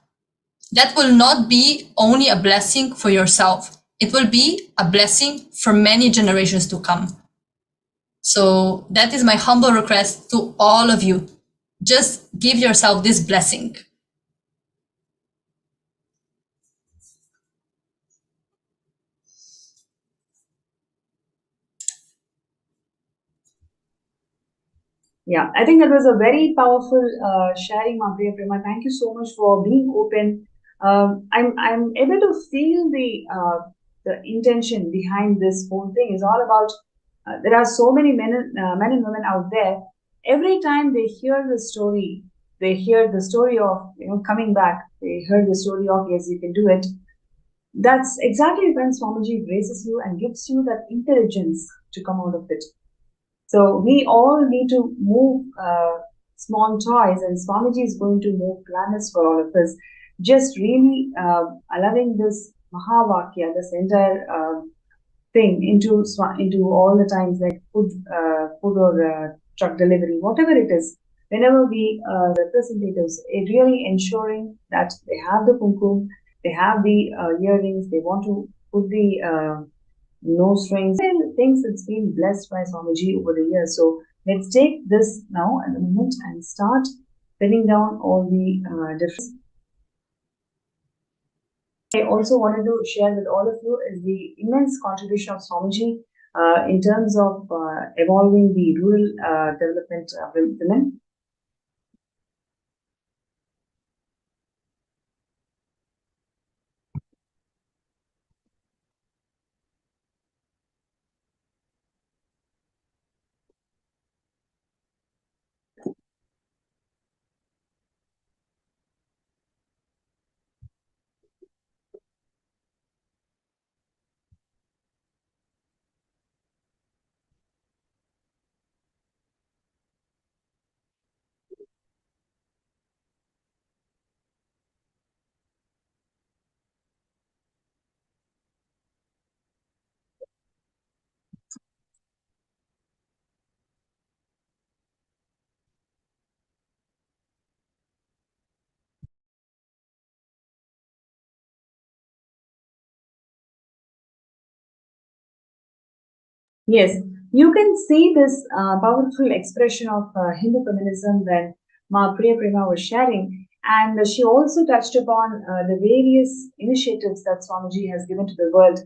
F: That will not be only a blessing for yourself. It will be a blessing for many generations to come. So that is my humble request to all of you. Just give yourself this blessing.
E: Yeah, I think that was a very powerful sharing, Priya Prema. Thank you so much for being open. I'm able to feel the intention behind this whole thing. Is all about there are so many men and women out there. Every time they hear the story, they hear the story of coming back. They heard the story of yes, you can do it. That's exactly when Swamiji graces you and gives you that intelligence to come out of it. So we all need to move small toys, and Swamiji is going to move planets for all of us. Just really allowing this Mahavakya, this entire thing into all the times, like food or truck delivery, whatever it is. Whenever we representatives, really ensuring that they have the kumkum, they have the earrings, they want to put the nose rings, and things that's been blessed by Swamiji over the years. So let's take this now at the moment and start pinning down all the different. I also wanted to share with all of you is the immense contribution of Swamiji in terms of evolving the rural development of women. Yes, you can see this powerful expression of Hindu feminism when Ma Priya Prema was sharing, and she also touched upon the various initiatives that Swamiji has given to the world,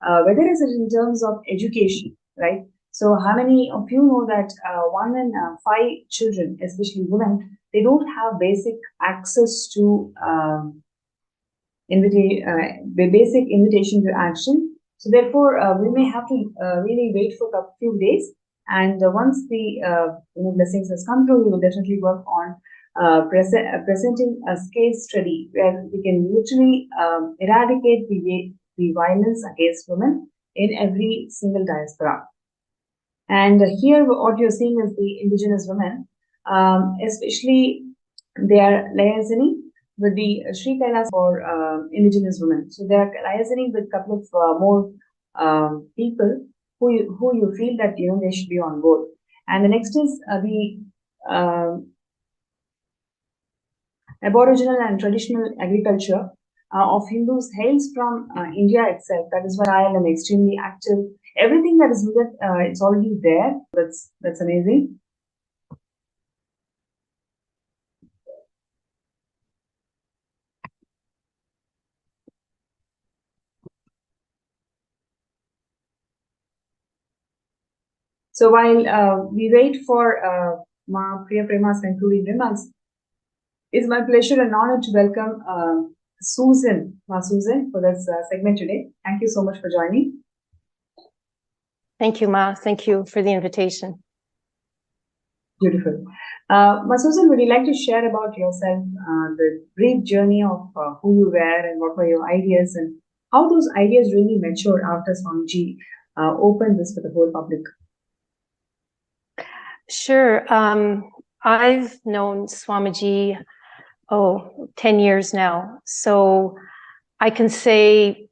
E: whether it's in terms of education, right? So, how many of you know that 1 in 5 children, especially women, they don't have basic access to basic invitation to action. So therefore, we may have to really wait for a few days. And once the blessings has come through, we will definitely work on presenting a case study where we can literally eradicate the violence against women in every single diaspora. And here, what you're seeing is the indigenous women. especially they are liaising with the Sri Kailas for indigenous women. So they are liaising with a couple of more people who you feel that they should be on board. And the next is the Aboriginal and traditional agriculture of Hindus hails from India itself. That is why I am extremely active. Everything that is needed, it's already there. That's amazing. So while we wait for Ma Priya Prema's concluding remarks, it's my pleasure and honor to welcome Susan, Ma Susan, for this segment today. Thank you so much for joining.
G: Thank you, Ma. Thank you for the invitation.
E: Beautiful. Ma Susan, would you like to share about yourself, the brief journey of who you were and what were your ideas and how those ideas really matured after Swamiji opened this for the whole public?
G: Sure. I've known Swamiji, 10 years now. So I can say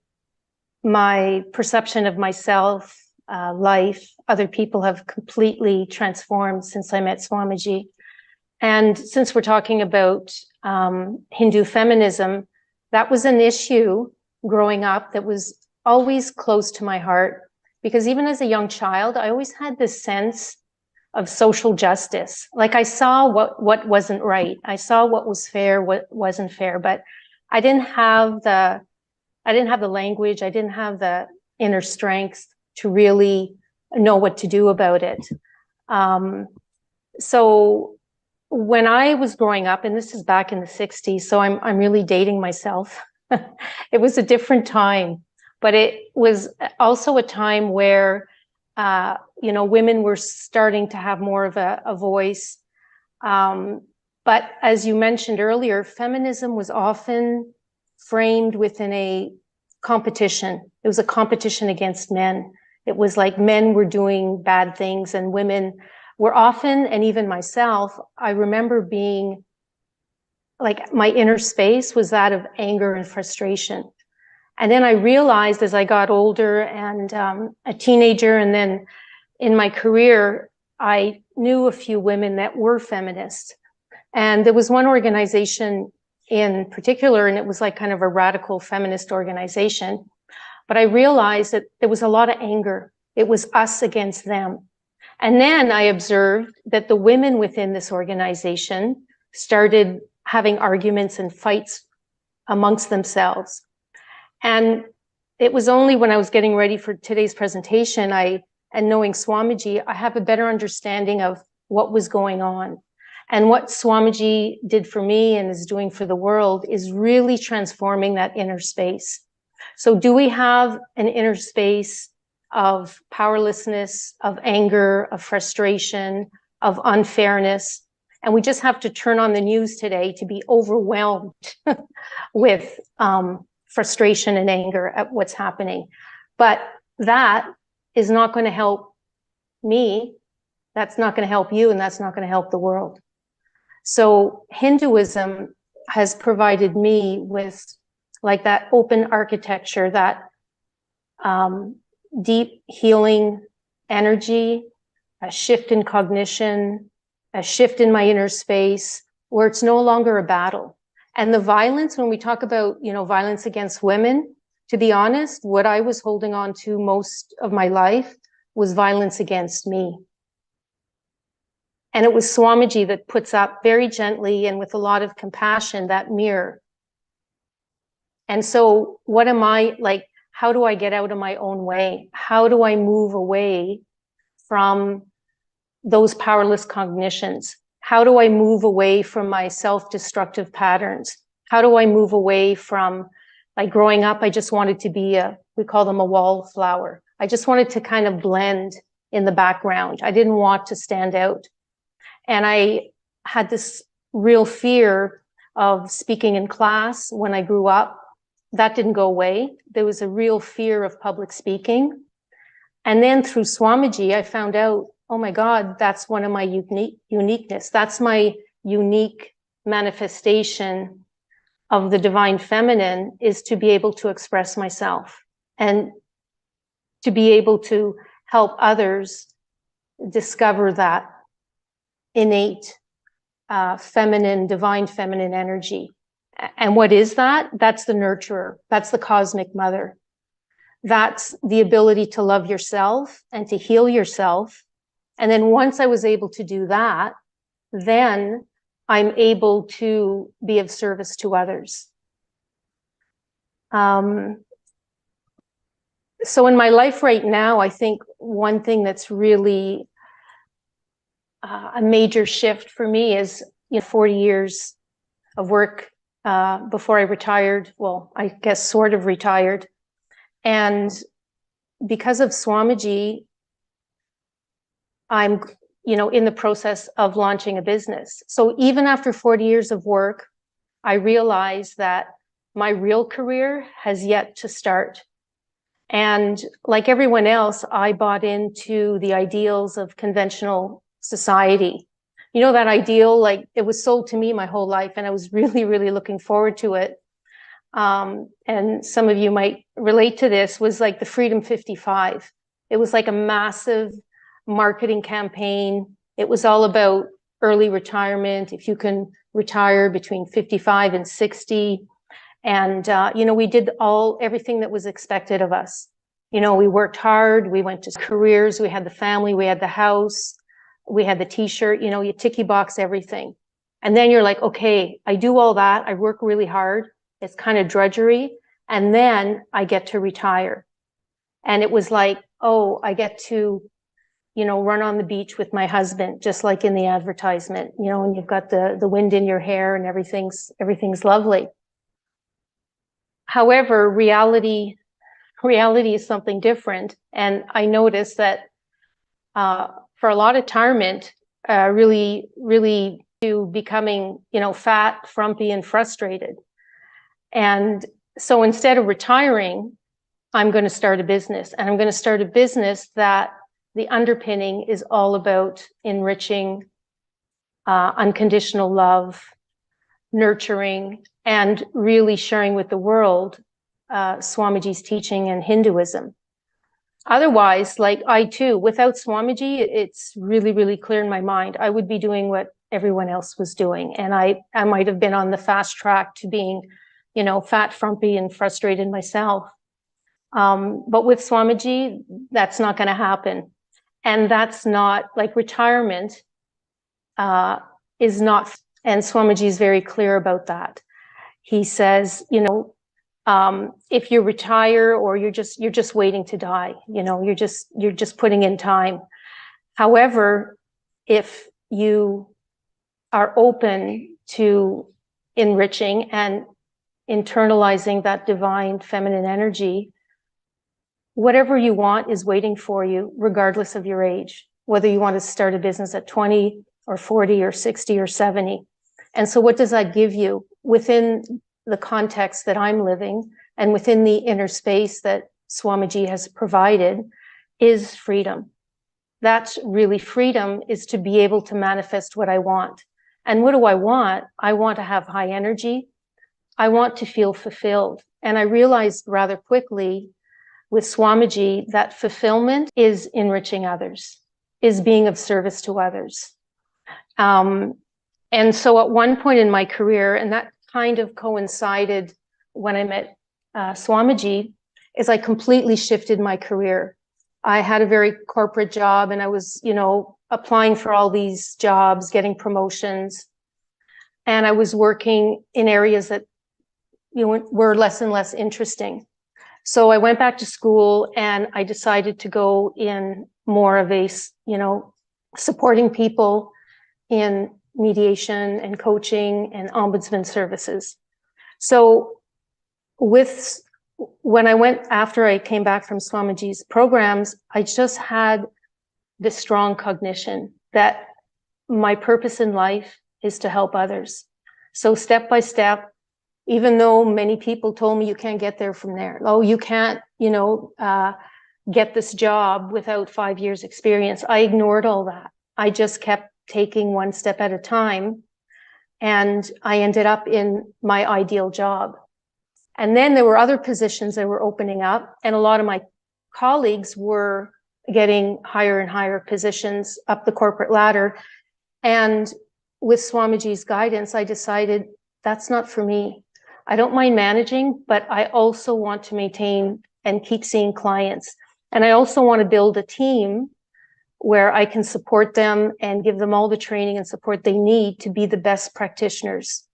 G: my perception of myself, life, other people have completely transformed since I met Swamiji. And since we're talking about Hindu feminism, that was an issue growing up that was always close to my heart, because even as a young child, I always had this sense of social justice. Like I saw what wasn't right. I saw what was fair, what wasn't fair, but I didn't have the language. I didn't have the inner strength to really know what to do about it. So when I was growing up, and this is back in the 60s, so I'm really dating myself. It was a different time, but it was also a time where women were starting to have more of a voice. But as you mentioned earlier, feminism was often framed within a competition. It was a competition against men. It was like men were doing bad things and women were often, and even myself, I remember being like, my inner space was that of anger and frustration. And then I realized as I got older and a teenager, and then in my career, I knew a few women that were feminists. And there was one organization in particular, and it was like kind of a radical feminist organization. But I realized that there was a lot of anger. It was us against them. And then I observed that the women within this organization started having arguments and fights amongst themselves. And it was only when I was getting ready for today's presentation, and knowing Swamiji, I have a better understanding of what was going on. And what Swamiji did for me and is doing for the world is really transforming that inner space. So do we have an inner space of powerlessness, of anger, of frustration, of unfairness? And we just have to turn on the news today to be overwhelmed with frustration and anger at what's happening. But that is not going to help me. That's not going to help you, and that's not going to help the world. So Hinduism has provided me with like that open architecture, that deep healing energy, a shift in cognition, a shift in my inner space where it's no longer a battle. And the violence, when we talk about, violence against women, to be honest, what I was holding on to most of my life was violence against me. And it was Swamiji that puts up very gently and with a lot of compassion that mirror. And so what am I like? How do I get out of my own way? How do I move away from those powerless cognitions? How do I move away from my self-destructive patterns? How do I move away from, like growing up, I just wanted to be we call them a wallflower. I just wanted to kind of blend in the background. I didn't want to stand out. And I had this real fear of speaking in class when I grew up. That didn't go away. There was a real fear of public speaking. And then through Swamiji, I found out, oh my God, that's one of my uniqueness. That's my unique manifestation of the divine feminine, is to be able to express myself and to be able to help others discover that innate feminine, divine feminine energy. And what is that? That's the nurturer. That's the cosmic mother. That's the ability to love yourself and to heal yourself. And then once I was able to do that, then I'm able to be of service to others. So in my life right now, I think one thing that's really a major shift for me is 40 years of work before I retired. Well, I guess sort of retired. And because of Swamiji, I'm, in the process of launching a business. So even after 40 years of work, I realized that my real career has yet to start. And like everyone else, I bought into the ideals of conventional society. That ideal, like it was sold to me my whole life, and I was really, really looking forward to it. And some of you might relate to this, was like the Freedom 55. It was like a massive marketing campaign. It was all about early retirement, if you can retire between 55 and 60. And, we did everything that was expected of us. We worked hard, we went to careers, we had the family, we had the house, we had the t-shirt, you ticky box everything. And then you're like, okay, I do all that. I work really hard. It's kind of drudgery. And then I get to retire. And it was like, oh, I get to, run on the beach with my husband, just like in the advertisement, and you've got the wind in your hair and everything's lovely. However, reality is something different. And I noticed that for a lot of retirement, really to becoming, fat, frumpy, and frustrated. And so instead of retiring, I'm going to start a business. And I'm going to start a business that the underpinning is all about enriching, unconditional love, nurturing, and really sharing with the world Swamiji's teaching and Hinduism. Otherwise, like I too, without Swamiji, it's really, really clear in my mind, I would be doing what everyone else was doing. And I might have been on the fast track to being, fat, frumpy, and frustrated myself. But with Swamiji, that's not going to happen. And that's not, like, retirement is not, and Swamiji is very clear about that. He says, if you retire, or you're just waiting to die, you're just putting in time. However, if you are open to enriching and internalizing that divine feminine energy, whatever you want is waiting for you, regardless of your age, whether you want to start a business at 20 or 40 or 60 or 70. And so what does that give you within the context that I'm living and within the inner space that Swamiji has provided is freedom. That's really freedom, is to be able to manifest what I want. And what do I want? I want to have high energy. I want to feel fulfilled. And I realized rather quickly with Swamiji that fulfillment is enriching others, is being of service to others. And so at one point in my career, and that kind of coincided when I met Swamiji, is I completely shifted my career. I had a very corporate job, and I was, applying for all these jobs, getting promotions. And I was working in areas that, were less and less interesting. So I went back to school, and I decided to go in more of a, supporting people in mediation and coaching and ombudsman services. So when I went, after I came back from Swamiji's programs, I just had this strong cognition that my purpose in life is to help others. So step by step, even though many people told me you can't get there from there. Oh, you can't, get this job without 5 years experience. I ignored all that. I just kept taking one step at a time. And I ended up in my ideal job. And then there were other positions that were opening up, and a lot of my colleagues were getting higher and higher positions up the corporate ladder. And with Swamiji's guidance, I decided that's not for me. I don't mind managing, but I also want to maintain and keep seeing clients. And I also want to build a team where I can support them and give them all the training and support they need to be the best practitioners.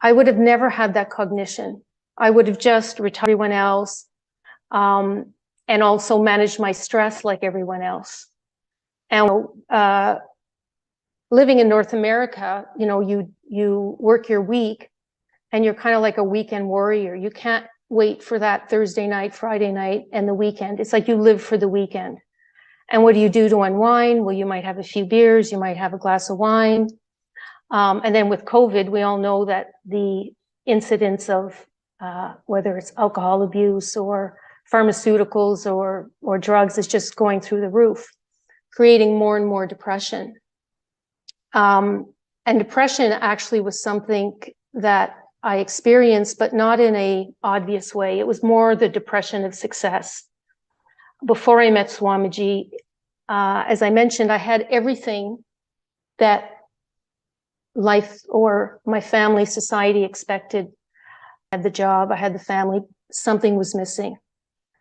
G: I would have never had that cognition. I would have just retired everyone else, and also managed my stress like everyone else. And living in North America, you know, you work your week and you're kind of like a weekend warrior. You can't wait for that Thursday night, Friday night, and the weekend. It's like you live for the weekend. And what do you do to unwind? Well, you might have a few beers, you might have a glass of wine. And then with COVID, we all know that the incidence of whether it's alcohol abuse or pharmaceuticals or drugs is just going through the roof, creating more and more depression. And depression actually was something that I experienced, but not in a obvious way. It was more the depression of success. Before I met Swamiji, as I mentioned, I had everything that life or my family, society expected. I had the job, I had the family, something was missing.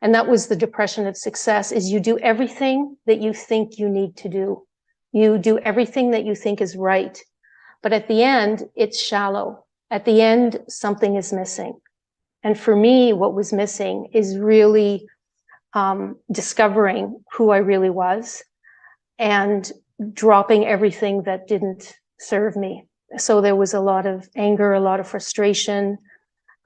G: And that was the depression of success, is you do everything that you think you need to do. You do everything that you think is right. But at the end, it's shallow. At the end, something is missing. And for me, what was missing is really discovering who I really was and dropping everything that didn't serve me. So there was a lot of anger, a lot of frustration,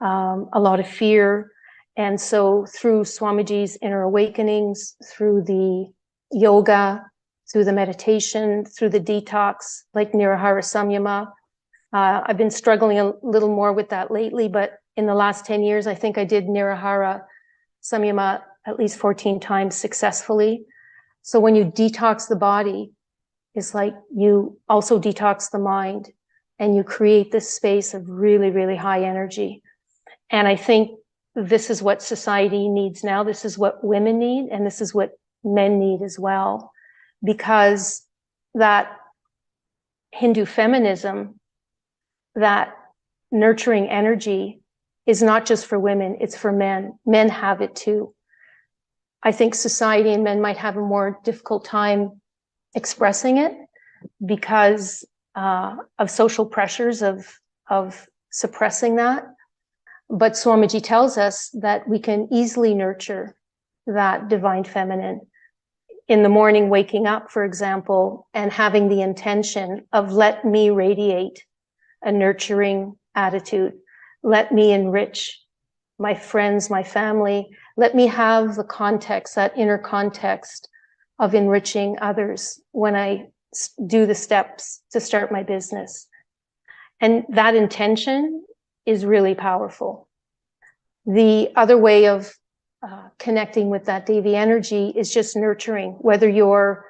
G: a lot of fear. And so through Swamiji's inner awakenings, through the yoga, through the meditation, through the detox, like Nirahara Samyama, I've been struggling a little more with that lately, but in the last 10 years, I think I did Nirahara Samyama at least 14 times successfully. So when you detox the body, it's like you also detox the mind and you create this space of really, really high energy. And I think this is what society needs now. This is what women need, and this is what men need as well, because that Hindu feminism, that nurturing energy is not just for women, it's for men. Men have it too. I think society and men might have a more difficult time expressing it because of social pressures of suppressing that. But Swamiji tells us that we can easily nurture that divine feminine. In the morning, waking up, for example, and having the intention of let me radiate a nurturing attitude. Let me enrich my friends, my family. Let me have the context, that inner context of enriching others when I do the steps to start my business. And that intention is really powerful. The other way of connecting with that Devi energy is just nurturing, whether you're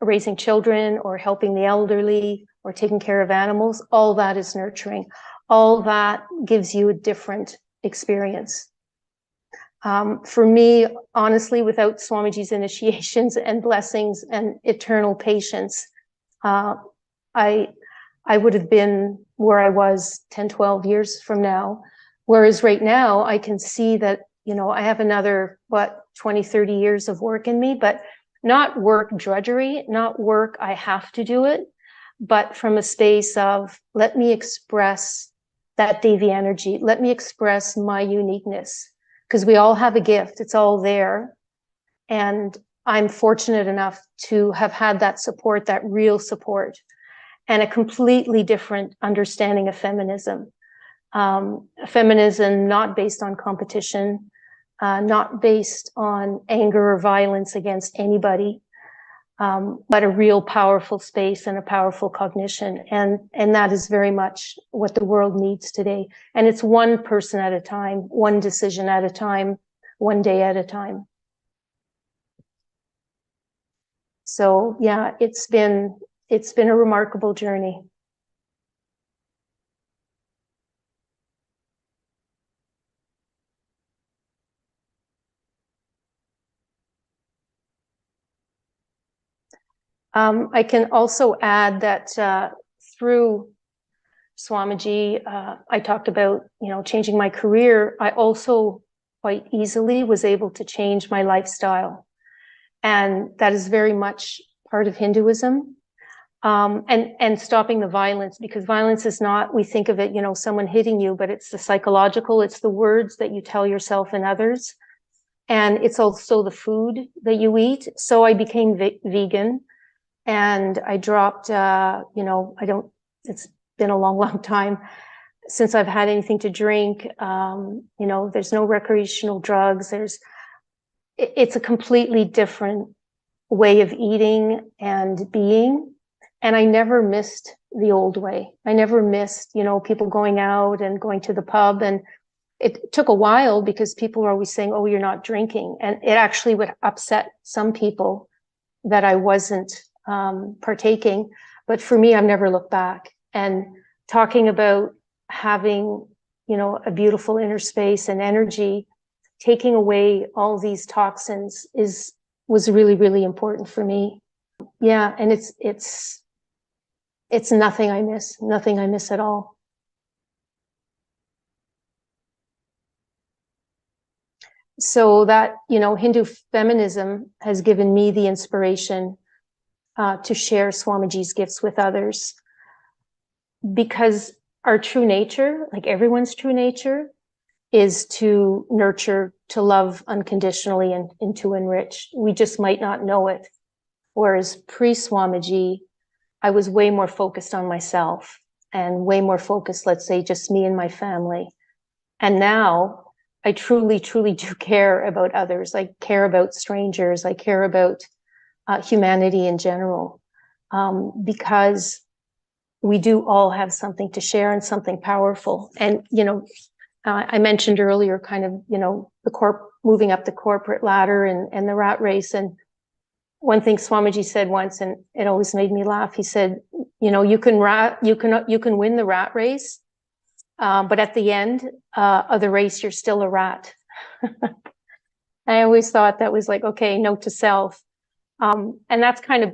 G: raising children or helping the elderly or taking care of animals, all that is nurturing. All that gives you a different experience. For me, honestly, without Swamiji's initiations and blessings and eternal patience, I would have been where I was 10, 12 years from now. Whereas right now, I can see that, you know, I have another, 20, 30 years of work in me, but not work drudgery, not work I have to do it, but from a space of, let me express that Devi energy. Let me express my uniqueness, because we all have a gift. It's all there. And I'm fortunate enough to have had that support, that real support, and a completely different understanding of feminism. Feminism not based on competition, not based on anger or violence against anybody, but a real powerful space and a powerful cognition. And that is very much what the world needs today. And it's one person at a time, one decision at a time, one day at a time. So yeah, it's been a remarkable journey. I can also add that through Swamiji, I talked about, changing my career. I also quite easily was able to change my lifestyle. And that is very much part of Hinduism. And stopping the violence, because violence is not, we think of it, someone hitting you, but it's the psychological, it's the words that you tell yourself and others. And it's also the food that you eat. So I became vegan. And I dropped, it's been a long, long time since I've had anything to drink. There's no recreational drugs. It's a completely different way of eating and being. And I never missed the old way. I never missed, people going out and going to the pub. And it took a while because people were always saying, oh, you're not drinking. And it actually would upset some people that I wasn't partaking. But for me, I've never looked back. And talking about having, a beautiful inner space and energy, taking away all these toxins was really, really important for me. Yeah. And it's nothing I miss at all. So that, Hindu feminism has given me the inspiration to share Swamiji's gifts with others, because our true nature, like everyone's true nature, is to nurture, to love unconditionally, and to enrich. We just might not know it. Whereas pre-Swamiji, I was way more focused on myself and way more focused, let's say, just me and my family. And now I truly, truly do care about others. I care about strangers. I care about humanity in general, because we do all have something to share and something powerful. And, I mentioned earlier kind of, moving up the corporate ladder and the rat race. And one thing Swamiji said once, and it always made me laugh. He said, you can win the rat race, but at the end of the race, you're still a rat. I always thought that was like, okay, note to self. And that's kind of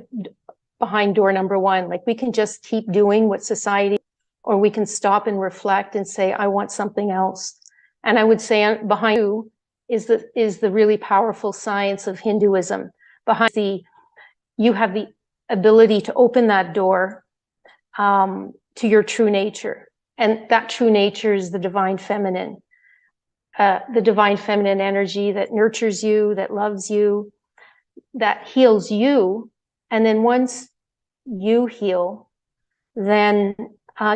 G: behind door number one. Like, we can just keep doing what society, or we can stop and reflect and say, I want something else. And I would say behind you is the really powerful science of Hinduism. Behind you have the ability to open that door to your true nature. And that true nature is the divine feminine energy that nurtures you, that loves you, that heals you. And then once you heal, then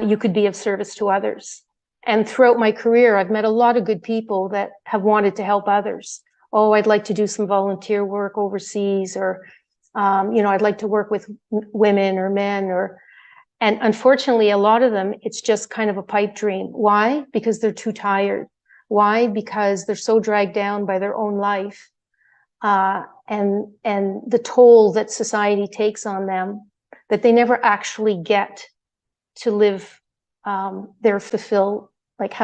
G: you could be of service to others. And throughout my career, I've met a lot of good people that have wanted to help others. Oh, I'd like to do some volunteer work overseas, or, I'd like to work with women or men, and unfortunately, a lot of them, it's just kind of a pipe dream. Why? Because they're too tired. Why? Because they're so dragged down by their own life, and the toll that society takes on them, that they never actually get to live have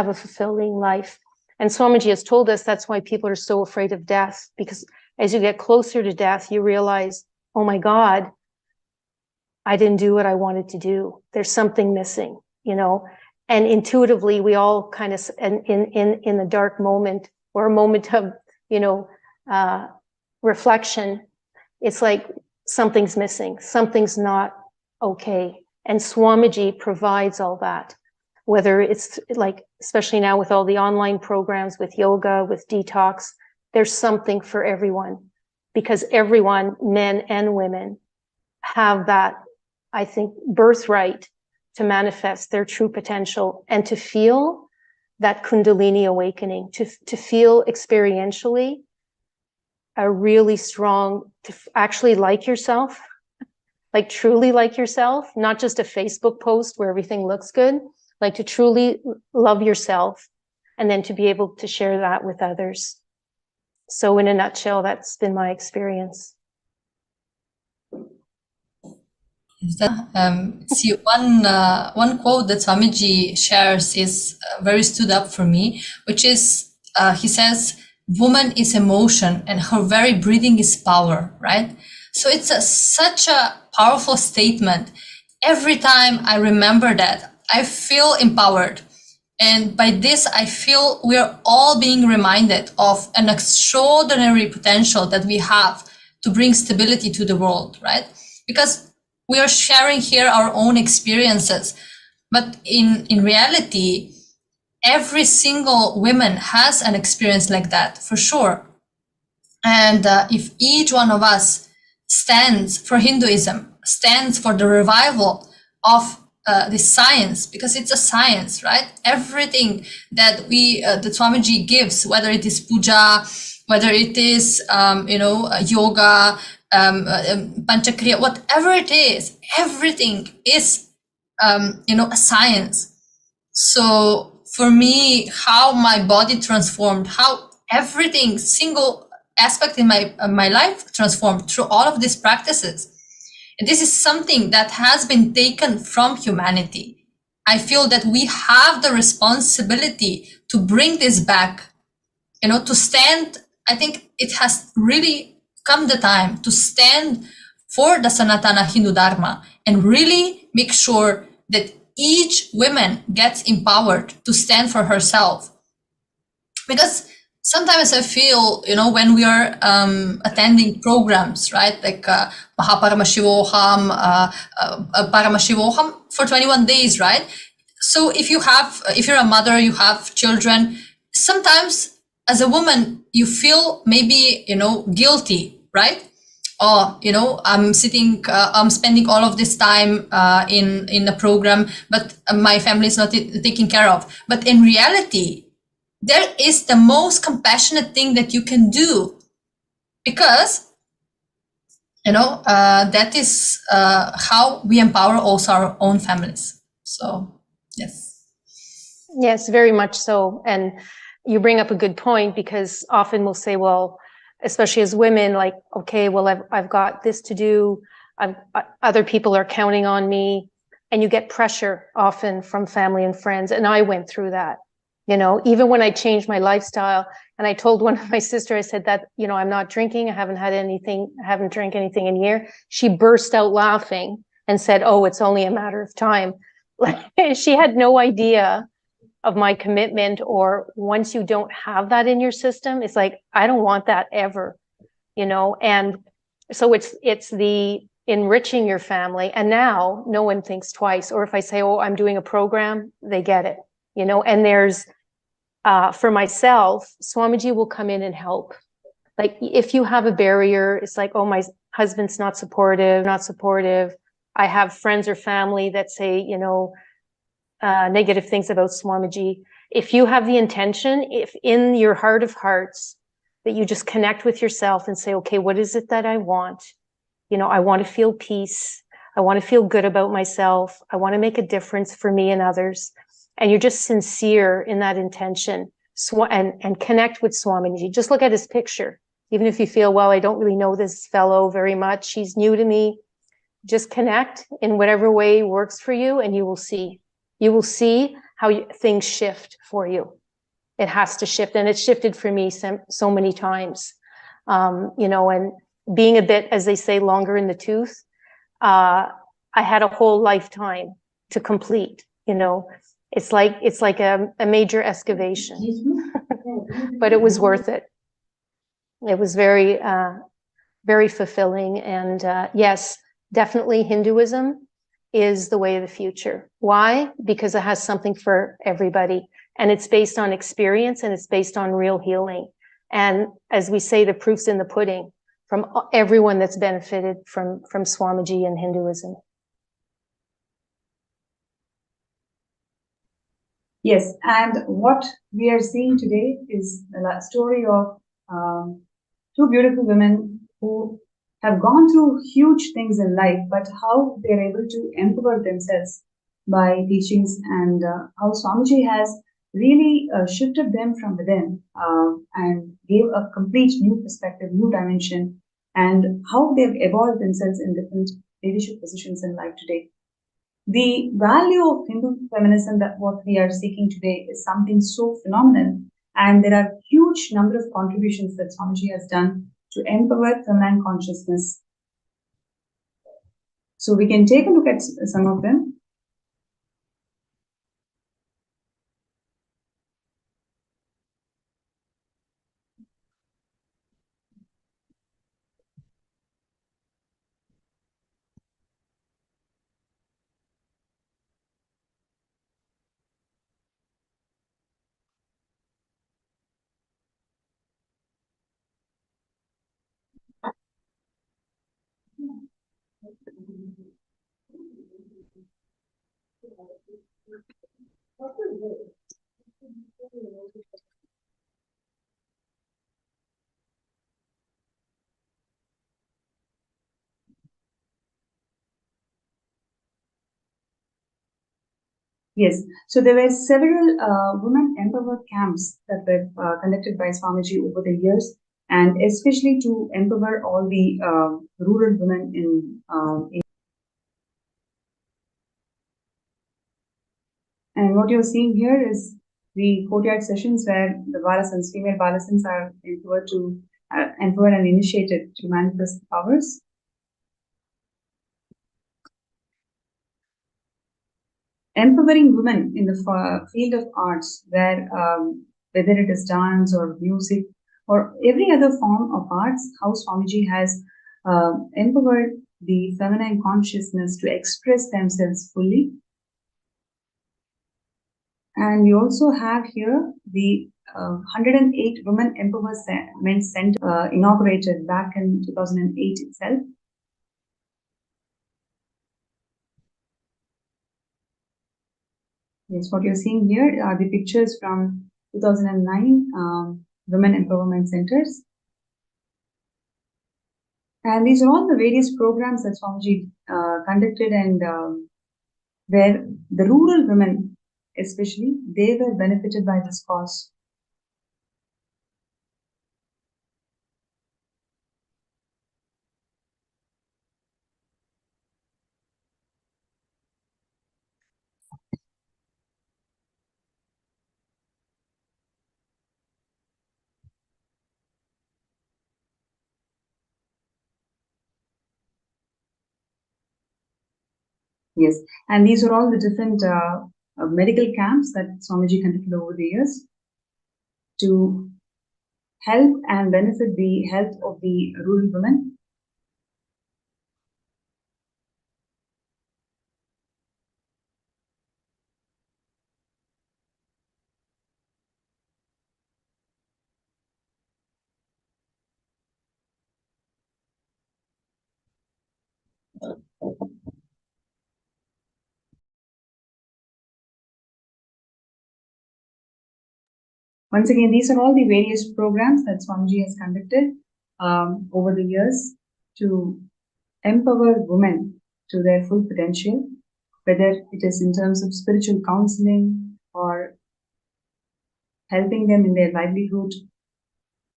G: a fulfilling life. And Swamiji has told us that's why people are so afraid of death, because as you get closer to death, you realize, oh my God, I didn't do what I wanted to do. There's something missing, and intuitively we all kind of, in the dark moment, or a moment of, reflection, it's like something's missing, something's not okay. And Swamiji provides all that, whether it's like, especially now with all the online programs, with yoga, with detox, there's something for everyone, because everyone, men and women, have that, I think, birthright to manifest their true potential and to feel that Kundalini awakening, to feel experientially a really strong, to actually like yourself, like truly like yourself, not just a Facebook post where everything looks good, like to truly love yourself, and then to be able to share that with others. So in a nutshell, that's been my experience.
F: See, one quote that Swamiji shares is very stood up for me, which is, he says, woman is emotion and her very breathing is power, right? So it's such a powerful statement. Every time I remember that, I feel empowered. And by this, I feel we are all being reminded of an extraordinary potential that we have to bring stability to the world, right? Because we are sharing here our own experiences. But in reality, every single woman has an experience like that, for sure. And if each one of us stands for Hinduism, stands for the revival of this science, because it's a science, right? Everything that that Swamiji gives, whether it is puja, whether it is, yoga, panchakriya, whatever it is, everything is, a science. So for me, how my body transformed, how everything, single aspect in my life transformed through all of these practices. And this is something that has been taken from humanity. I feel that we have the responsibility to bring this back, to stand. I think it has really come the time to stand for the Sanatana Hindu Dharma and really make sure that each woman gets empowered to stand for herself. Because sometimes I feel, when we are attending programs, right, like Paramashivam, Paramashivam for 21 days, right? So if you're a mother, you have children, sometimes as a woman, you feel maybe, guilty, right? Or, I'm spending all of this time in a program, but my family is not taken care of. But in reality, there is the most compassionate thing that you can do, because, that is how we empower also our own families. So, yes.
G: Yes, very much so. And you bring up a good point, because often we'll say, well, especially as women, like, okay, well, I've got this to do. Other people are counting on me, and you get pressure often from family and friends. And I went through that. Even when I changed my lifestyle, and I told one of my sister, I said that, I'm not drinking. I haven't drank anything in a year. She burst out laughing and said, oh, it's only a matter of time. She had no idea of my commitment, or once you don't have that in your system, it's like, I don't want that ever, and so it's the enriching your family. And now no one thinks twice. Or if I say, oh, I'm doing a program, they get it, and there's, for myself, Swamiji will come in and help. Like if you have a barrier, it's like, oh, my husband's not supportive. I have friends or family that say, negative things about Swamiji. If you have the intention, if in your heart of hearts that you just connect with yourself and say, okay, what is it that I want? I want to feel peace. I want to feel good about myself. I want to make a difference for me and others. And you're just sincere in that intention, and connect with Swamiji. Just look at his picture. Even if you feel, well, I don't really know this fellow very much, he's new to me. Just connect in whatever way works for you, and you will see. You will see how things shift for you. It has to shift, and it's shifted for me so many times. And being a bit, as they say, longer in the tooth, I had a whole lifetime to complete. It's like a major excavation, but it was worth it. It was very, very fulfilling. And yes, definitely Hinduism is the way of the future. Why? Because it has something for everybody, and it's based on experience, and it's based on real healing. And as we say, the proof's in the pudding from everyone that's benefited from Swamiji and Hinduism.
E: Yes, and what we are seeing today is the story of two beautiful women who have gone through huge things in life, but how they're able to empower themselves by teachings, and how Swamiji has really shifted them from within and gave a complete new perspective, new dimension, and how they've evolved themselves in different leadership positions in life today. The value of Hindu feminism, that what we are seeking today, is something so phenomenal, and there are huge number of contributions that Swamiji has done to empower feminine consciousness. So we can take a look at some of them. Yes, so there were several women empowered camps that were conducted by Swamiji over the years, and especially to empower all the rural women in. And what you're seeing here is the courtyard sessions where the Balasans, female Balasans, are empowered and initiated to manifest powers. Empowering women in the field of arts, where whether it is dance or music or every other form of arts, how Swamiji has empowered the feminine consciousness to express themselves fully. And we also have here the 108 Women Empowerment Center inaugurated back in 2008 itself. Yes, what you're seeing here are the pictures from 2009 Women Empowerment Centers. And these are all the various programs that Swamiji conducted, and where the rural women, especially, they were benefited by this cause. Yes, and these are all the different medical camps that Swamiji conducted over the years to help and benefit the health of the rural women. Once again, these are all the various programs that Swamiji has conducted over the years to empower women to their full potential, whether it is in terms of spiritual counseling or helping them in their livelihood,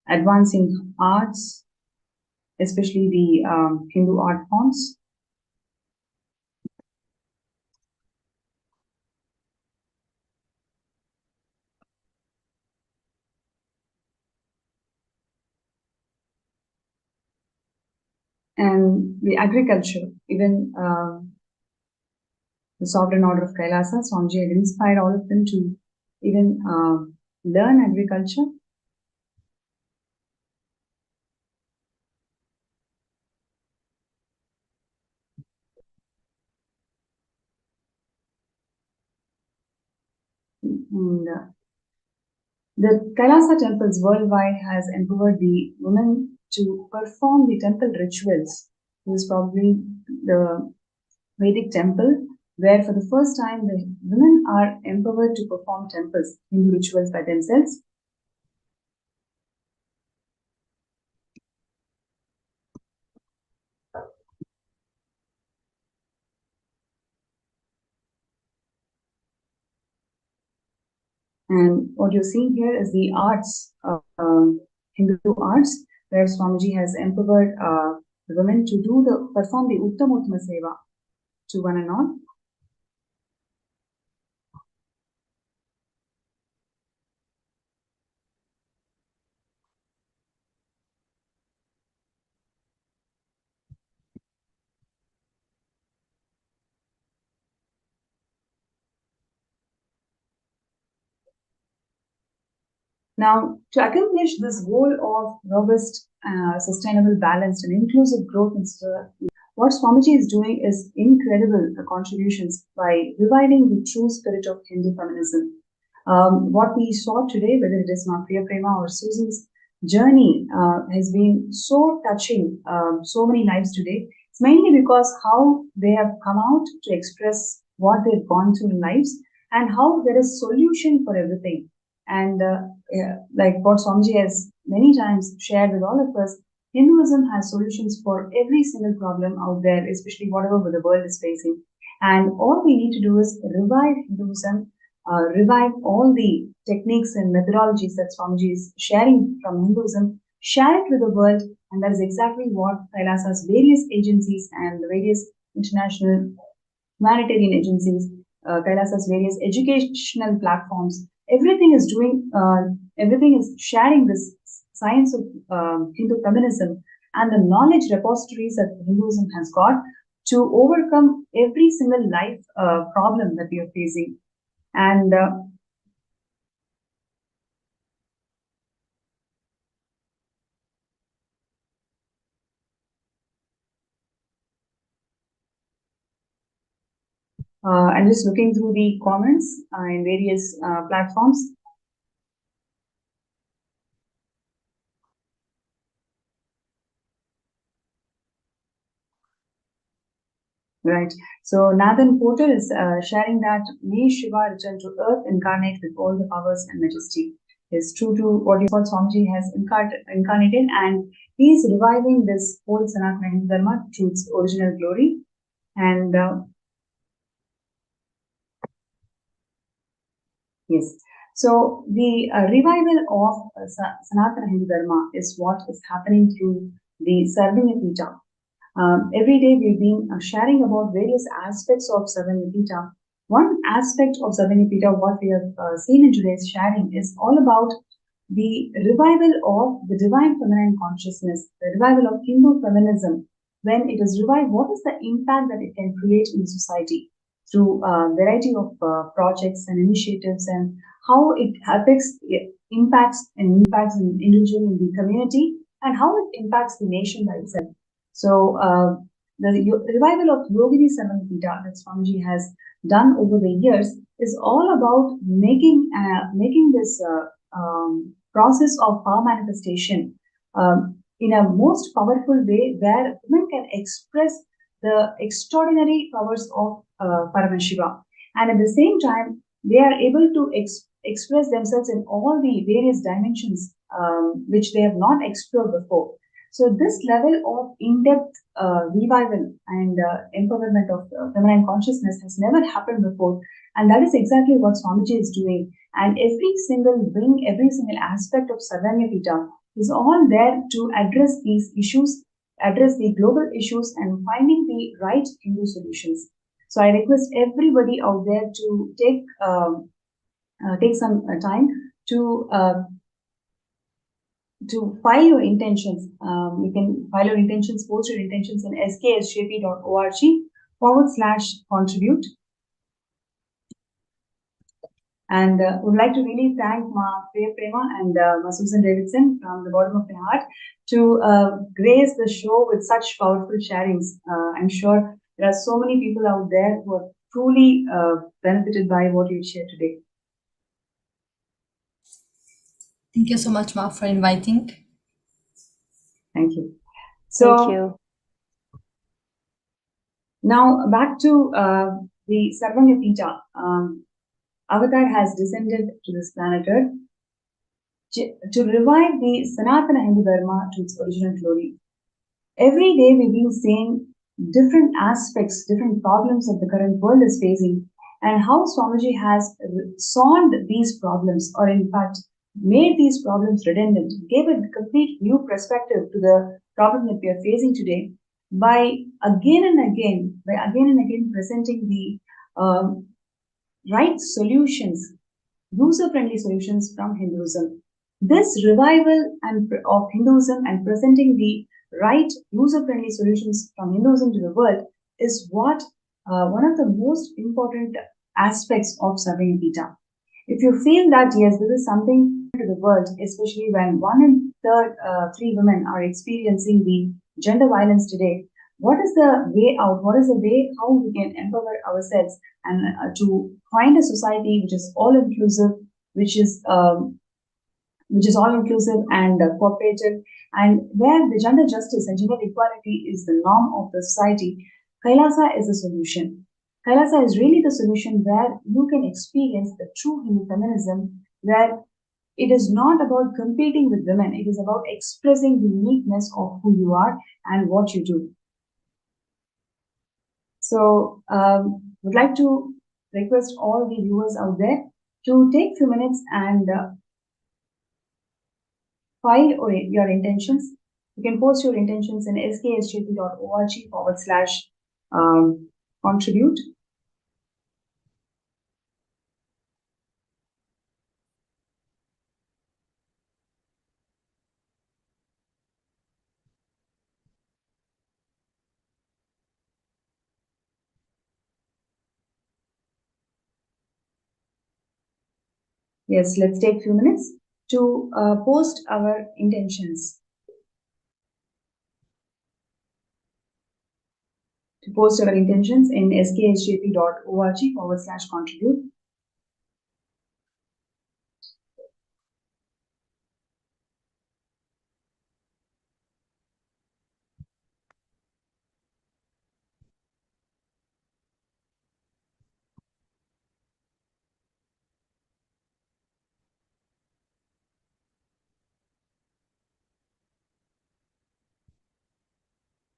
E: advancing arts, especially the Hindu art forms. And the agriculture, even the sovereign order of Kailasa, Swamiji had inspired all of them to even learn agriculture. And, the Kailasa temples worldwide has empowered the women to perform the temple rituals. This is probably the Vedic temple where for the first time the women are empowered to perform temples, Hindu rituals by themselves. And what you're seeing here is the arts, Hindu arts, where Swamiji has empowered the women to perform the Uttamottama Seva to one and all. Now, to accomplish this goal of robust, sustainable, balanced, and inclusive growth in society, what Swamiji is doing is incredible contributions by reviving the true spirit of Hindu feminism. What we saw today, whether it is Priya Prema or Susan's journey, has been so touching, so many lives today. It's mainly because how they have come out to express what they've gone through in lives and how there is solution for everything. And like what Swamiji has many times shared with all of us, Hinduism has solutions for every single problem out there, especially whatever the world is facing. And all we need to do is revive Hinduism, revive all the techniques and methodologies that Swamiji is sharing from Hinduism, share it with the world, and that is exactly what Kailasa's various agencies and the various international humanitarian agencies, Kailasa's various educational platforms, everything is doing, everything is sharing this science of Hindu feminism and the knowledge repositories that Hinduism has got to overcome every single life problem that we are facing. And I'm just looking through the comments in various platforms. Right. So Nathan Porter is sharing that may Shiva return to earth, incarnate with all the powers and majesty. Is true to what Swamiji has incarnated, and he is reviving this whole Sanatana Hindu Dharma to its original glory. And yes, so the revival of Sanatana Hindu Dharma is what is happening through the Sarvanyapita. Every day we've been sharing about various aspects of Sarvanyapita. One aspect of Sarvanyapita, what we have seen in today's sharing, is all about the revival of the divine feminine consciousness, the revival of Hindu feminism. When it is revived, what is the impact that it can create in society through a variety of projects and initiatives, and how it impacts an individual in the community, and how it impacts the nation by itself. So the revival of Yogini Sarvanyapita that Swamiji has done over the years is all about making this process of power manifestation in a most powerful way, where women can express the extraordinary powers of Paramashivam, and at the same time they are able to express themselves in all the various dimensions which they have not explored before. So this level of in-depth revival and empowerment of feminine consciousness has never happened before, and that is exactly what Swamiji is doing. And every single wing, every single aspect of Sarvanyapita is all there to address these issues, address the global issues, and finding the right Hindu solutions. So I request everybody out there to take some time to file your intentions. You can file your intentions, post your intentions in skshp.org/contribute. And would like to really thank Priya Prema and Susan Davidson from the bottom of my heart to grace the show with such powerful sharings. I'm sure there are so many people out there who are truly benefited by what you shared today.
F: Thank you so much, Ma, for inviting.
E: Thank you. So,
G: Thank you.
E: Now back to the Sarvanyapita. Avatar has descended to this planet Earth to revive the Sanatana Hindu Dharma to its original glory. Every day we've been seeing different aspects, different problems that the current world is facing, and how Swamiji has solved these problems, or in fact, made these problems redundant, gave a complete new perspective to the problem that we are facing today by again and again presenting the right solutions, user-friendly solutions from Hinduism. This revival of Hinduism and presenting the right user-friendly solutions from Hinduism to the world is what one of the most important aspects of Sarvayapita. If you feel that yes, this is something to the world, especially when 1 in 3 women are experiencing the gender violence today, what is the way out? What is the way how we can empower ourselves and to find a society which is all inclusive, which is all inclusive and cooperative, and where the gender justice and gender equality is the norm of the society? Kailasa is the solution. Kailasa is really the solution where you can experience the true Hindu feminism, where it is not about competing with women, it is about expressing the uniqueness of who you are and what you do. So, would like to request all the viewers out there to take a few minutes and file your intentions. You can post your intentions in sksjp.org/contribute. Yes, let's take a few minutes to post our intentions. To post our intentions in sksjp.org/contribute.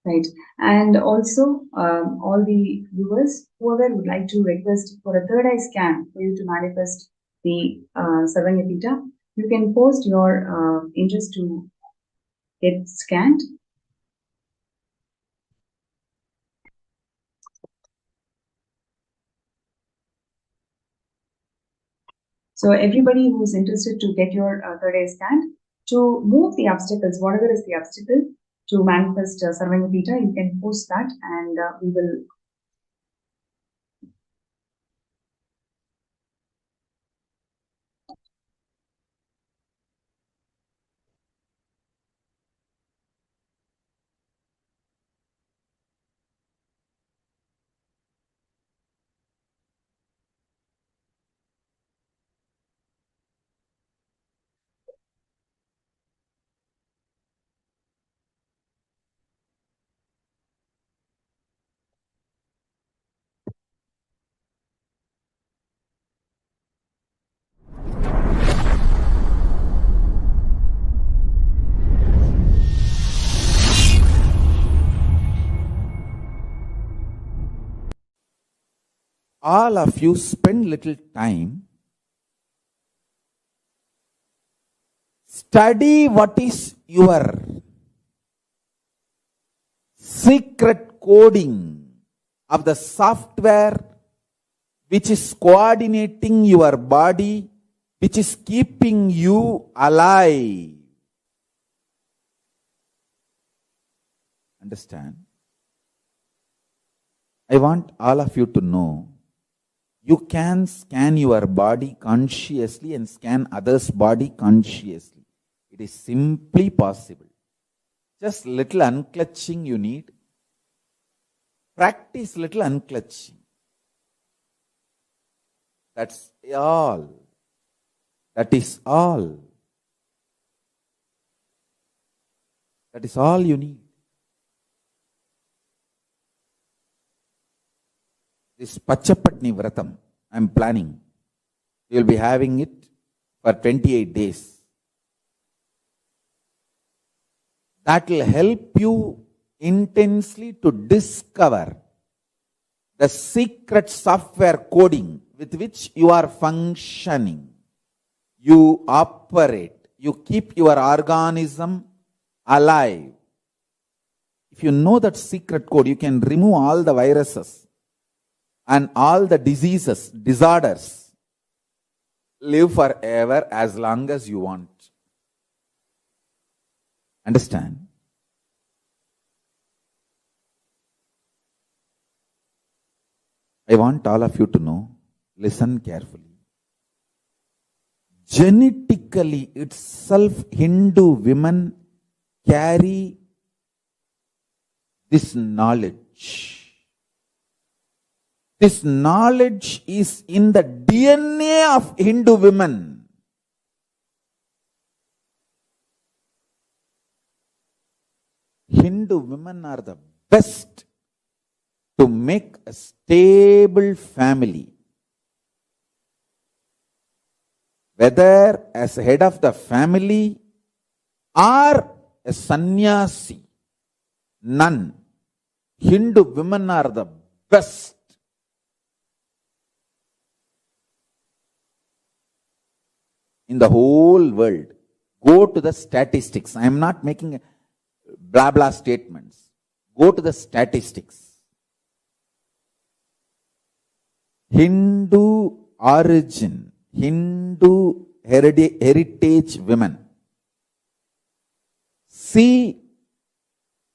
E: Right. And also, all the viewers, whoever would like to request for a third eye scan for you to manifest the Sarvayapita, you can post your interest to get scanned. So everybody who's interested to get your third eye scanned, to move the obstacles, whatever is the obstacle, to manifest Sarvayapita, you can post that and we will
A: all of you spend little time, study what is your secret coding of the software which is coordinating your body, which is keeping you alive. Understand? I want all of you to know, you can scan your body consciously and scan others' body consciously. It is simply possible. Just little unclutching you need. Practice little unclutching. That's all. That is all. That is all you need. This Pachapatni Vratam, I am planning. You will be having it for 28 days. That will help you intensely to discover the secret software coding with which you are functioning, you operate, you keep your organism alive. If you know that secret code, you can remove all the viruses and all the diseases, disorders. Live forever as long as you want. Understand? I want all of you to know, listen carefully. Genetically itself, Hindu women carry this knowledge. This knowledge is in the DNA of Hindu women. Hindu women are the best to make a stable family. Whether as head of the family or a sannyasi, nun, Hindu women are the best. In the whole world. Go to the statistics. I am not making blah blah statements. Go to the statistics. Hindu origin, Hindu heritage women. See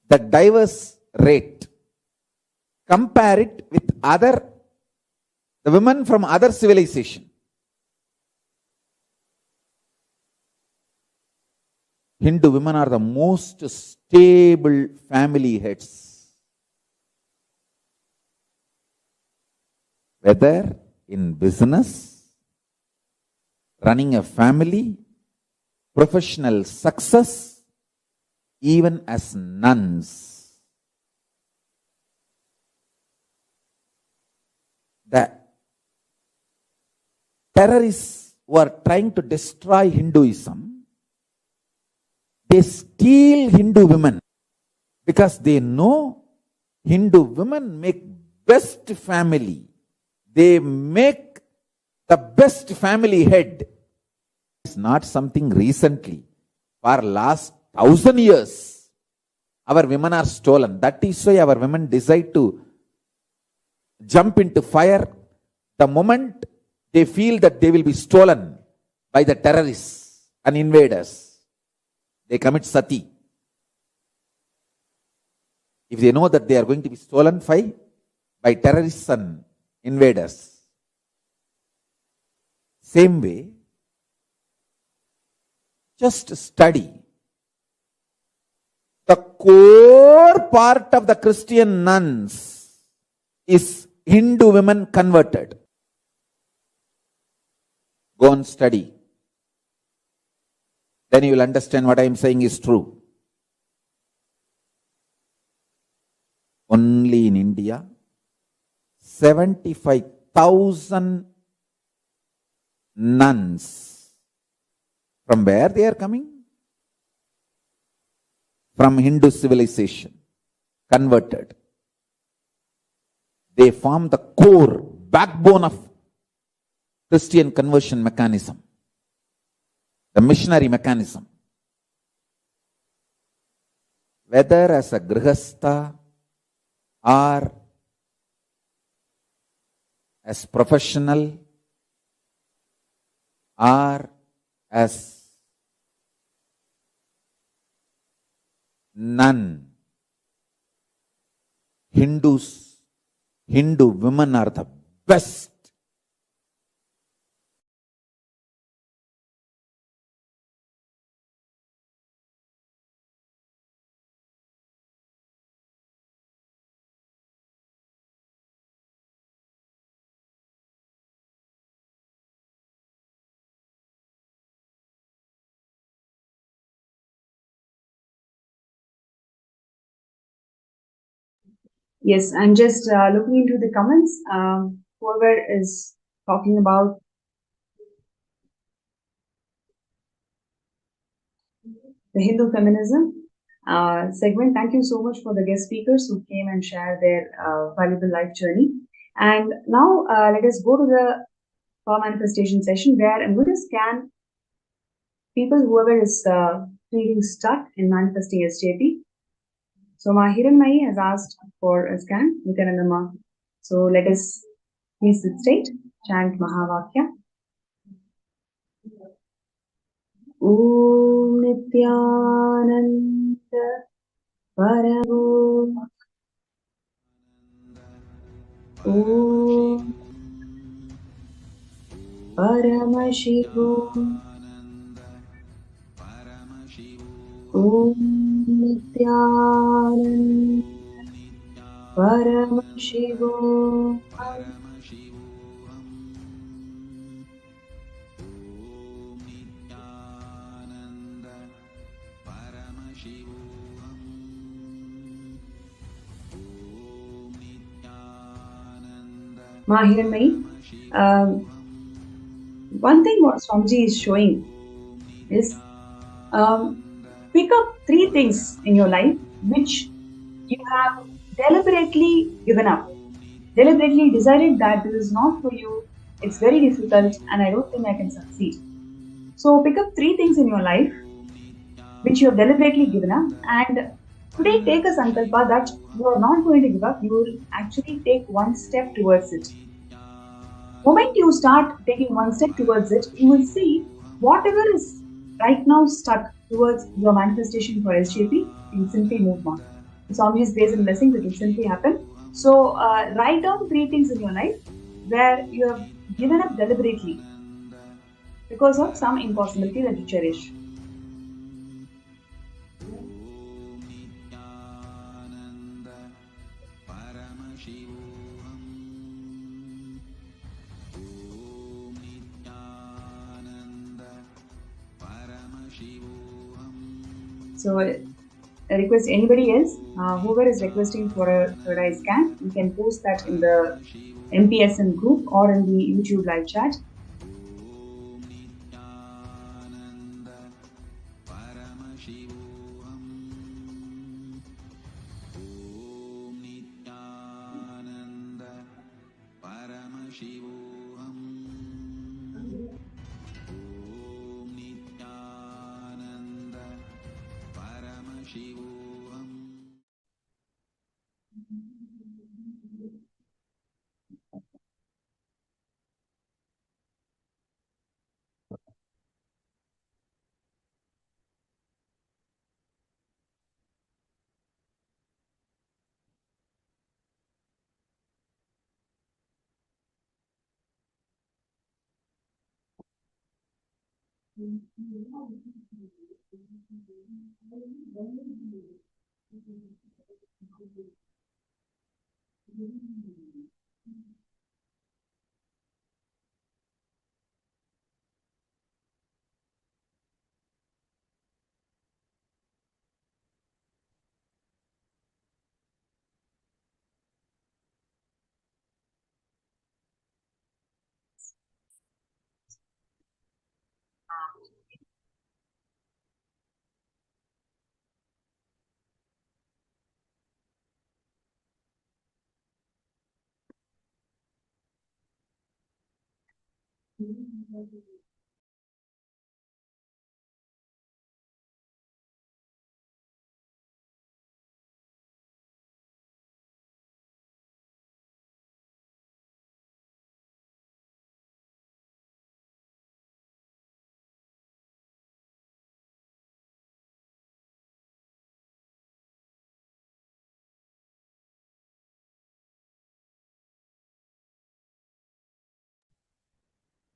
A: the diverse rate. Compare it with the women from other civilization. Hindu women are the most stable family heads. Whether in business, running a family, professional success, even as nuns. The terrorists who are trying to destroy Hinduism, they steal Hindu women because they know Hindu women make best family. They make the best family head. It's not something recently. For last 1,000 years, our women are stolen. That is why our women decide to jump into fire the moment they feel that they will be stolen by the terrorists and invaders. They commit sati. If they know that they are going to be stolen by terrorists and invaders. Same way, just study. The core part of the Christian nuns is Hindu women converted. Go and study. Then you will understand what I am saying is true. Only in India, 75,000 nuns. From where they are coming? From Hindu civilization, converted. They form the core, backbone of Christian conversion mechanism. The missionary mechanism. Whether as a grihastha or as professional or as nun, Hindu women are the best.
E: Yes, I'm just looking into the comments. Whoever is talking about the Hindu feminism segment, thank you so much for the guest speakers who came and shared their valuable life journey. And now let us go to the power manifestation session where I'm going to scan people, whoever is feeling stuck in manifesting SJP. So Ma Hiranmayi has asked for a scan, Nithyananda Ma. So let us please sit straight, chant Mahavakya. Om Nithyananda Paramo Om Paramashivam Om Nithyananda Paramashivam Ma Hiranmayi, one thing what Swamiji is showing is pick up 3 things in your life which you have deliberately given up, deliberately decided that this is not for you, it's very difficult, and I don't think I can succeed. So pick up 3 things in your life which you have deliberately given up, and today take a sankalpa that you are not going to give up, you will actually take one step towards it. The moment you start taking one step towards it, you will see whatever is right now stuck towards your manifestation for SJP, it will simply move on. Swamiji's grace and blessings, it will simply happen. So write down 3 things in your life where you have given up deliberately because of some impossibility that you cherish. So I request anybody else, whoever is requesting for a third eye scan, you can post that in the MPSN group or in the YouTube live chat.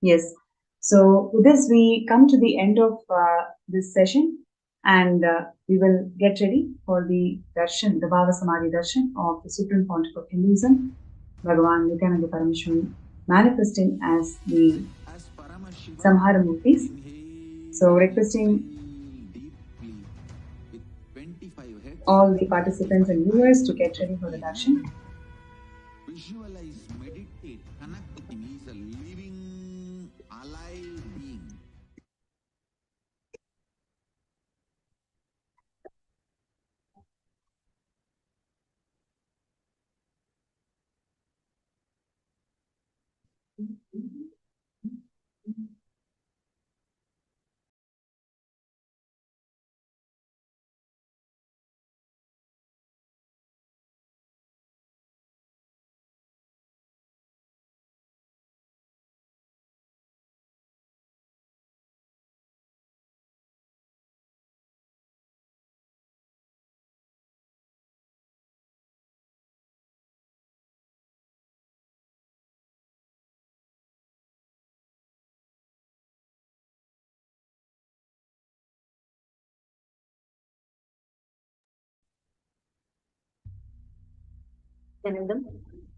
E: Yes. So with this, we come to the end of this session, and we will get ready for the Darshan, the Bhava Samadhi Darshan of the Supreme Pontiff of Hinduism, Bhagavan Nithyananda Paramashivam, manifesting as the Samhara Murthis. So requesting all the participants and viewers to get ready for the Darshan.
H: Visualize, meditate, connect with him. He is a living, alive being.
I: Nityanandam.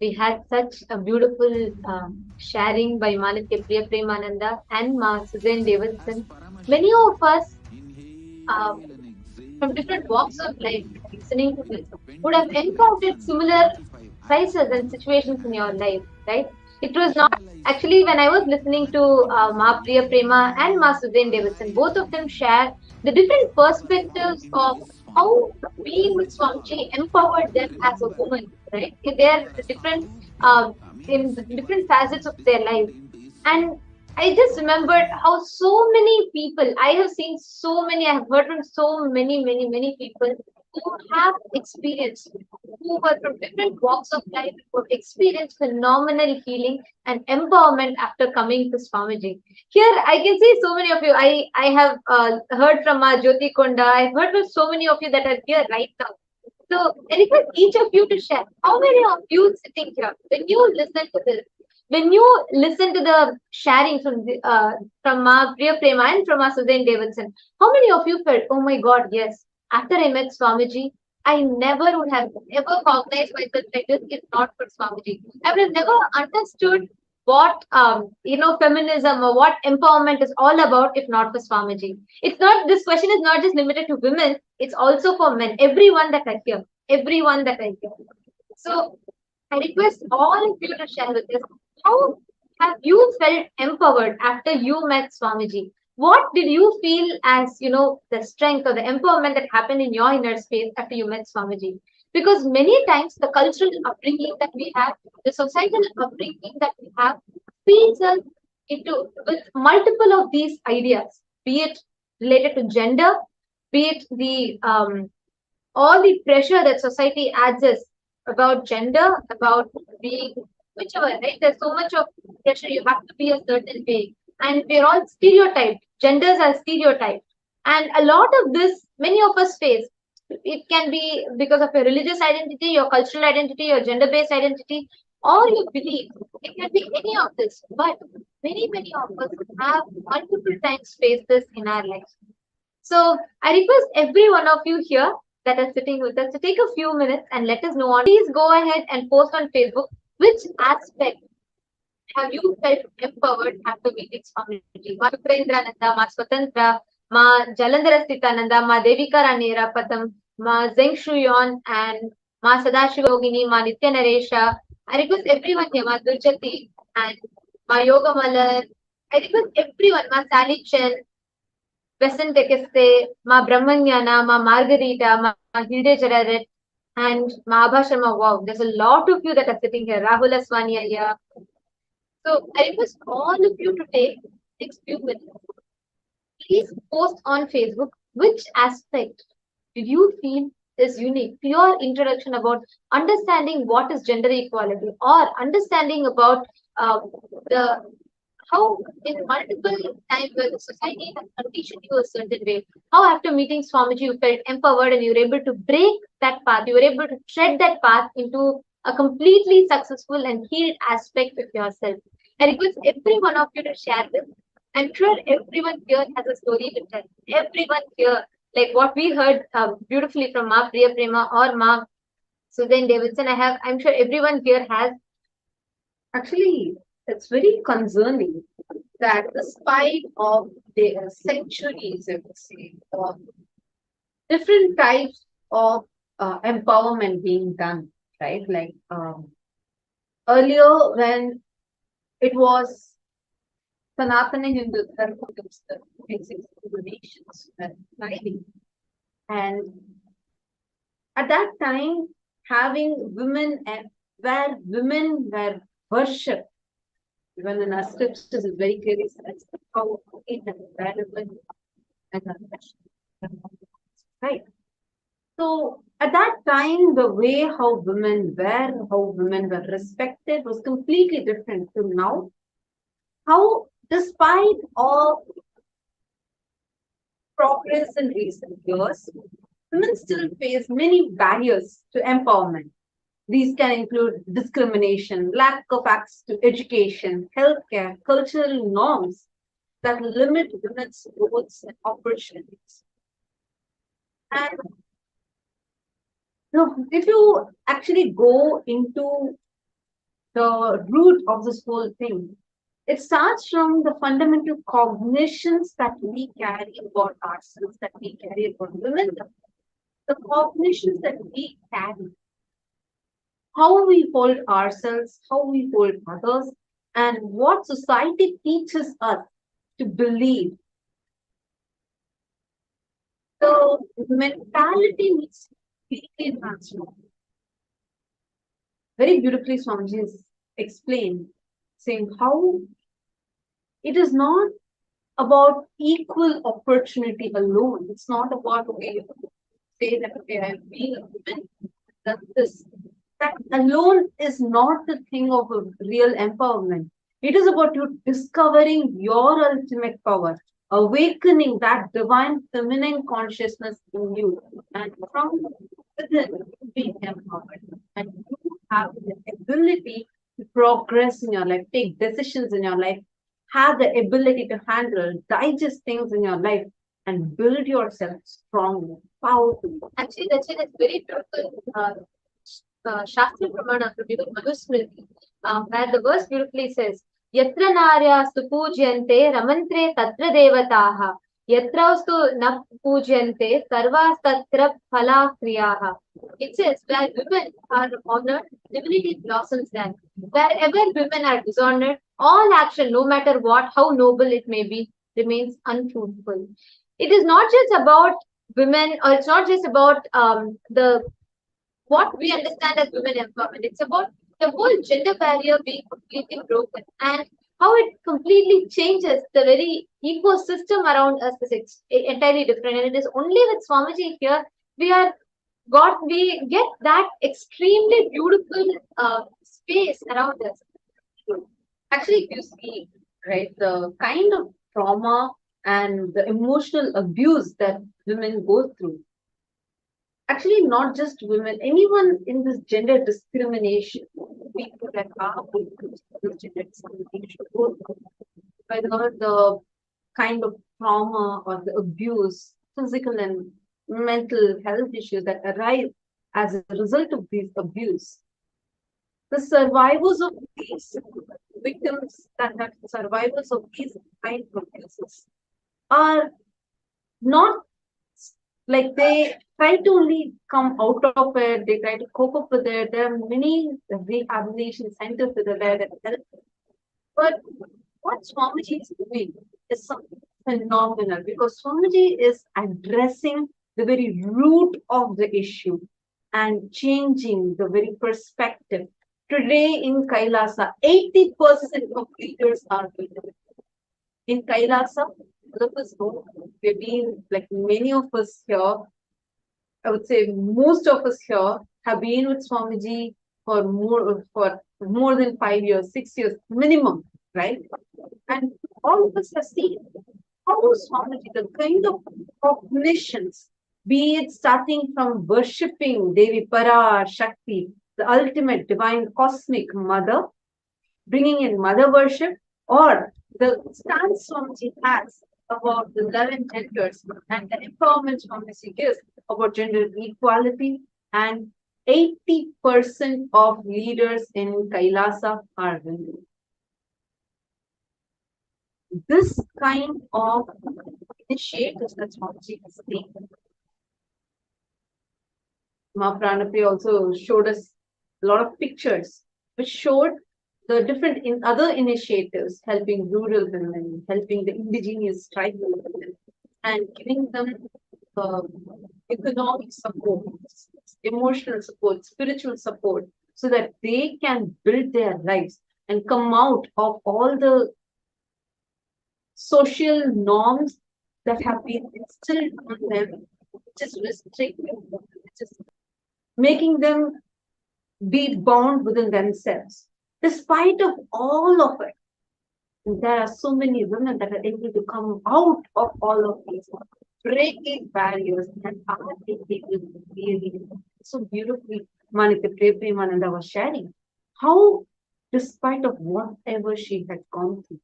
I: We had such a beautiful sharing by Manitya Priya Premananda and Ma Suzanne Davidson. Many of us uh, from different walks of life listening to this would have encountered similar crises and situations in your life, right? It was not actually when I was listening to Ma Priya Prema and Ma Suzanne Davidson, both of them share the different perspectives of how being with Swamiji empowered them as a woman, right? They are different in the different facets of their life. And I just remembered how so many people, I have seen so many, I have heard from so many people who have experienced, who were from different walks of life, who have experienced phenomenal healing and empowerment after coming to Swamiji. Here, I can see so many of you. I have heard from Jyoti Konda. I've heard from so many of you that are here right now. So, I request each of you to share. How many of you sitting here, when you listen to this, when you listen to the sharing from Priya Prema and from Suzanne Davidson, how many of you felt, oh my God, yes, after I met Swamiji, I never would have ever cognized myself like this if not for Swamiji. I would have never understood what feminism or what empowerment is all about if not for Swamiji. It's not, this question is not just limited to women, it's also for men. Everyone that I hear. Everyone that I hear. So I request all of you to share with us, how have you felt empowered after you met Swamiji? What did you feel as, the strength or the empowerment that happened in your inner space after you met Swamiji? Because many times the cultural upbringing that we have, the societal upbringing that we have, feeds us into with multiple of these ideas, be it related to gender, be it the all the pressure that society adds us about gender, about being whichever, right? There's so much of pressure. You have to be a certain way, and we're all stereotyped. Genders are stereotyped, and a lot of this, many of us face. It can be because of your religious identity, your cultural identity, your gender-based identity, or your belief. It can be any of this, but many of us have multiple times faced this in our lives. So I request every one of you here that are sitting with us to take a few minutes and let us know on. Please go ahead and post on Facebook which aspect have you felt empowered after meeting Swamiji. Ma Supendrananda, Ma Swatantra, Ma Jalandhara Sthitananda, Ma Devika Rani Rapatam, Ma Zeng Shuyon, and Ma Sadashiva Yogini, Ma Nitya Naresha. I request everyone here, Ma Durjati and Ma Yoga Malar. I request everyone, Ma Sally Chen, Besant Tekeste, Ma Brahmanyana, Ma Margarita, Ma Hilde Jararet, and Ma Abha Sharma. Wow, there's a lot of you that are sitting here. Rahul Aswani here. So I request all of you to take next few minutes. Please post on Facebook which aspect did you feel is unique. Your introduction about understanding what is gender equality, or understanding about the how in multiple times where the society has conditioned you a certain way, how after meeting Swamiji you felt empowered and you were able to break that path, you were able to tread that path into a completely successful and healed aspect of yourself. I request every one of you to share this. I'm sure everyone here has a story to tell. Everyone here, like what we heard beautifully from Ma Priya Prema or Ma Suzanne Davidson, I'm sure everyone here has. Actually, it's very concerning that despite of the centuries, I would say, of different types of empowerment being done, right? Like earlier when it was Sanatana Hindu Dharma, the basic nations were thriving. And at that time, having women and where women were worshipped, Even in our scriptures, it very clearly says how it and valuable and right. So at that time, the way how women were respected was completely different to now. How, despite all progress in recent years, women still face many barriers to empowerment. These can include discrimination, lack of access to education, healthcare, cultural norms that limit women's roles and opportunities. And if you actually go into the root of this whole thing, it starts from the fundamental cognitions that we carry about ourselves, that we carry about women, the cognitions that we carry, how we hold ourselves, how we hold others, and what society teaches us to believe. The mentality needs to be transformed. Very beautifully, Swamiji has explained, saying how it is not about equal opportunity alone. It's not about, okay, say that, okay, I'm being a woman, that this. That alone is not the thing of a real empowerment. It is about you discovering your ultimate power, awakening that divine feminine consciousness in you, and from within being empowered. And you have the ability to progress in your life, take decisions in your life, have the ability to handle, digest things in your life, and build yourself strong, powerful.
J: Actually, that's it. It's very beautiful. Shastra Pramana attributed Manusmriti, where the verse beautifully says, Yatra Narya Supujyante Ramantre Tatra Devataha, Yatraustu Na Pujyante Sarvas Tatra Phala Kriyaha. It says, where women are honored, divinity blossoms there. Wherever women are dishonored, all action, no matter what, how noble it may be, remains unfruitful. It is not just about women, or it's not just about what we understand as women empowerment. It's about the whole gender barrier being completely broken, and how it completely changes the very ecosystem around us is entirely different. And it is only with Swamiji here we get that extremely beautiful space around us.
I: Actually, if you see, right, the kind of trauma and the emotional abuse that women go through, actually not just women, anyone in this gender discrimination, people that are victims of this gender discrimination, whether the kind of trauma or the abuse, physical and mental health issues that arise as a result of these abuse. The survivors of these victims, that survivors of these kind of abuses, are not like they try to only come out of it, they try to cope up with it. There are many rehabilitation centers that are there that help. But what Swamiji is doing is something phenomenal, because Swamiji is addressing the very root of the issue and changing the very perspective. Today in Kailasa, 80% of leaders are women. In Kailasa, all of us know, we've been, like many of us here, I would say most of us here have been with Swamiji for more than 5 years, 6 years minimum, right? And all of us have seen how Swamiji, the kind of cognitions, be it starting from worshipping Devi Para Shakti, the ultimate divine cosmic mother, bringing in mother worship, or the stance Swamiji has about the 11 genders and the empowerment Swamiji gives about gender equality, and 80% of leaders in Kailasa are women. This kind of initiatives that Swamiji has taken. Pranapriya also showed us a lot of pictures which showed the different other initiatives helping rural women, helping the indigenous tribal women, and giving them economic support, emotional support, spiritual support, so that they can build their lives.
J: and come out of all the social norms that have been instilled on them, which is restrictive, which is making them be bound within themselves. Despite of all of it, there are so many women that are able to come out of all of these, breaking barriers, and are able to really so beautifully. Manika Premananda was sharing how, despite of whatever she had gone through,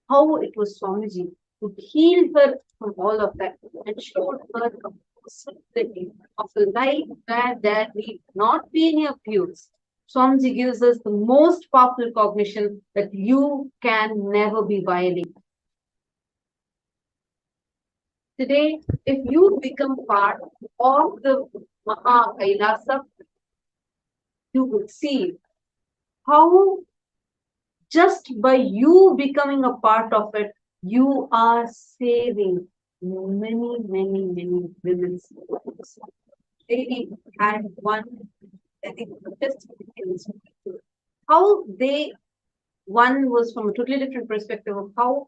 J: how it was Swamiji who healed her from all of that and showed her the possibility of a life where there need not be any abuse. Swamiji gives us the most powerful cognition that you can never be violated. Today, if you become part of the Maha Kailasa, you will see how just by you becoming a part of it, you are saving many, many, many women's lives. They had one, I think, just how they, one was from a totally different perspective of how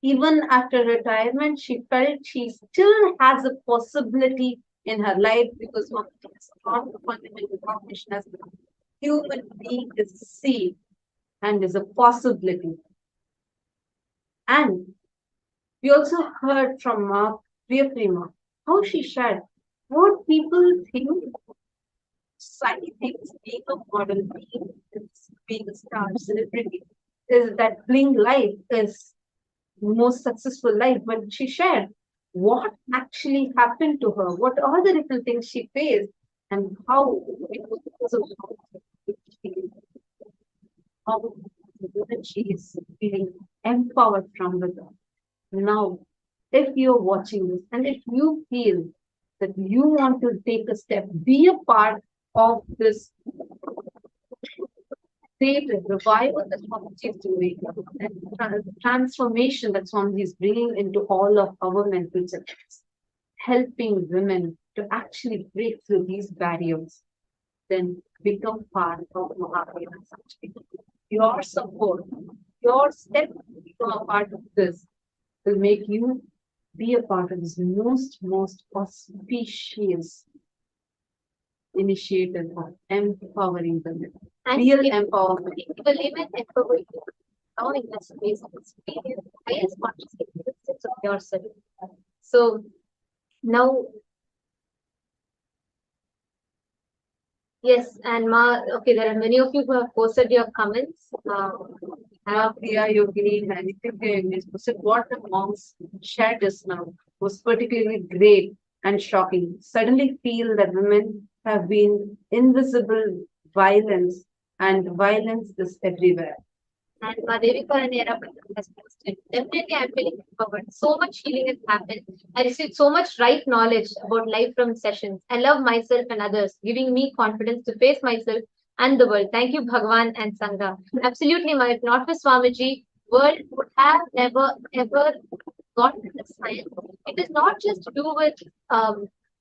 J: even after retirement, she felt she still has a possibility in her life because one is not the fundamental cognition as the human being is a seed and is a possibility. And we also heard from Priya Prema how she shared what people think society thinks being a model, being a star celebrity, is that bling life is the most successful life. But she shared what actually happened to her, what are the different things she faced, and how it was because of how she is feeling empowered from within. Now, if you're watching this and if you feel that you want to take a step, be a part of this creative revival that Swamiji is doing, and transformation that Swamiji is bringing into all of our mental systems, helping women to actually break through these barriers, then become part of Mahavira. Your support, your step to become a part of this will make you be a part of this most auspicious initiative of empowering women.
I: And
J: Real
I: if
J: empowerment.
I: you believe in empowering, now in this space of experience, highest consciousness of yourself. So now, yes, and okay, there are many of you who have posted your comments.
J: Priya Yogini and Nithyananda said what the monks shared just now was particularly great and shocking. Suddenly feel that women have been invisible violence, and violence is everywhere.
I: And Madhevika and Era has posted. Definitely, I'm feeling empowered. So much healing has happened. I received so much right knowledge about life from sessions. I love myself and others, giving me confidence to face myself and the world. Thank you, Bhagwan and Sangha. Absolutely, my not for Swamiji, world would have never ever gotten this science. It is not just to do with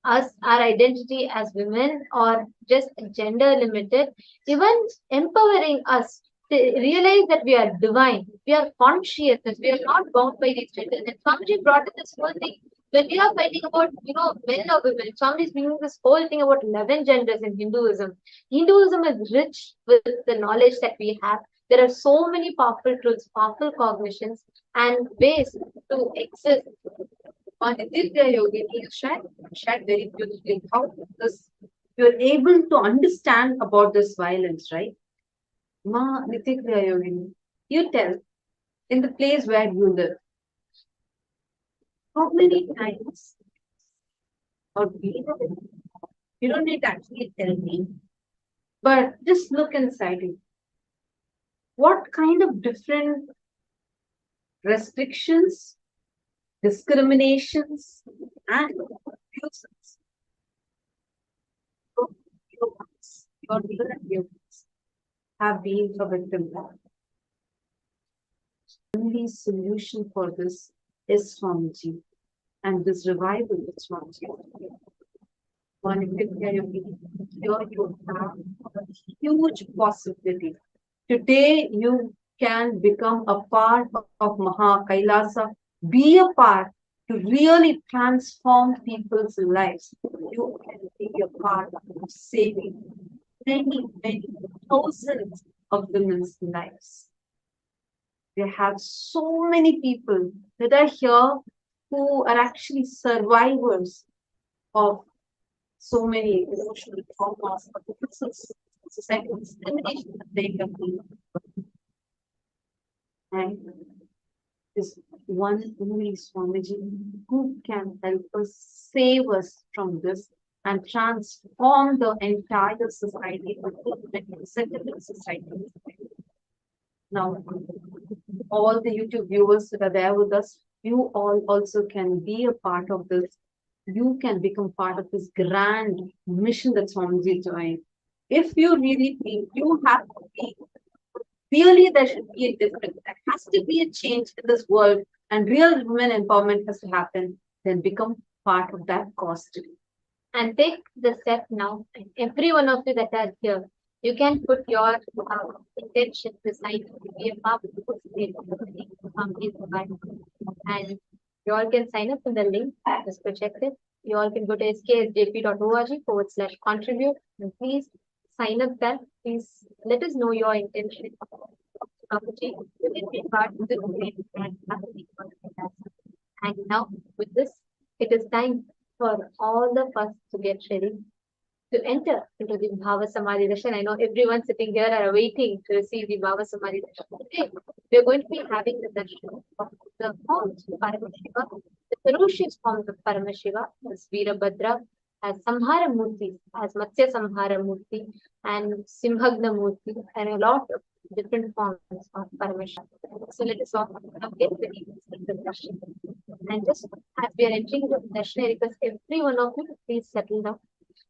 I: us, our identity as women, or just gender limited. Even empowering us to realize that we are divine, we are conscious, that we are not bound by these genders. And Swamiji brought in this whole thing. When we are fighting about, men or women, Swamiji is bringing this whole thing about 11 genders in Hinduism. Hinduism is rich with the knowledge that we have. There are so many powerful truths, powerful cognitions, and ways to exist.
J: On Nithya Yogini shared very beautifully how this you're able to understand about this violence, right? Ma Nithya Yogini, you tell in the place where you live, how many times or you don't need to actually tell me, but just look inside you. What kind of different restrictions, discriminations, and abuses your have been a victim of? The only solution for this is Swamiji, and this revival is Swamiji. Here you have a huge possibility. Today, you
K: can become a part of Maha Kailasa, be a part to really transform people's lives. You can be a part of saving many, many thousands of women's lives. We have so many people that are here who are actually survivors of so many emotional traumas, but because of societal discrimination that they have been. And this one only Swamiji who can help us, save us from this, and transform the entire society, the settlement society. Now, all the YouTube viewers that are there with us, you all also can be a part of this. You can become part of this grand mission that Swamiji is doing. If you really think you have to be, really there should be a difference. There has to be a change in this world and real women empowerment has to happen, then become part of that cause today.
J: And take the step now. And every one of you that are here, you can put your intention beside to be a part of and you all can sign up in the link just projected. You all can go to sksjp.org/contribute and please sign up there. Please let us know your intention. And now with this, it is time for all of us to get ready to enter into the Bhava Samadhi Darshan. I know everyone sitting here are waiting to receive the Bhava Samadhi Darshan. Today, we are going to be having the darshan of the forms of Paramashiva, the ferocious forms of Paramashiva, as Virabhadra, as Samhara Murthy, as Matsya Samhara Murthy, and Simhagna Murthy, and a lot of different forms of Paramashiva. So let us all get ready to the darshan. And just as we are entering the darshan, I request every one of you to please settle down.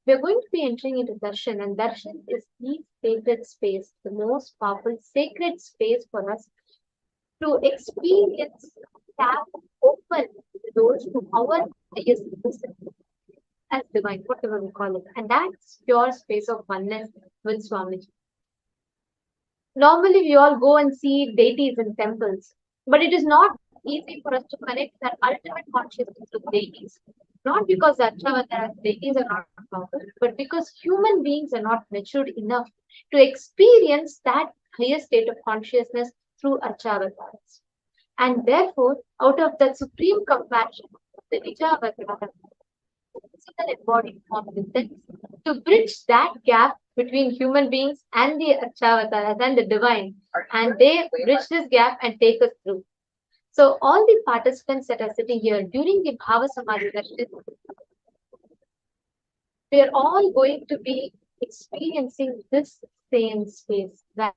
J: We are going to be entering into Darshan, and Darshan is the sacred space, the most powerful sacred space for us to experience, tap, open the doors to our highest wisdom as divine, whatever we call it. And that's pure space of oneness with Swamiji. Normally, we all go and see deities in temples, but it is not easy for us to connect that ultimate consciousness with deities. Not because the Achavataras deities are not powerful, but because human beings are not matured enough to experience that higher state of consciousness through Achavataras. And therefore, out of that supreme compassion, the Nijavatara, physical embodied form within, to bridge that gap between human beings and the Achavataras and the divine, and they bridge this gap and take us through. So all the participants that are sitting here during the Bhava Samadhi Darshan, we are all going to be experiencing this same space where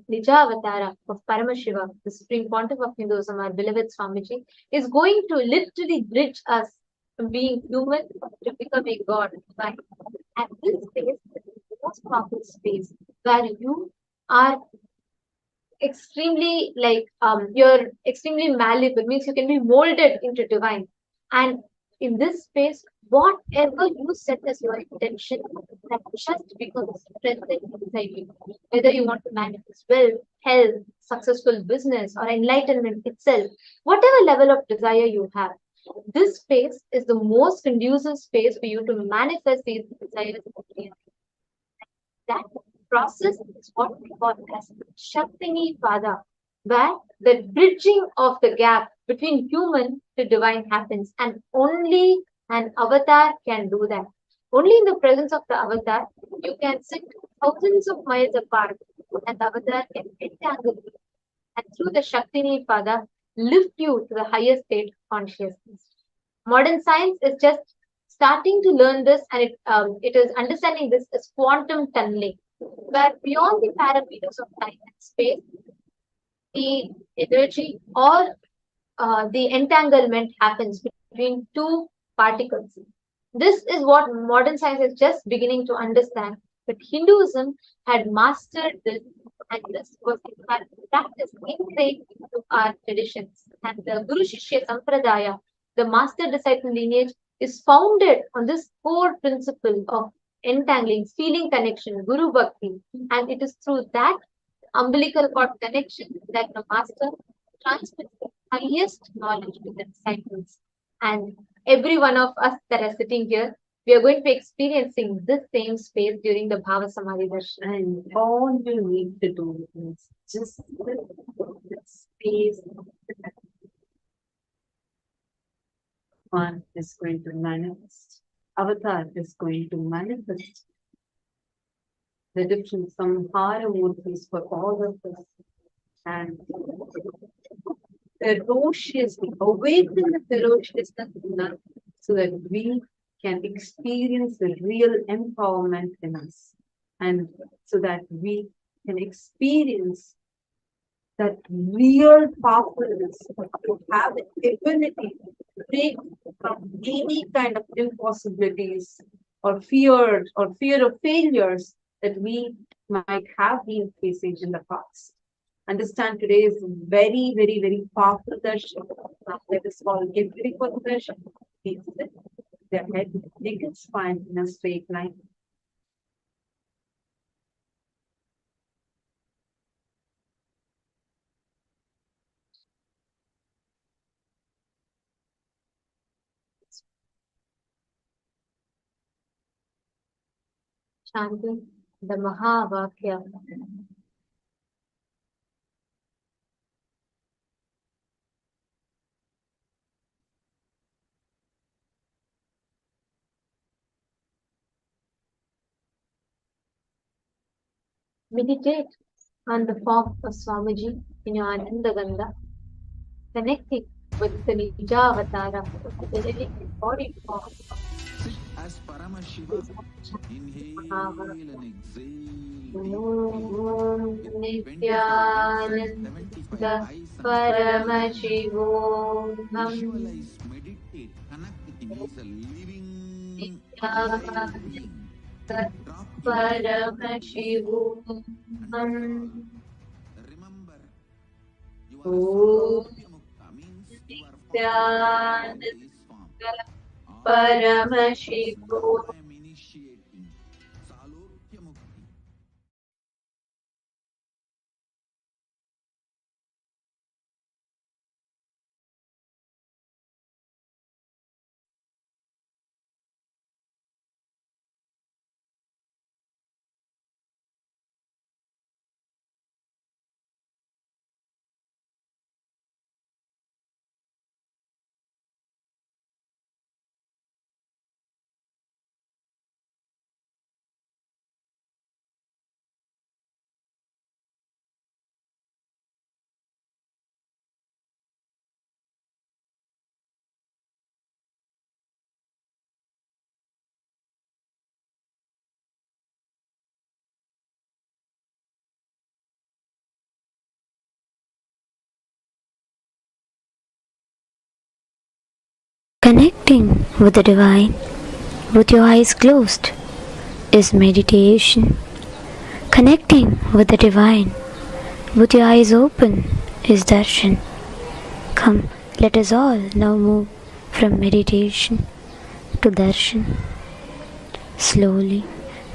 J: Nijavatara of Paramashiva, the Supreme Pontiff of Hinduism, our beloved Swamiji, is going to literally bridge us from being human to becoming God. Right? And this space is the most powerful space where you are extremely you're extremely malleable, means you can be molded into divine. And in this space, whatever you set as your intention, that just becomes present inside you. Whether you want to manifest wealth, health, successful business, or enlightenment itself, whatever level of desire you have, this space is the most conducive space for you to manifest these desires. That process is what we call as Shaktini Pada, where the bridging of the gap between human to divine happens, and only an avatar can do that. Only in the presence of the avatar, you can sit thousands of miles apart, and the avatar can entangle you, and through the Shaktini Pada, lift you to the highest state of consciousness. Modern science is just starting to learn this, and it is understanding this as quantum tunneling, where beyond the parameters of time and space, the energy or the entanglement happens between two particles. This is what modern science is just beginning to understand, but Hinduism had mastered this, and this was in fact practiced ingrained into our traditions. And the Guru Shishya Sampradaya, the master disciple lineage, is founded on this core principle of entangling, feeling connection, Guru Bhakti, and it is through that umbilical cord connection that the master transmits the highest knowledge to the disciples. And every one of us that are sitting here, we are going to be experiencing this same space during the Bhava Samadhi Darshan.
K: And all you need to do is just sit in this space. One is going to manifest. Avatar is going to manifest the different samhara murtis for all of us. And ferociously awaken the ferociousness in us so that we can experience the real empowerment in us. And so that we can experience that real powerfulness to have the ability to break from any kind of impossibilities or fear of failures that we might have been facing in the past. Understand today is very, very, very powerful darshan. Now let us all get ready for the darshan. Please sit. Their head, they can spine in a straight line.
J: Chanting the Mahavakya. Meditate on the form of Swamiji in your Ananda Gandha, connecting with the Nijavatara, the living embodied form.
H: Sit as Paramashivam. Inhale and exhale.
J: Nithyananda Paramashivam.
H: Visualize, meditate, connect with him. He's a living
J: Nithyananda
H: being.
J: Paramashivam.
H: Remember, you are
J: Oh,
H: Salokya means you are found in this form.
J: Paramashivam.
H: I am initiating Salokya Mukti.
L: Connecting with the divine with your eyes closed is meditation. Connecting with the divine with your eyes open is darshan. Come, let us all now move from meditation to darshan. Slowly,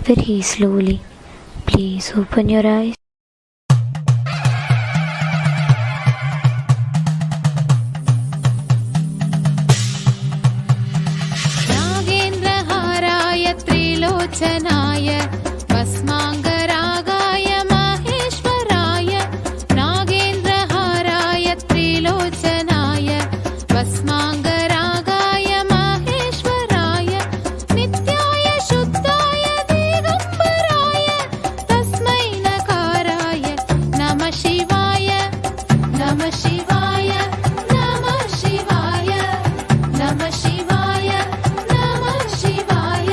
L: very slowly, please open your eyes.
M: त्रिलोचनाय भस्माङ्गरागाय माहेश्वराय नागेन्द्रहाराय त्रिलोचनाय भस्माङ्गरागाय माहेश्वराय नित्याय शुद्धाय दिगम्बराय तस्मै नकाराय नमः शिवाय नमः शिवाय नमः शिवाय नमः शिवाय नमः शिवाय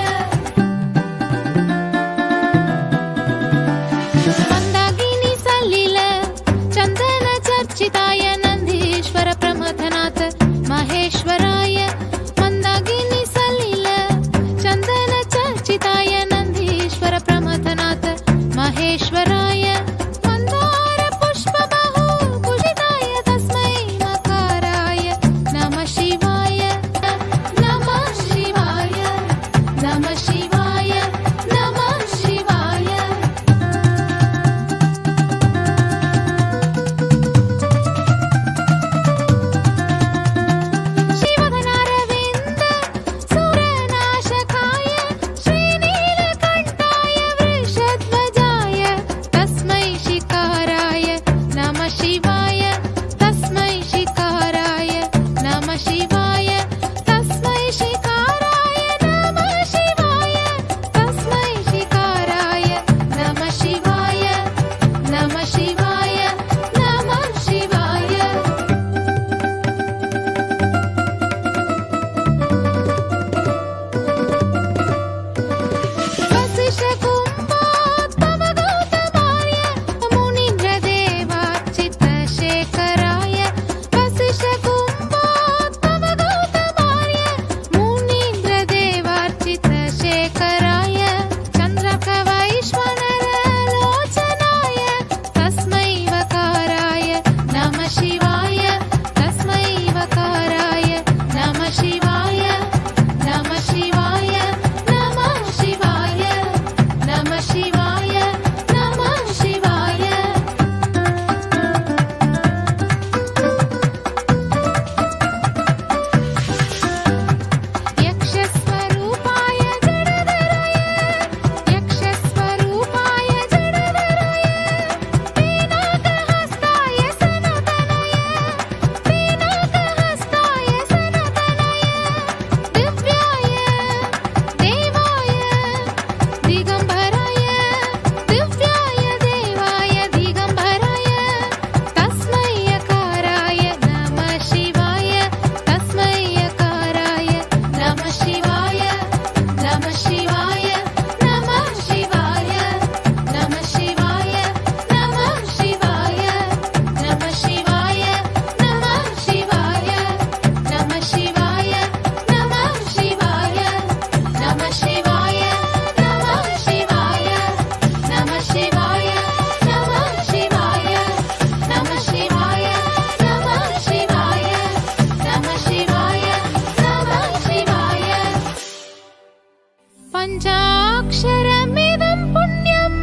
M: पञ्चाक्षरमिदं पुण्यम्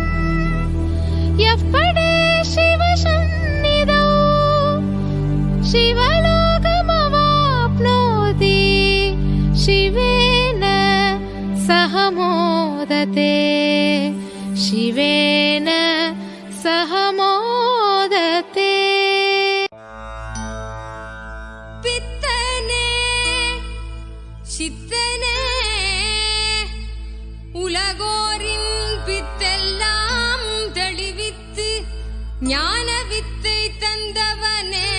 M: यः पठे शिवसन्निधौ शिवलोकमवाप्नोति शिवेन सह मोदते शिवेन सह मोदते
N: பித்தனே சித்தனே உலகோரின் பித்தெல்லாம் தெளிவித்து ஞான வித்தை தந்தவனே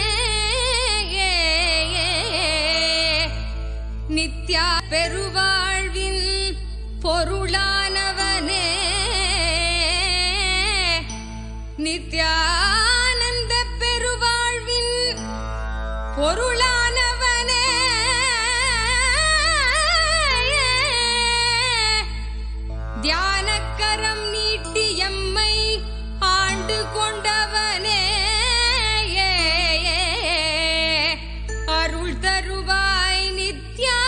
N: நித்யா பெருவாழ்வின் பொருளானவனே நித்யானந்த பெருவாழ்வின் பொருளானவனே தியானக்கரம் நீட்டி எம்மை ஆண்டு கொண்டவனே அருள் தருவாய் நித்யானந்தனே.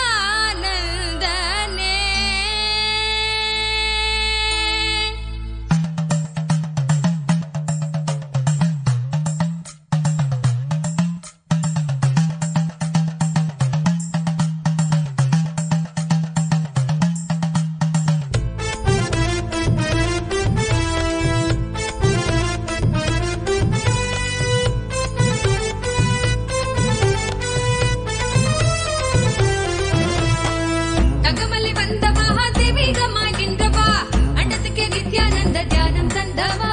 N: தகமலை வந்த மகாதேவிகமாய் நின்றவா அண்டத்துக்கு நித்யானந்த தியானம் தந்தவா.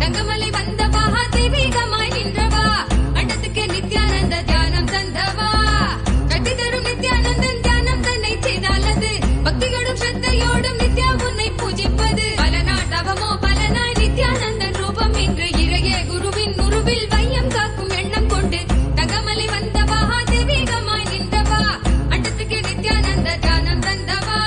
N: தங்கமலை வந்த மகாதேவிகமாய் நின்றவா அண்டத்துக்கு நித்யானந்த தியானம் தந்தவா. கட்டி தரும் நித்யானந்தன் தியானம் தன்னை செய்தாலது பக்தியோடும் ஸ்ரத்தையோடும் நித்யா உன்னை பூஜிப்பது. பல நாள் தவமோ பல நாள் நித்யானந்தன் ரூபம் இன்று இறையே குருவின் உருவில் வையம் காக்கும் எண்ணம் கொண்டு தங்கமலை வந்த மகாதேவிகமாய் நின்றவா அண்டத்துக்கு நித்யானந்த தியானம் தந்தவா.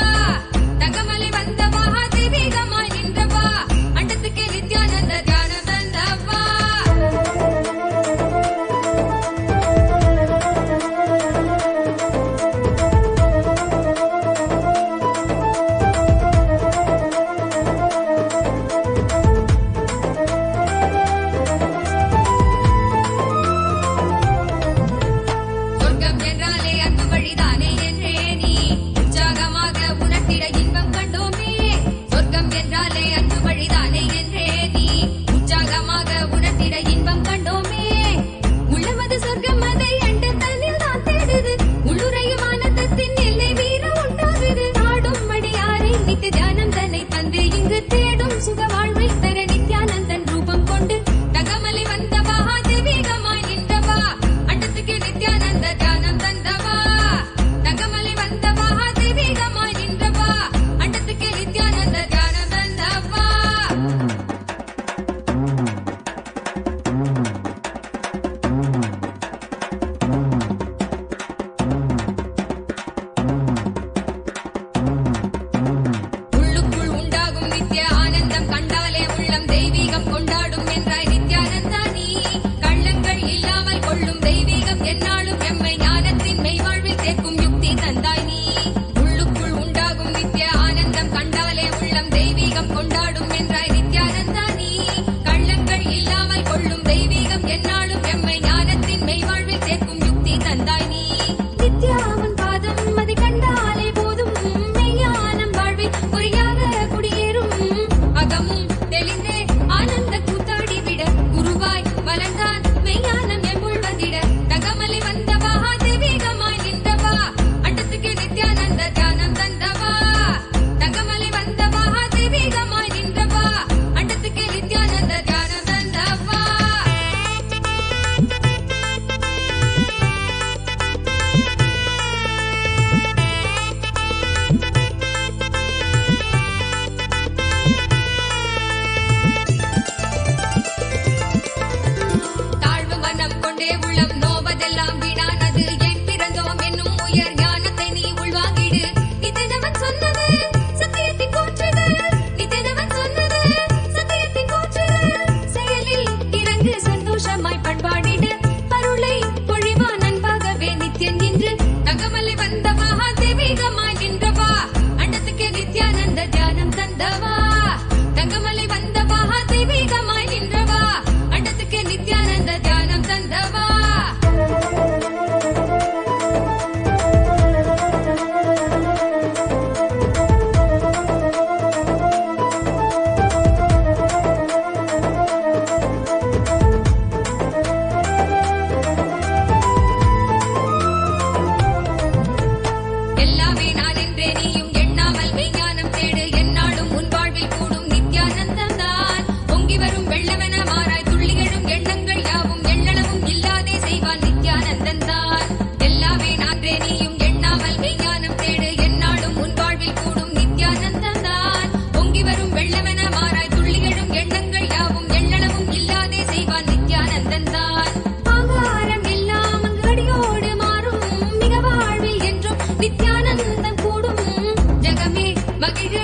N: மகிழ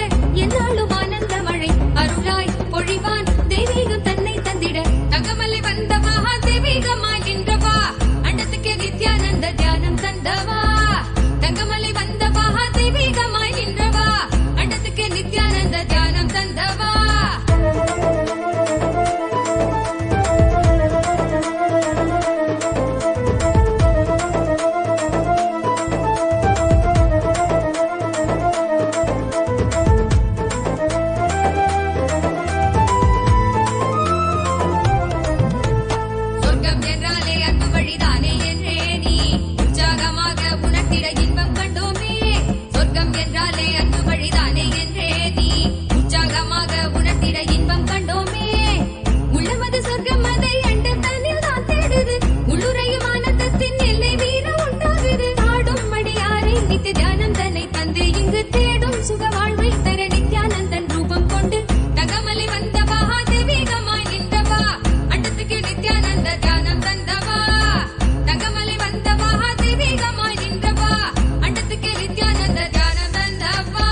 N: என்னாலும் ஆனந்த மழை அருளாய் பொழிவான் தெய்வீகம் தன்னை தந்திட தகமலை வந்தவா தெய்வீகமாய் நின்றவா அண்டத்துக்கு நித்யானந்த தியானம் தந்தவா தங்கமலை வந்தவா தெய்வீகமாய் நின்றவா அண்டத்துக்கு நித்யானந்த தியானம் தந்தவா சொர்க்கம் என்றாலே அன்பு வழிதானே என்றே நீ உற்சாகமாக உணர்த்திட இன்பம் கண்டோமே சொர்க்கம் என்றாலே அன்பு வழிதானே என்றே நீ உற்சாகமாக உணர்த்திட இன்பம் கண்டோமே உள்ளமது சொர்க்கம் அதை அண்ட தன்னில் தான் தேடுது உள்ளுரையும் ஆனந்தத்தின் எல்லை வீர உண்டாகுது ஆடும் மடியாரை நித்திய தியானம் தன்னை தந்து இங்கு தேடும் சுக வாழ்வை தர நித்யானந்தன் ரூபம் கொண்டு தகமலை வந்தவா தெய்வீகமாய் நின்றவா அண்டத்துக்கு நித்யானந்த தியானம் தந்தவா தகமலை வந்தவா தெய்வீகமாய் நின்றவா அண்டத்துக்கு நித்யானந்த தியானம் தந்தவா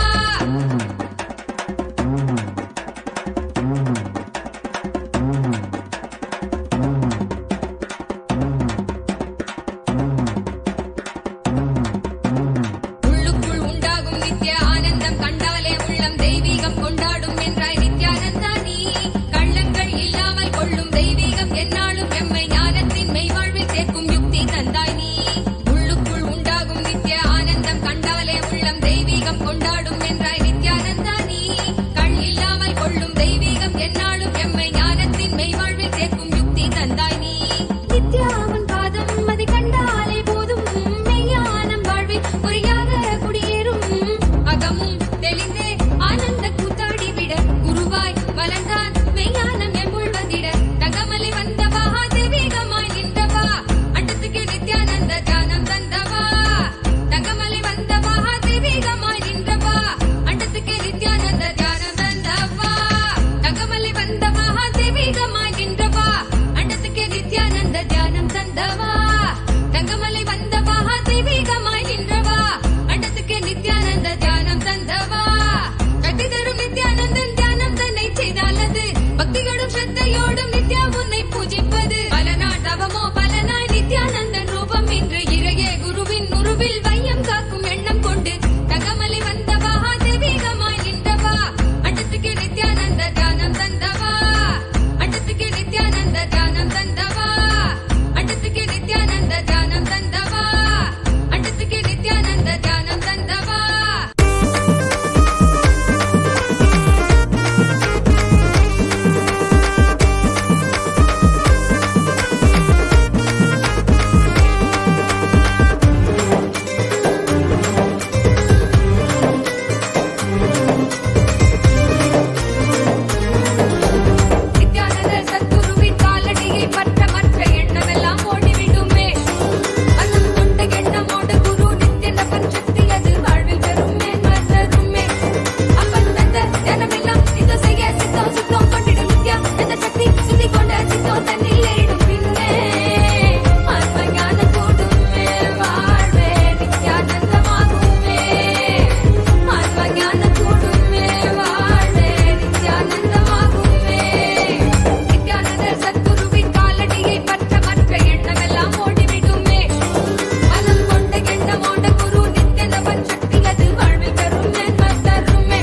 N: உள்ளுக்குள் உண்டாகும் நித்ய ஆனந்தம் கண்டாலே உள்ளம் தெய்வீகம் கொண்டாடும் என்றாய் நித்யானந்தா நீ கள்ளங்கள் இல்லாமல் கொள்ளும் தெய்வீகம் என்னாலும் எம்மை ஞானத்தின் மெய்வாழ்வில் சேர்க்கும் யுக்தி தந்தாய் நீ உள்ளுக்குள் உண்டாகும் நித்ய ஆனந்தம் கண்டாலே உள்ளம் தெய்வீகம் கொண்டாடும் என்றாய் நித்யானந்தா நீ கள் இல்லாமல் கொள்ளும் தெய்வீகம் என்னாலும் எம்மை ஞானத்தின் மெய்வாழ்வில் சேர்க்கும் யுக்தி தந்தாய் நீ நித்யாவன் பாதம் அதை கண்டாலே போதும் மெய்யானம் வாழ்வில் பொறியாக குடியேறும் அகமும் தெளிந்தே ஆனந்த கூத்தாடி விட குருவாய் வளர்ந்தான் மெய்யானம் எம்புழ்வதிட தகமலை வந்தவா தெய்வீகமாய் நின்றவா அண்டத்துக்கு நித்யானந்த தியானம் தந்தவா தகமலை வந்தவா தெய்வீகமாய் நின்றவா அண்டத்துக்கு நித்யானந்த தியானம் தந்தவா தகமலை வந்தவா தெய்வீகமாய் நின்றவா அண்டத்துக்கு நித்யானந்த தியானம் தந்தவா தங்கமலை வந்தவா தெய்வீகமாய் நின்றவா அண்டத்துக்கு நித்யானந்த தியானம் தந்தவா கட்டி தரும் நித்யானந்தன் தியானம் தன்னை செய்தாலது பக்தியோடும் ஸ்ரத்தையோடும் நித்யா உன்னை பூஜிப்பது பல நாள் தவமோ பல நாள் நித்யானந்தன் ரூபம் இன்று இறையே குருவின் உருவில் வையம் காக்கும் எண்ணம் கொண்டு தகமலை வந்தவா தெய்வீகமாய் நின்றவா அண்டத்துக்கு நித்யானந்த தியானம் தந்தவா அண்டத்துக்கு நித்யானந்த தியானம் தந்தவா அண்டத்துக்கு நித்யானந்த தியானம் தந்தவா அண்டத்துக்கு நித்யானந்த தியானம் தந்தவா நித்யானந்த சத்குருவின் காலடியை பற்ற மற்ற எண்ணமெல்லாம் ஓடிவிடுமே மனம் கொண்ட எண்ணமோடு குரு நித்யனவன் சக்தி அது வாழ்வில் பெருமே மறந்துமே அப்பன் தந்த தியானமெல்லாம் இது செய்ய சித்தம் சுத்தம் கொண்டிடும் நித்யா அந்த சக்தி சுத்தி கொண்ட சித்தம் தன்னில் ஏறிடும் பின்னே ஆத்ம ஞான கூடுமே வாழ்வே நித்யானந்தமாகுமே ஆத்ம ஞான கூடுமே வாழ்வே நித்யானந்தமாகுமே நித்யானந்த சத்குருவின் காலடியை பற்ற மற்ற எண்ணமெல்லாம் ஓடிவிடுமே மனம் கொண்ட எண்ணமோட குரு நித்யனவன் சக்தி அது வாழ்வில் பெருமே மறந்துமே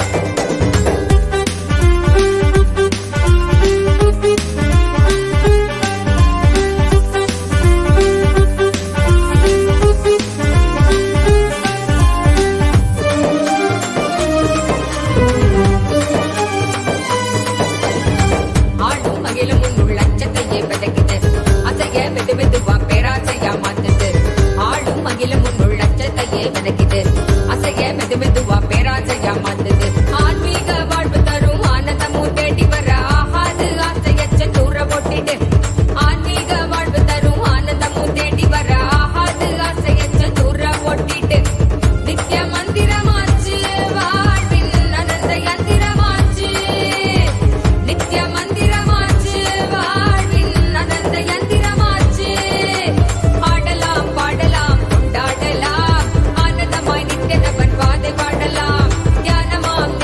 N: ஆடும் மகிழும் உன்னுள் அச்சத்தையே விதைக்குது அசைய வெது வெதுவா பேராசையா மாத்துது ஆடும் மகிழும் உன்னுள் அச்சத்தையே விதைக்குது அசைய வெது வெதுவா பேராசையா மாத்துது ஆன்மீக வாழ்வு தரும் ஆனந்தமும் தேடி வர ஆகாது ஆசையச்ச தூர ஓட்டிடு ஆன்மீக வாழ்வு தரும் ஆனந்தமும் தேடி வர ஆகாது ஆசையச்ச தூர ஓட்டிடு நித்ய மந்திரமாச்சு வாழ்வின் அனந்த யந்திரமாச்சு நித்ய மந்திரமாச்சு வாழ்வின் அனந்த யந்திரமாச்சு ஆடலாம் பாடலாம் கொண்டாடலாம் ஆனந்தமாய் நித்யனவன் பாதை பாடலாம் தியானமாம்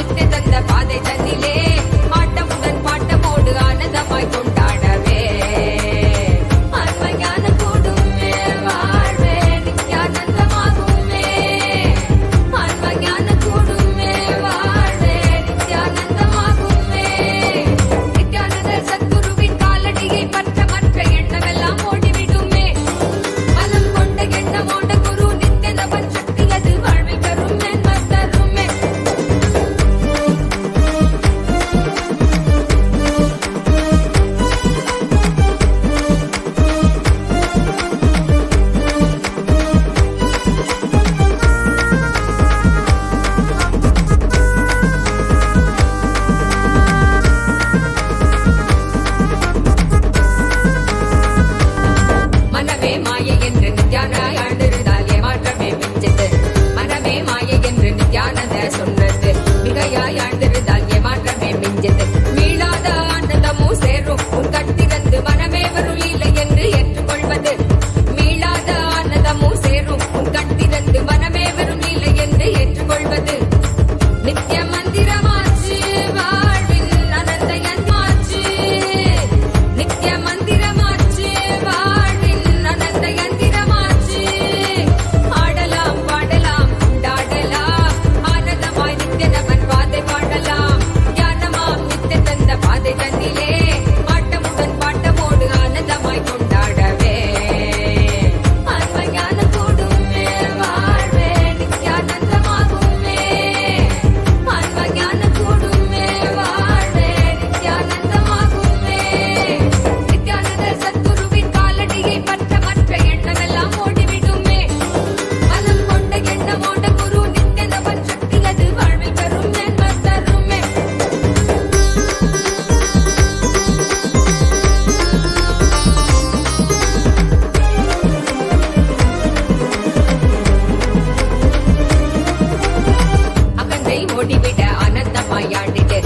N: அகந்தை ஓடிவிட ஆனந்தமாய் ஆடிடு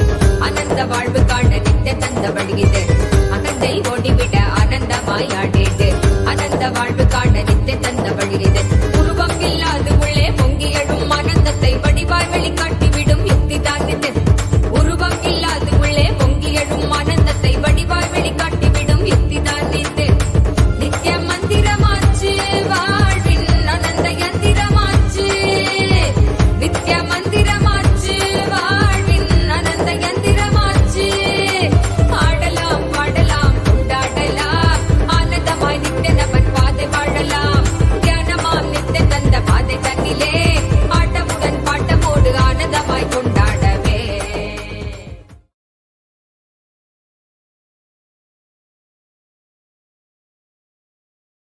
N: ஆனந்த வாழ்வு காண நித்திய தந்த வழியிடு அகந்தை ஓடிவிட ஆனந்தமாய் ஆடிடு ஆனந்த வாழ்வு காண நித்திய தந்த வழியிடு உருவம் இல்லாது உள்ளே பொங்கி எழும்